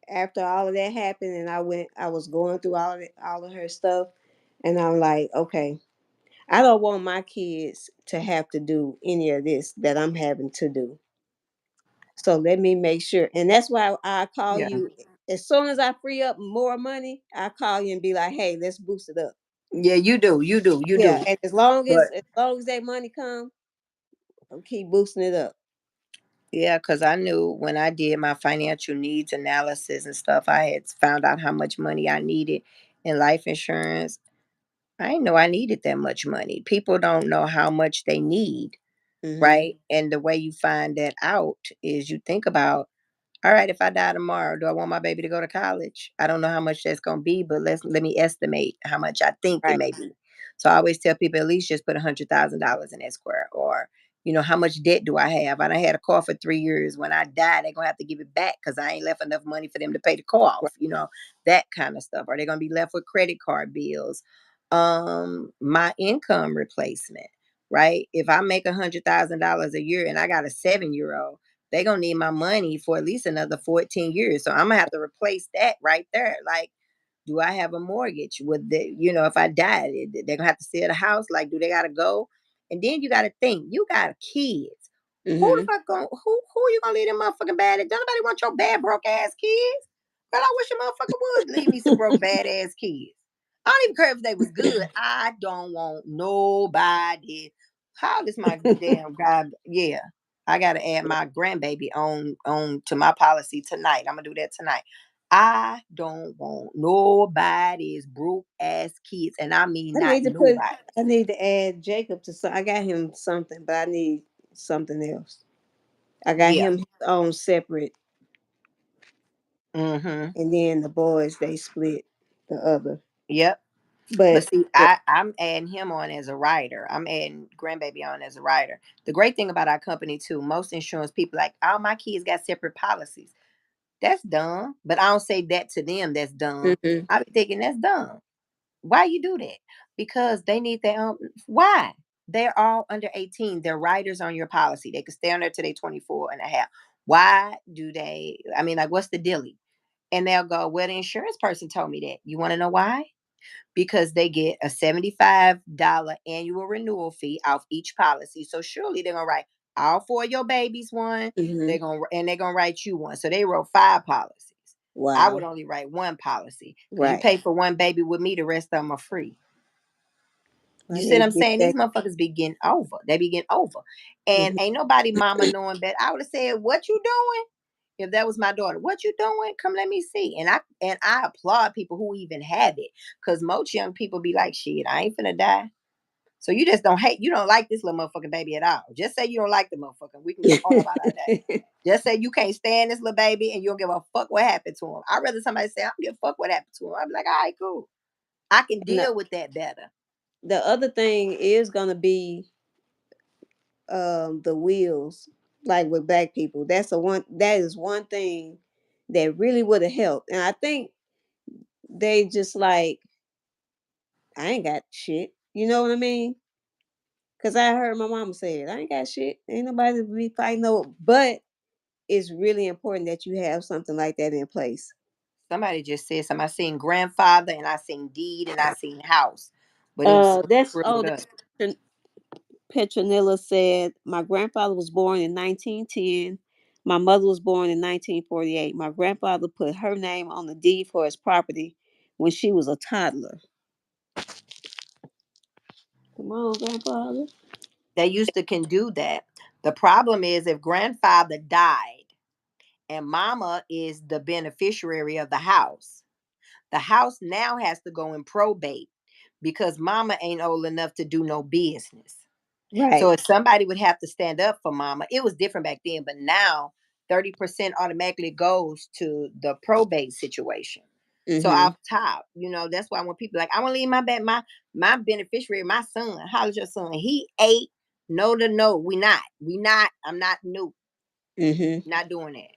after all of that happened, and I was going through all of her stuff, and I'm like, okay, I don't want my kids to have to do any of this that I'm having to do. So let me make sure. And that's why I call Yeah. you as soon as I free up more money, I call you and be like, hey, let's boost it up. Yeah, you do. You do. You Yeah. do. And as long But as that money come, I'll keep boosting it up. yeah, because I knew when I did my financial needs analysis and stuff, I had found out how much money I needed in life insurance. I didn't know I needed that much money. People don't know how much they need, Hmm. right? And the way you find that out is you think about All right, if I die tomorrow, do I want my baby to go to college? I don't know how much that's gonna be, but let me estimate how much I think it Right. may be. So I always tell people at least just put $100,000 in escrow, or how much debt do I have? I done had a car for 3 years. When I die, they're gonna have to give it back because I ain't left enough money for them to pay the car off. Right. That kind of stuff. Are they gonna be left with credit card bills? My income replacement, right? If I make $100,000 a year and I got a 7-year old, they're gonna need my money for at least another 14 years. So I'm gonna have to replace that right there. Like, do I have a mortgage? Would if I die, they're gonna have to sell the house. Like, do they gotta go? And then you gotta think, you got kids. Who the Mm-hmm. fuck going who you gonna leave them motherfucking bad? Don't nobody want your bad broke ass kids. But I wish a motherfucker would leave me some broke bad ass kids. I don't even care if they was good. I don't want nobody. How does my damn God? Yeah, I gotta add my grandbaby on to my policy tonight. I'm gonna do that tonight. I don't want nobody's broke ass kids, and I mean I not need to put. nobody. I need to add Jacob to some. I got him something, but I need something else. I got Yeah. him his own separate, Mm-hmm. and then the boys they split the other. Yep. But But see, I'm adding him on as a rider. I'm adding grandbaby on as a rider. The great thing about our company too, most insurance people like, all my kids got separate policies. That's dumb. But I don't say that to them. That's dumb. mm-hmm. I be thinking that's dumb. Why you do that? Because they need their own. Why? They're all under 18. They're riders on your policy. They can stay on there till they 24 and a half. Why do they? I mean, like, what's the dilly? And they'll go, well, the insurance person told me that. You want to know why? Because they get a $75 annual renewal fee off each policy. So surely they're gonna write all four of your babies one. Mm-hmm. They're gonna write you one. So they wrote 5 policies. I would Wow. only write one policy because you Right. pay for one baby with me, the rest of them are free. I You see what need I'm to get saying? These that. motherfuckers be getting over. They be getting over. And Mm-hmm. ain't nobody mama knowing better. I would have said, what you doing? If that was my daughter, what you doing? Come let me see. And I applaud people who even have it. Cause most young people be like, shit, I ain't finna die. So you just don't hate, you don't like this little motherfucking baby at all. Just say you don't like the motherfucker. We can go on about our day. Just say you can't stand this little baby and you don't give a fuck what happened to him. I'd rather somebody say, I don't give a fuck what happened to him. I'd be like, all right, cool. I can And deal with that better. the other thing is gonna be the wheels, like with black people. That is one thing that really would have helped. And I think they just like, I ain't got shit. You know what I mean? Cause I heard my mama say it. I ain't got shit. Ain't nobody to be fighting no. But it's really important that you have something like that in place. Somebody just said something. I seen grandfather and I seen deed and I seen house. But it was That's scribbled up. that's Petronilla said, my grandfather was born in 1910. My mother was born in 1948. My grandfather put her name on the deed for his property when she was a toddler. Come on, grandfather. They used to can do that. The problem is if grandfather died and mama is the beneficiary of the house now has to go in probate because mama ain't old enough to do no business. So Right. if somebody would have to stand up for mama, it was different back then, but now 30% automatically goes to the probate situation. So Mm-hmm. off top, that's why when people like, I want to leave my beneficiary, my son. How's your son? He 8. No to no. We not. I'm not new. Mm-hmm. Not doing that.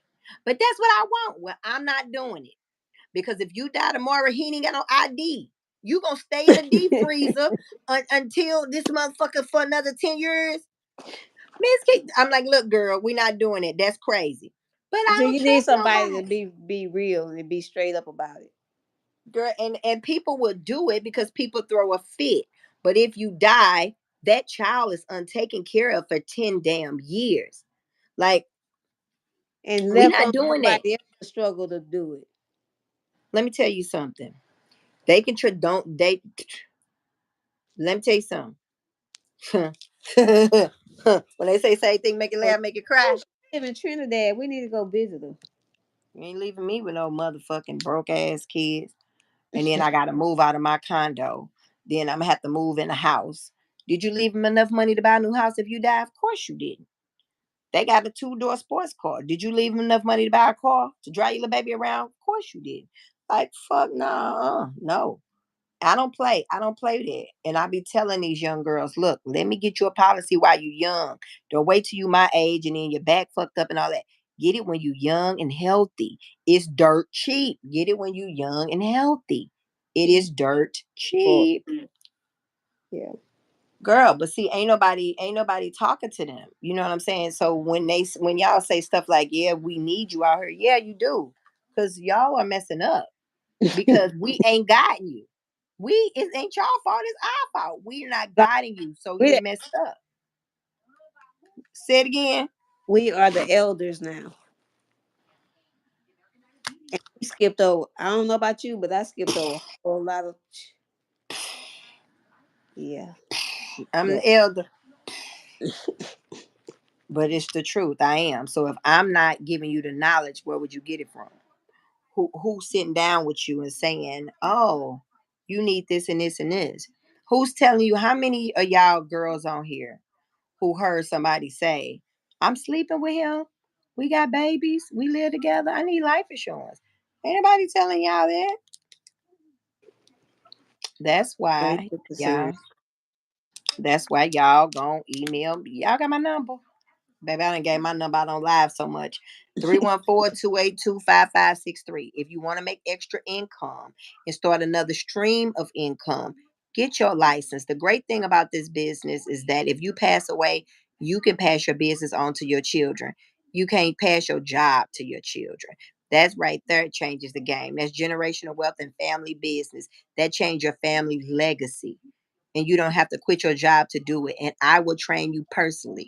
But that's what I want. Well, I'm not doing it. Because if you die tomorrow, he ain't got no ID. You gonna stay in the deep freezer until this motherfucker for another 10 years. I'm like, look, girl, we not doing it. That's crazy. But I So don't you need trust somebody to nobody. be real and be straight up about it. Girl, and people will do it because people throw a fit. But if you die, that child is untaken care of for 10 damn years. Like, And we left not on doing that. somebody else to struggle to do it. Let me tell you something. They can don't they let me tell you something. When they say same thing, make it Oh, laugh, make it cry. we live in Trinidad. We need to go visit them. You ain't leaving me with no motherfucking broke ass kids. And then I gotta move out of my condo. Then I'm gonna have to move in a house. Did you leave him enough money to buy a new house if you die? Of course you didn't. They got a 2-door sports car. Did you leave them enough money to buy a car to drive your little baby around? Of course you did. Like, fuck no, no. I don't play. I don't play that. And I be telling these young girls, look, let me get you a policy while you young. Don't wait till you my age and then your back fucked up and all that. Get it when you young and healthy. It's dirt cheap. Get it when you young and healthy. It is dirt Or cheap. yeah. Girl, but see, ain't nobody talking to them. You know what I'm saying? So when y'all say stuff like, yeah, we need you out here, yeah, you do. Cause y'all are messing up because we ain't guiding you. It ain't y'all fault, it's our fault. We're not Like guiding you, so we you're messed up. Say it again. we are the elders now. And we skipped over. I don't know about you, but I skipped over a whole lot of yeah. I'm That the elder, but it's the truth. I am. So if I'm not giving you the knowledge, where would you get it from? Who's sitting down with you and saying, oh, you need this and this and this? Who's telling you? How many of y'all girls on here who heard somebody say, I'm sleeping with him, we got babies, we live together, I need life insurance? Anybody telling y'all that? That's ain't why the concern. y'all that's why y'all gonna email me. Y'all got my number. Baby, I done gave my number out on live so much. 314-282-5563. If you want to make extra income and start another stream of income, get your license. The great thing about this business is that if you pass away, you can pass your business on to your children. You can't pass your job to your children. That's right there. It changes the game. That's generational wealth and family business. That change your family legacy. And you don't have to quit your job to do it. And I will train you personally,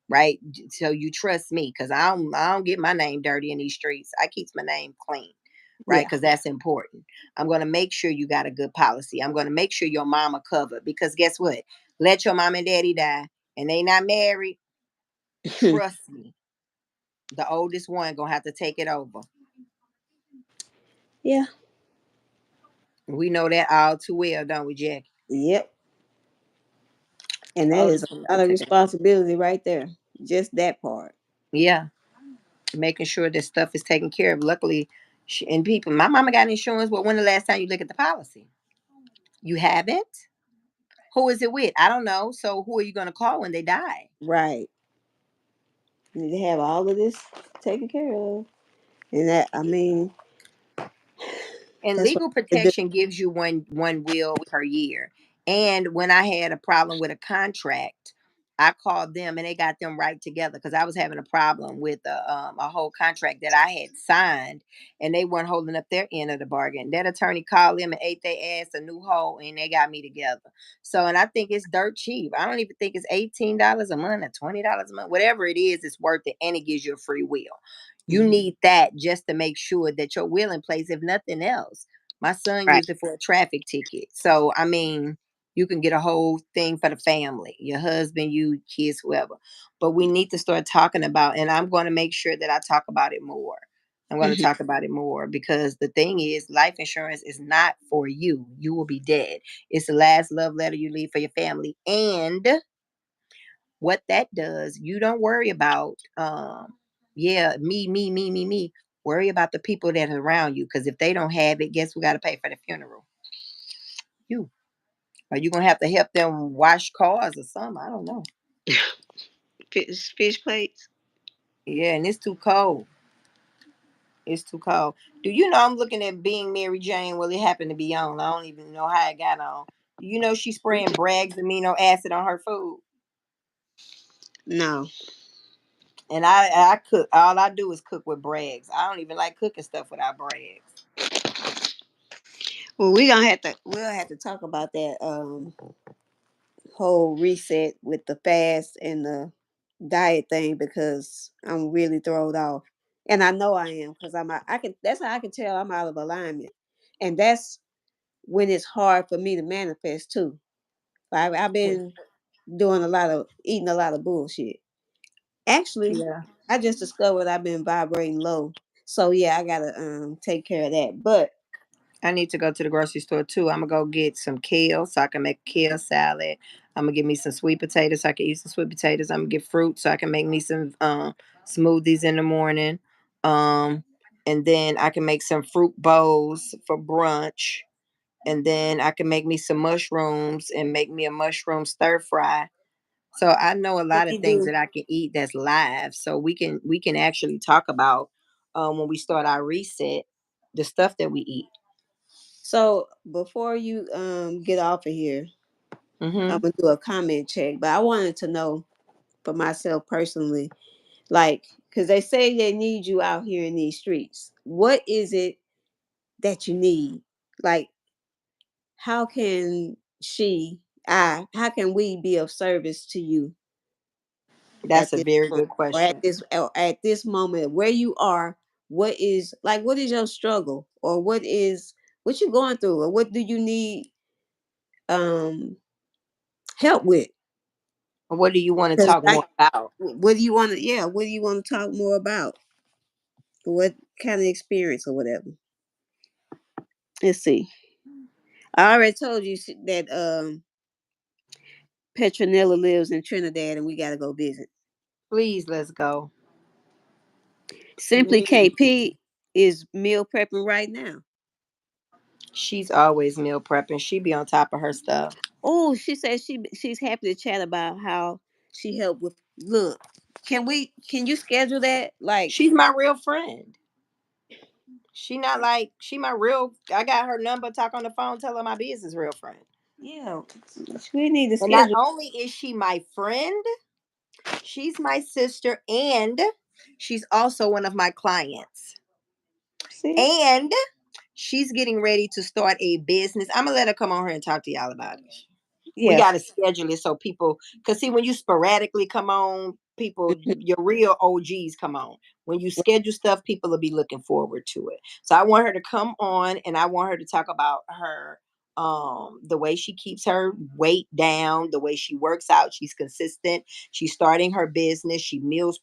right? So you trust me, because I don't get my name dirty in these streets. I keep my name clean, right? Yeah. Because that's important. I'm going to make sure you got a good policy. I'm going to make sure your mama covered, because guess what? Let your mom and daddy die and they not married. Trust me, the oldest one gonna have to take it over. Yeah. We know that all too well, don't we, Jackie? Yep. And that is a Oldest one lot gotta of take it over. responsibility right there. Just that part. Yeah, making sure that stuff is taken care of. Luckily, and people, my mama got insurance. But when the last time you look at the policy? You haven't? Who is it with? I don't know. So who are you going to call when they die? Right. You need to have all of this taken care of. And that I mean, And that's what legal I do. protection gives you one will per year. And when I had a problem with a contract, I called them and they got them right together, because I was having a problem with a whole contract that I had signed, and they weren't holding up their end of the bargain. That attorney called them and ate their ass a new hole, and they got me together. So, and I think it's dirt cheap. I don't even think it's $18 a month or $20 a month. Whatever it is, it's worth it, and it gives you a free will. You Mhm. need that just to make sure that your will in place, if nothing else. My son Right. used it for a traffic ticket. So, I mean, you can get a whole thing for the family, your husband, you, kids, whoever. But we need to start talking about, and I'm going to make sure that I talk about it more. I'm going to Mhm. talk about it more, because the thing is, life insurance is not for you. You will be dead. It's the last love letter you leave for your family. And what that does, you don't worry about, yeah, me. Worry about the people that are around you, because if they don't have it, guess who got to pay for the funeral? You. Are you gonna have to help them wash cars or something? I don't know. Fish plates. Yeah, and it's too cold. It's too cold. Do you know I'm looking at Being Mary Jane? Well, it happened to be on. I don't even know how it got on. Do you know she's spraying Bragg's amino acid on her food? No. And I cook. All I do is cook with Bragg's. I don't even like cooking stuff without Bragg's. Well, we'll have to talk about that whole reset with the fast and the diet thing, because I'm really thrown off. And I know I am, because I can that's how I can tell I'm out of alignment. And that's when it's hard for me to manifest too. I've been doing a lot of eating a lot of bullshit. Actually, Yeah. I just discovered I've been vibrating low. So yeah, I gotta take care of that. But I need to go to the grocery store too. I'm gonna go get some kale so I can make kale salad. I'm gonna get me some sweet potatoes so I can eat some sweet potatoes. I'm gonna get fruit so I can make me some smoothies in the morning. Um, and then I can make some fruit bowls for brunch. And then I can make me some mushrooms and make me a mushroom stir fry. So I know a Let lot of me things do. that I can eat that's live. So we can actually talk about when we start our reset the stuff that we eat. So before you get off of here, I'm Hmm. gonna do a comment check. But I wanted to know for myself personally, like, because they say they need you out here in these streets. What is it that you need? Like, how can how can we be of service to you That's at a this very moment, good question. or at this moment where you are? What is your struggle, or what you going through, or what do you need um help with? What do you want to 'Cause talk more about? what do you want to, yeah, what do you want to talk more about? What kind of experience or whatever? Let's see. I already told you that Petronella lives in Trinidad and we got to go visit. Please, let's go. Simply Please. KP is meal prepping right now. She's always meal prepping. She be on top of her stuff. Oh, she says she's happy to chat about how she helped with. Look, can you schedule that? Like, She's my real friend. She not like she my real. I got her number. Talk on the phone. Tell her my business. Real friend. yeah, we need to And not schedule. only is she my friend, she's my sister, and she's also one of my clients. See, And she's getting ready to start a business. I'm gonna let her come on here and talk to y'all about it. We yeah, got to schedule it so people, because see, when you sporadically come on, people, mhm, your real OGs come on. When you schedule stuff, people will be looking forward to it. So I want her to come on, and I want her to talk about her the way she keeps her weight down, the way she works out. She's consistent. She's starting her business. She meal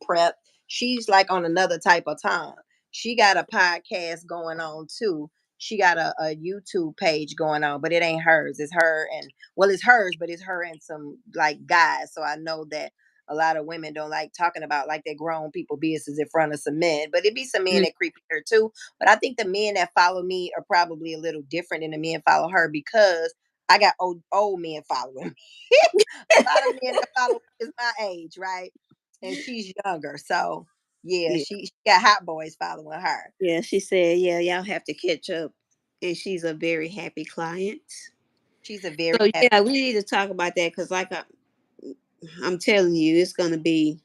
prep. She's like on another type of time. She got a podcast going on too. She got a YouTube page going on, but it ain't hers. It's her and, well, it's hers, but it's her and some like guys. So I know that a lot of women don't like talking about like their grown people business in front of some men, but it be some men mm, that creep her too. But I think the men that follow me are probably a little different than the men follow her, because I got old men following me. A lot of men that follow me is my age, right? And she's younger, so yeah, yeah, she got hot boys following her. yeah. She said, yeah, y'all have to catch up, and she's a very happy client. She's a very So happy. yeah, we need to talk about that because, I'm telling you, it's gonna be.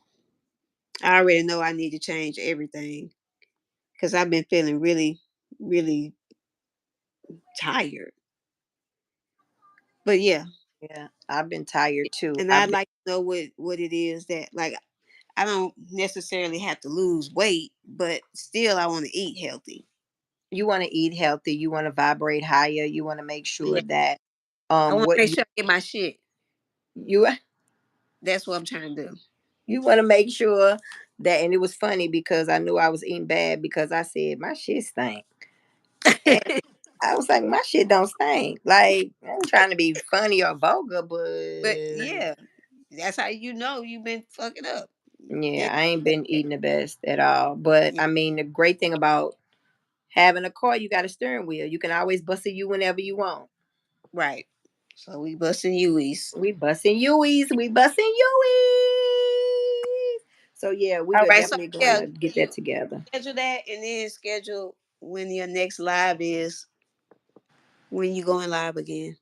I already know I need to change everything because I've been feeling really, really tired. But yeah, Yeah, I've been tired too. and I've I'd been. like to know what it is that, like, I don't necessarily have to lose weight, but still I want to eat healthy. You want to eat healthy. You want to vibrate higher. You want to make sure Yeah, that I want to what make sure I get my shit. you That's what I'm trying to do. you want to make sure that. And it was funny because I knew I was eating bad because I said my shit stink, and I was like my shit don't stink. Like, I ain't trying to be funny or vulgar, But but yeah, that's how you know you've been fucking up. yeah, Yeah, I ain't been eating the best at all. But yeah, I mean, the great thing about having a car, you got a steering wheel. You can always bust a you whenever you want. right. So we busting U's. We busting U's. We busting U's. So yeah, we All are right. So definitely going yeah, to get that together. schedule that, and then schedule when your next live is, when you going live again.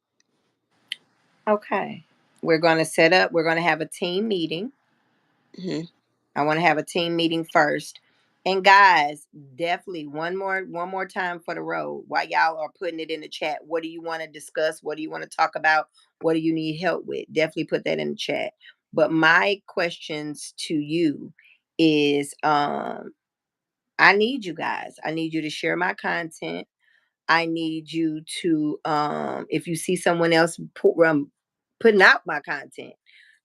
Okay. We're going to set up. We're going to have a team meeting. Hmm. I want to have a team meeting first. And guys, definitely one more time for the road. While y'all are putting it in the chat, what do you want to discuss? What do you want to talk about? What do you need help with? Definitely put that in the chat. But my questions to you is I need you guys. I need you to share my content. I need you to if you see someone else putting out my content,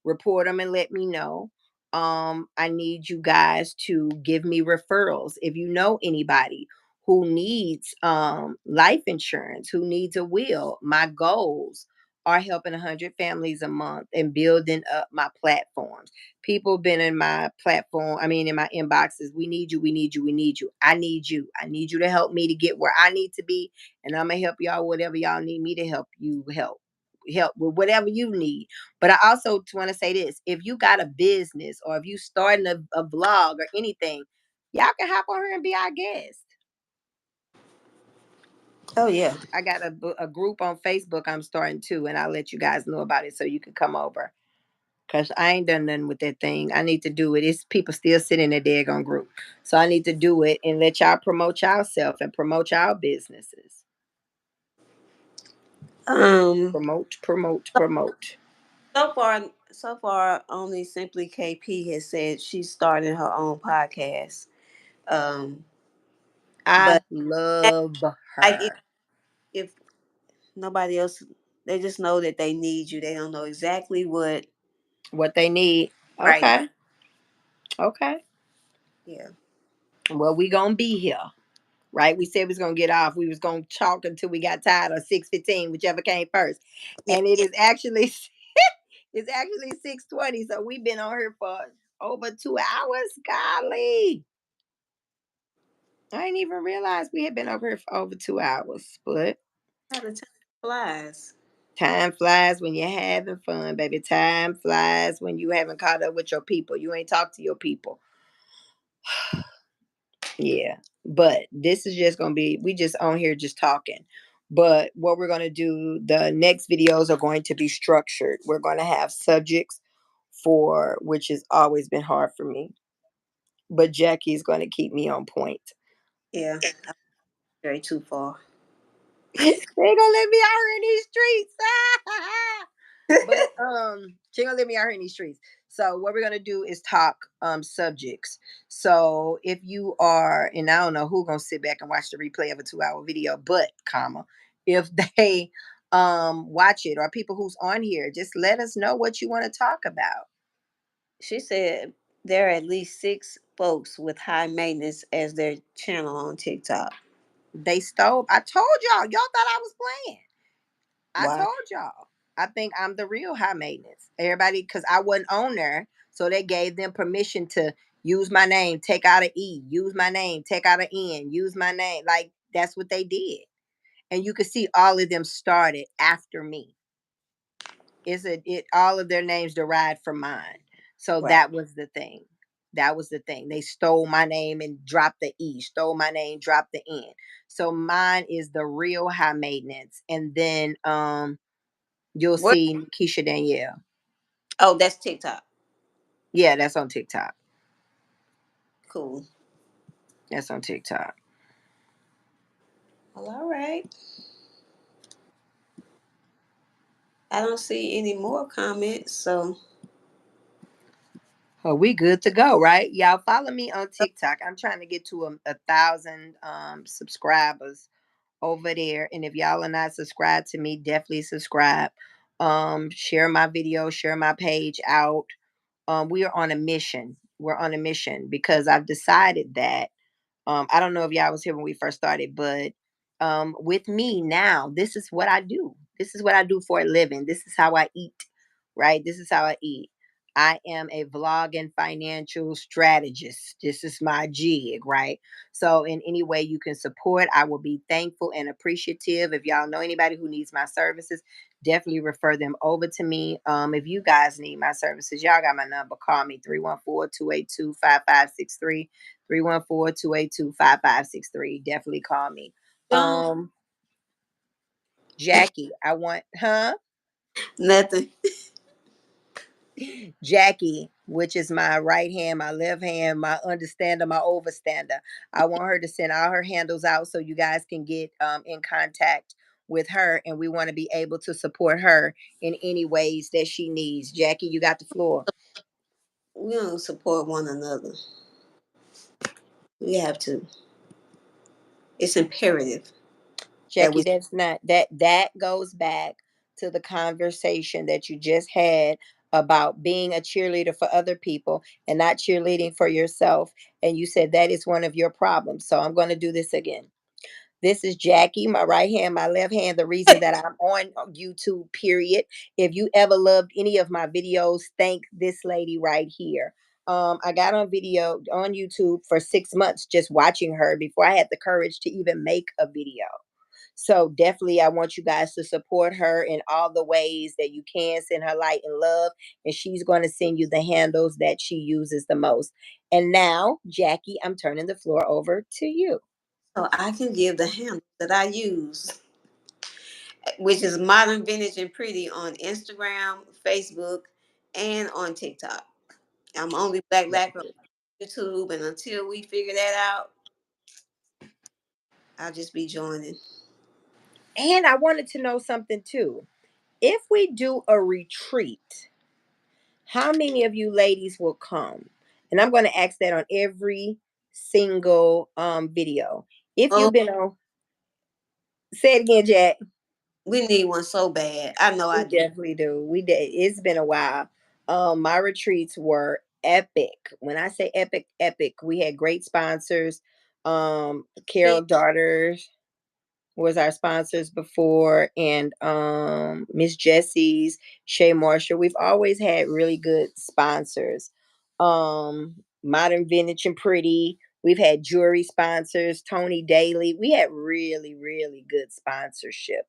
report them and let me know. I need you guys to give me referrals. If you know anybody who needs life insurance, who needs a will, my goals are helping 100 families a month and building up my platforms. People been in my platform, I mean, in my inboxes. We need you, we need you, we need you. I need you. I need you to help me to get where I need to be. And I'm going to help y'all whatever y'all need me to help you help with whatever you need. But I also want to say this: if you got a business or if you starting a vlog or anything, y'all can hop on here and be our guest. Oh yeah. I got a group on Facebook I'm starting too, and I'll let you guys know about it so you can come over. Cause I ain't done nothing with that thing. I need to do it. It's people still sitting in that daggone group. So I need to do it and let y'all promote yourself and promote y'all businesses. Um. Promote, promote, promote. So far, only Simply KP has said she's starting her own podcast. Um. I But love like her. if nobody else, they just know that they need you. They don't know exactly what What they need. right now. Okay. Okay. Yeah. Well, we gonna be here. Right? We said we was gonna get off. We was gonna talk until we got tired or 6:15, whichever came first. Yeah. And it is actually it's actually 6:20. So we've been on here for over 2 hours. Golly. I didn't even realize we had been over here for over 2 hours. But How the time flies. time flies when you're having fun, baby. Time flies when you haven't caught up with your people. You ain't talked to your people. Yeah. But this is just gonna be we just on here just talking. But what we're gonna do, the next videos are going to be structured. We're gonna have subjects for which has always been hard for me. But Jackie's gonna keep me on point. Yeah. I'm very too far. They ain't gonna let me out here in these streets. But she gonna let me out here in these streets. So what we're gonna do is talk subjects. So if you are, and I don't know who gonna sit back and watch the replay of a 2 hour video, but comma, if they watch it or people who's on here, just let us know what you want to talk about. She said there are at least 6 folks with high maintenance as their channel on TikTok. They stole. I told y'all. Y'all thought I was playing. I Wow. told y'all. I think I'm the real high maintenance. Everybody, because I wasn't on there, so they gave them permission to use my name, take out an E, use my name, take out an N, use my name. Like that's what they did, and you could see all of them started after me. It all of their names derived from mine. So Wow. that was the thing. That was the thing. They stole my name and dropped the E, stole my name, dropped the N. So mine is the real high maintenance. And then you'll What? see Keisha Danielle. Oh, that's TikTok. Yeah, that's on TikTok. Cool. That's on TikTok. Well, all right. I don't see any more comments, so Oh, we good to go, right? Y'all follow me on TikTok. I'm trying to get to a thousand subscribers over there. And if y'all are not subscribed to me, definitely subscribe. Share my video, share my page out. We are on a mission. We're on a mission because I've decided that I don't know if y'all was here when we first started, but with me now, this is what I do. This is what I do for a living. This is how I eat, right? This is how I eat. I am a vlog and financial strategist. This is my jig, right? So, in any way you can support, I will be thankful and appreciative. If y'all know anybody who needs my services, definitely refer them over to me. If you guys need my services, y'all got my number. Call me 314-282-5563. 314-282-5563. Definitely call me. don't Um, Jackie, I want, huh? nothing. Jackie, which is my right hand, my left hand, my understander, my overstander. I want her to send all her handles out so you guys can get in contact with her, and we want to be able to support her in any ways that she needs. Jackie, you got the floor. We don't support one another. We have to. It's imperative that Jackie, we. that's not that goes back to the conversation that you just had about being a cheerleader for other people and not cheerleading for yourself. And you said that is one of your problems. So I'm going to do this again. This is Jackie, my right hand, my left hand. The reason that I'm on YouTube, period. If you ever loved any of my videos, thank this lady right here. I got on video on YouTube for 6 months just watching her before I had the courage to even make a video. So definitely, I want you guys to support her in all the ways that you can. Send her light and love, and she's going to send you the handles that she uses the most. And now, Jackie, I'm turning the floor over to you. So I can give the handle that I use, which is Modern Vintage and Pretty on Instagram, Facebook, and on TikTok. I'm only Black Lacquer on YouTube, and until we figure that out, I'll just be joining. And I wanted to know something too. If we do a retreat, how many of you ladies will come? And I'm going to ask that on every single video. If Oh, you've been on, say it again, Jack. we need one so bad. I know I We do. definitely do. We did. It's been a while. My retreats were epic. When I say epic, epic, we had great sponsors. Carol Daughters was our sponsors before, and Miss Jessie's, Shay Marshall. We've always had really good sponsors. Modern Vintage and Pretty. We've had jewelry sponsors, Tony Daly. We had really, really good sponsorship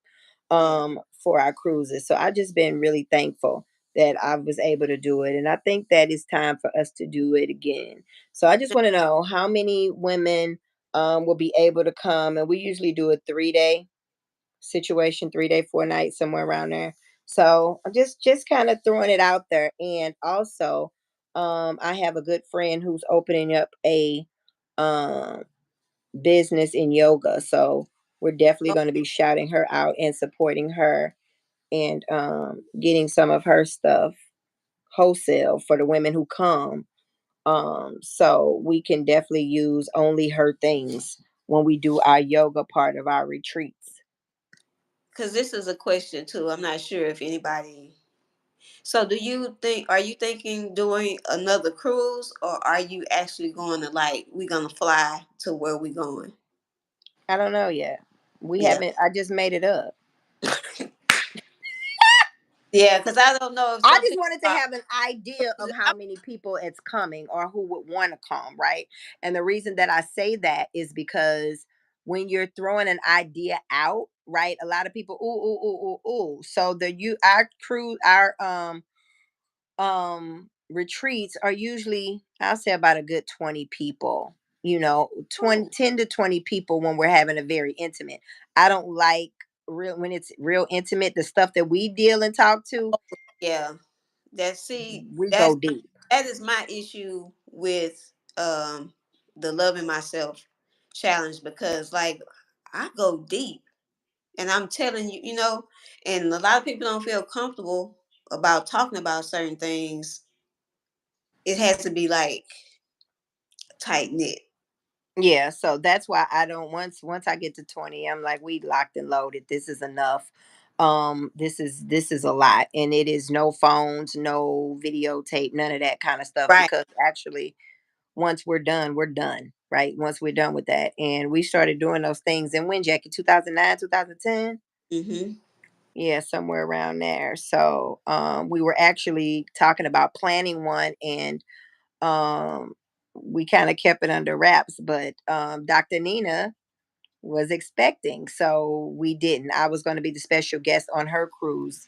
Yeah. for our cruises. So I've just been really thankful that I was able to do it. And I think that it's time for us to do it again. So I just want to know how many women will be able to come. And we usually do a 3 day situation, 3 day, 4 night, somewhere around there. So I'm just kind of throwing it out there. And also, I have a good friend who's opening up a um, business in yoga. So we're definitely Oh, going to be shouting her out and supporting her and getting some of her stuff wholesale for the women who come. So we can definitely use only her things when we do our yoga part of our retreats. because this is a question too. I'm not sure if anybody. So, do you think? Are you thinking doing another cruise, or are you actually going to like we gonna fly to where we going? I don't know yet. We Yeah. haven't. I just made it up. Yeah, because I don't know if I some just people wanted to are. have an idea of how many people it's coming or who would want to come, right? And the reason that I say that is because when you're throwing an idea out, right? A lot of people, ooh, ooh, ooh, ooh, ooh. So our crew, our retreats are usually, I'll say, about a good 20 people. 20, Oh, 10 to 20 people when we're having a very intimate. I don't like real when it's real intimate, the stuff that we deal and talk to, yeah. That see, we go deep. that is my issue with the loving myself challenge because like I go deep and I'm telling you, and a lot of people don't feel comfortable about talking about certain things. It has to be like tight knit. Yeah, so that's why I don't, once I get to 20, I'm like, we locked and loaded. This is enough. This is a lot. And it is no phones, no videotape, none of that kind of stuff. Right. Because actually, once we're done, right? Once we're done with that. And we started doing those things in when, Jackie, 2009, 2010? Mm-hmm. Yeah, somewhere around there. So we were actually talking about planning one, and um we kind of kept it under wraps, but Dr. Nina was expecting, so we didn't. I was going to be the special guest on her cruise.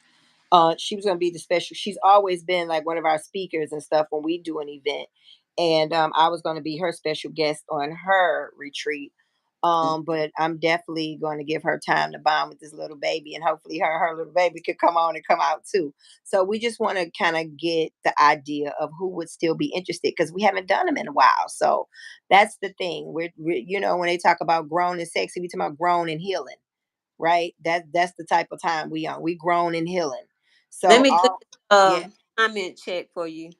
She was going to be the special. She's always been like one of our speakers and stuff when we do an event, and I was going to be her special guest on her retreat. But I'm definitely going to give her time to bond with this little baby, and hopefully her and her little baby could come on and come out too. So we just want to kind of get the idea of who would still be interested because we haven't done them in a while. So that's the thing. When they talk about grown and sexy, we talk about grown and healing, right? That's the type of time we on. We grown and healing. Let So me do all, this yeah, comment check for you.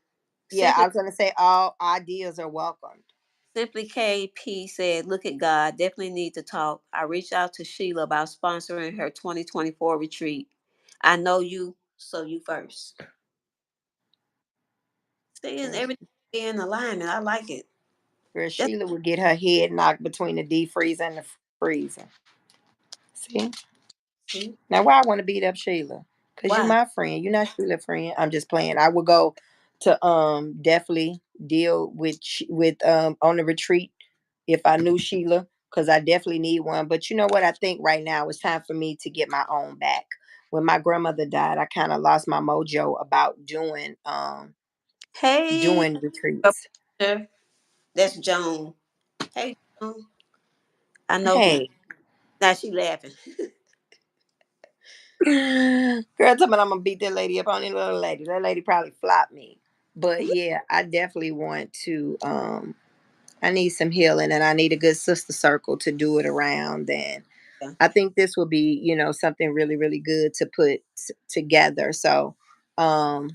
yeah. I Simply was gonna say all ideas are welcomed. Simply KP said, "Look at God. Definitely need to talk. I reached out to Sheila about sponsoring her 2024 retreat. I know you, so you first. Seeing Girl, everything in alignment. I like it. girl, That's Sheila would get her head knocked between the deep freezer and the freezer. See? See? Now, why I want to beat up Sheila? Cause you Why? my friend. You're not Sheila's friend. I'm just playing. I would go to definitely deal with on the retreat if I knew Sheila, because I definitely need one. But you know what? I think right now it's time for me to get my own back. When my grandmother died, I kind of lost my mojo about Hey, doing retreats. that's Joan. Hey, Joan. I know who. Hey, Now she laughing. girl, tell me I'm gonna beat that lady up on any little lady. That lady probably flopped me. But yeah, I definitely want to. I need some healing, and I need a good sister circle to do it around. And Yeah. I think this will be, something really, really good to put together. So, um,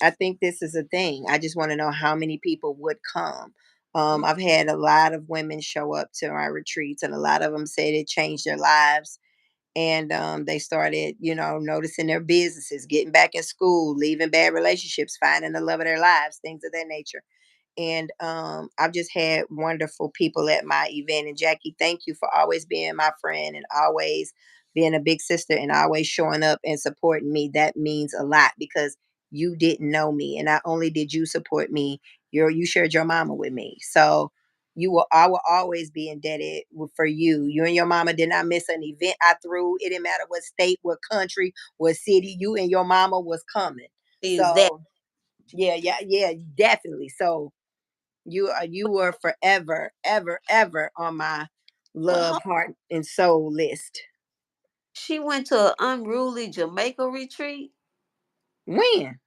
I think this is a thing. I just want to know how many people would come. I've had a lot of women show up to my retreats, and a lot of them said it changed their lives. And they started, noticing their businesses, getting back in school, leaving bad relationships, finding the love of their lives, things of that nature. And I've just had wonderful people at my event. And Jackie, thank you for always being my friend and always being a big sister and always showing up and supporting me. That means a lot because you didn't know me, and not only did you support me, you shared your mama with me. So I will always be indebted for you. You and your mama did not miss an event I threw. It didn't matter what state, what country, what city. You and your mama was coming. Is that So yeah, yeah, yeah, definitely. So you were forever, ever, ever on my love, well? heart, and soul list. She went to an unruly Jamaica retreat. When?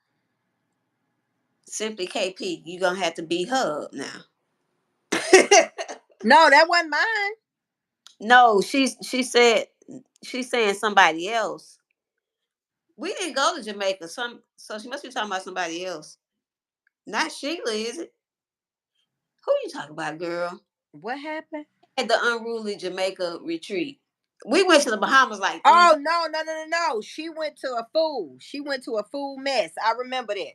Simply KP, you gonna have to beat her up now. No, that wasn't mine. No, she's saying somebody else. We didn't go to Jamaica. So she must be talking about somebody else. Not Sheila, is it? Who you talking about, girl? What happened? At the unruly Jamaica retreat. We went to the Bahamas like 3 times. Oh no, no, no, no, no. She went to a fool. She went to a fool mess. I remember that.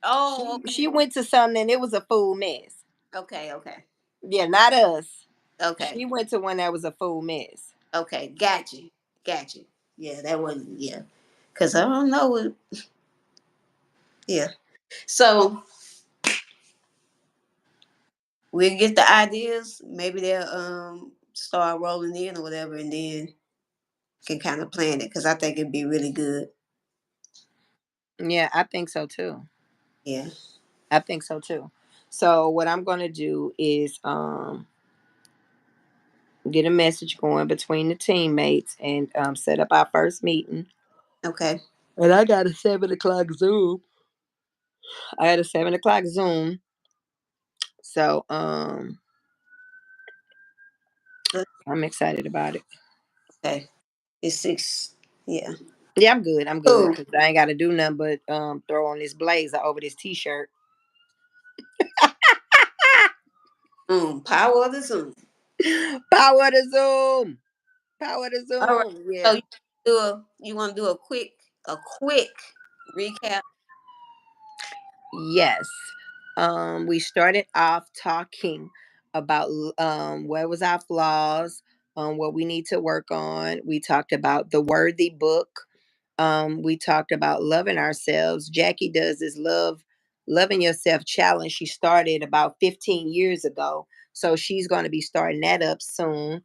Oh, She went to something and it was a fool mess. okay, okay, Yeah, not us. okay, She went to one that was a fool mess. okay. Got you, got you. Yeah, that wasn't yeah. Cause I don't know. Yeah. So we'll get the ideas. Maybe they'll start rolling in or whatever, and then can kind of plan it. Cause I think it'd be really good. Yeah, I think so too. Yeah. I think so too. So what I'm gonna do is get a message going between the teammates and set up our first meeting. Okay. And I got a 7 o'clock Zoom. I had a 7 o'clock Zoom. So I'm excited about it. Okay. It's 6. Yeah. Yeah, I'm good. I'm good Cool. because I ain't got to do nothing but throw on this blazer over this t-shirt. Power of the Zoom. Power to Zoom. Power to All right. Zoom. So Yeah. you want to do a quick recap? Yes. We started off talking about what was our flaws, what we need to work on. We talked about the worthy book. We talked about loving ourselves. Jackie does this loving yourself challenge. She started about 15 years ago. So she's going to be starting that up soon.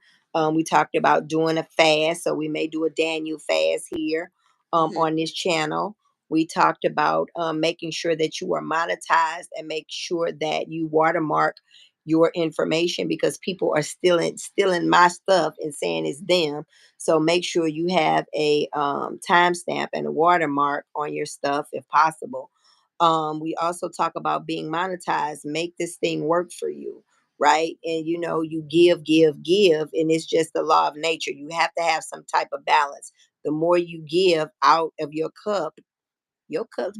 We talked about doing a fast. So we may do a Daniel fast here Hmm. on this channel. We talked about making sure that you are monetized and make sure that you watermark your information because people are stealing my stuff and saying it's them. So make sure you have a timestamp and a watermark on your stuff if possible. We also talk about being monetized. Make this thing work for you, right? And you give, give, give, and it's just the law of nature. You have to have some type of balance. The more you give out of your cup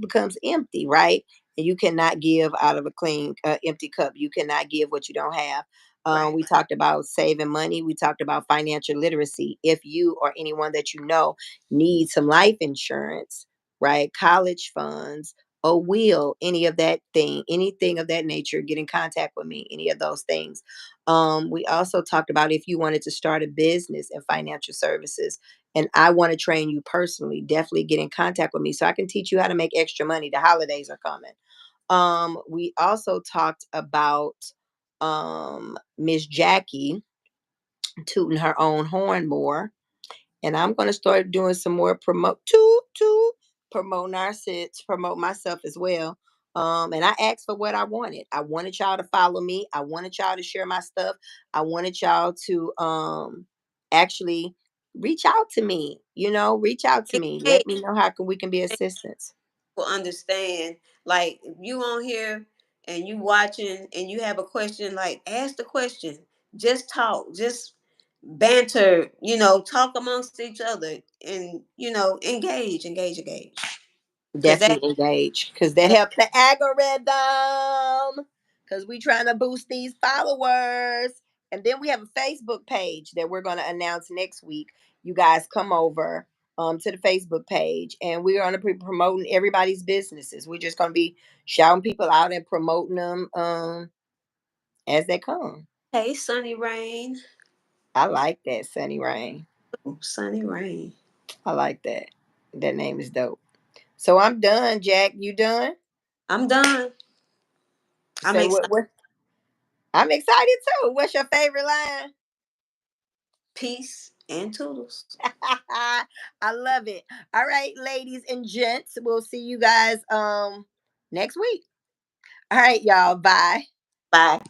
becomes empty, right? And you cannot give out of a clean, empty cup. You cannot give what you don't have. Right. We talked about saving money. We talked about financial literacy. If you or anyone that you know needs some life insurance, right? College funds, or will any of that thing, anything of that nature, get in contact with me, any of those things. We also talked about if you wanted to start a business in financial services and I want to train you personally, definitely get in contact with me so I can teach you how to make extra money. The holidays are coming. We also talked about Miss Jackie tooting her own horn more, and I'm gonna start doing some more promote narcissists, promote myself as well. And I asked for what I wanted. I wanted y'all to follow me. I wanted y'all to share my stuff. I wanted y'all to actually reach out to me. Reach out to me. Hey, Let me know how we can be assistance. will understand. Like if you on here and you watching and you have a question, like ask the question. Just talk. Just banter. Talk amongst each other and engage. Cause that Definitely engage because that that helps the algorithm. Because we trying to boost these followers. And then we have a Facebook page that we're going to announce next week. You guys come over to the Facebook page and we're going to be promoting everybody's businesses. We're just going to be shouting people out and promoting them as they come. hey, Sunny Rain. I like that, Sunny Rain. Ooh, Sunny Rain. I like that. That name is dope. So I'm done, Jack. You done? I'm done. I'm Say excited. what I'm excited too. What's your favorite line? Peace and toodles. I love it. All right, ladies and gents, we'll see you guys next week. All right, y'all. Bye. Bye.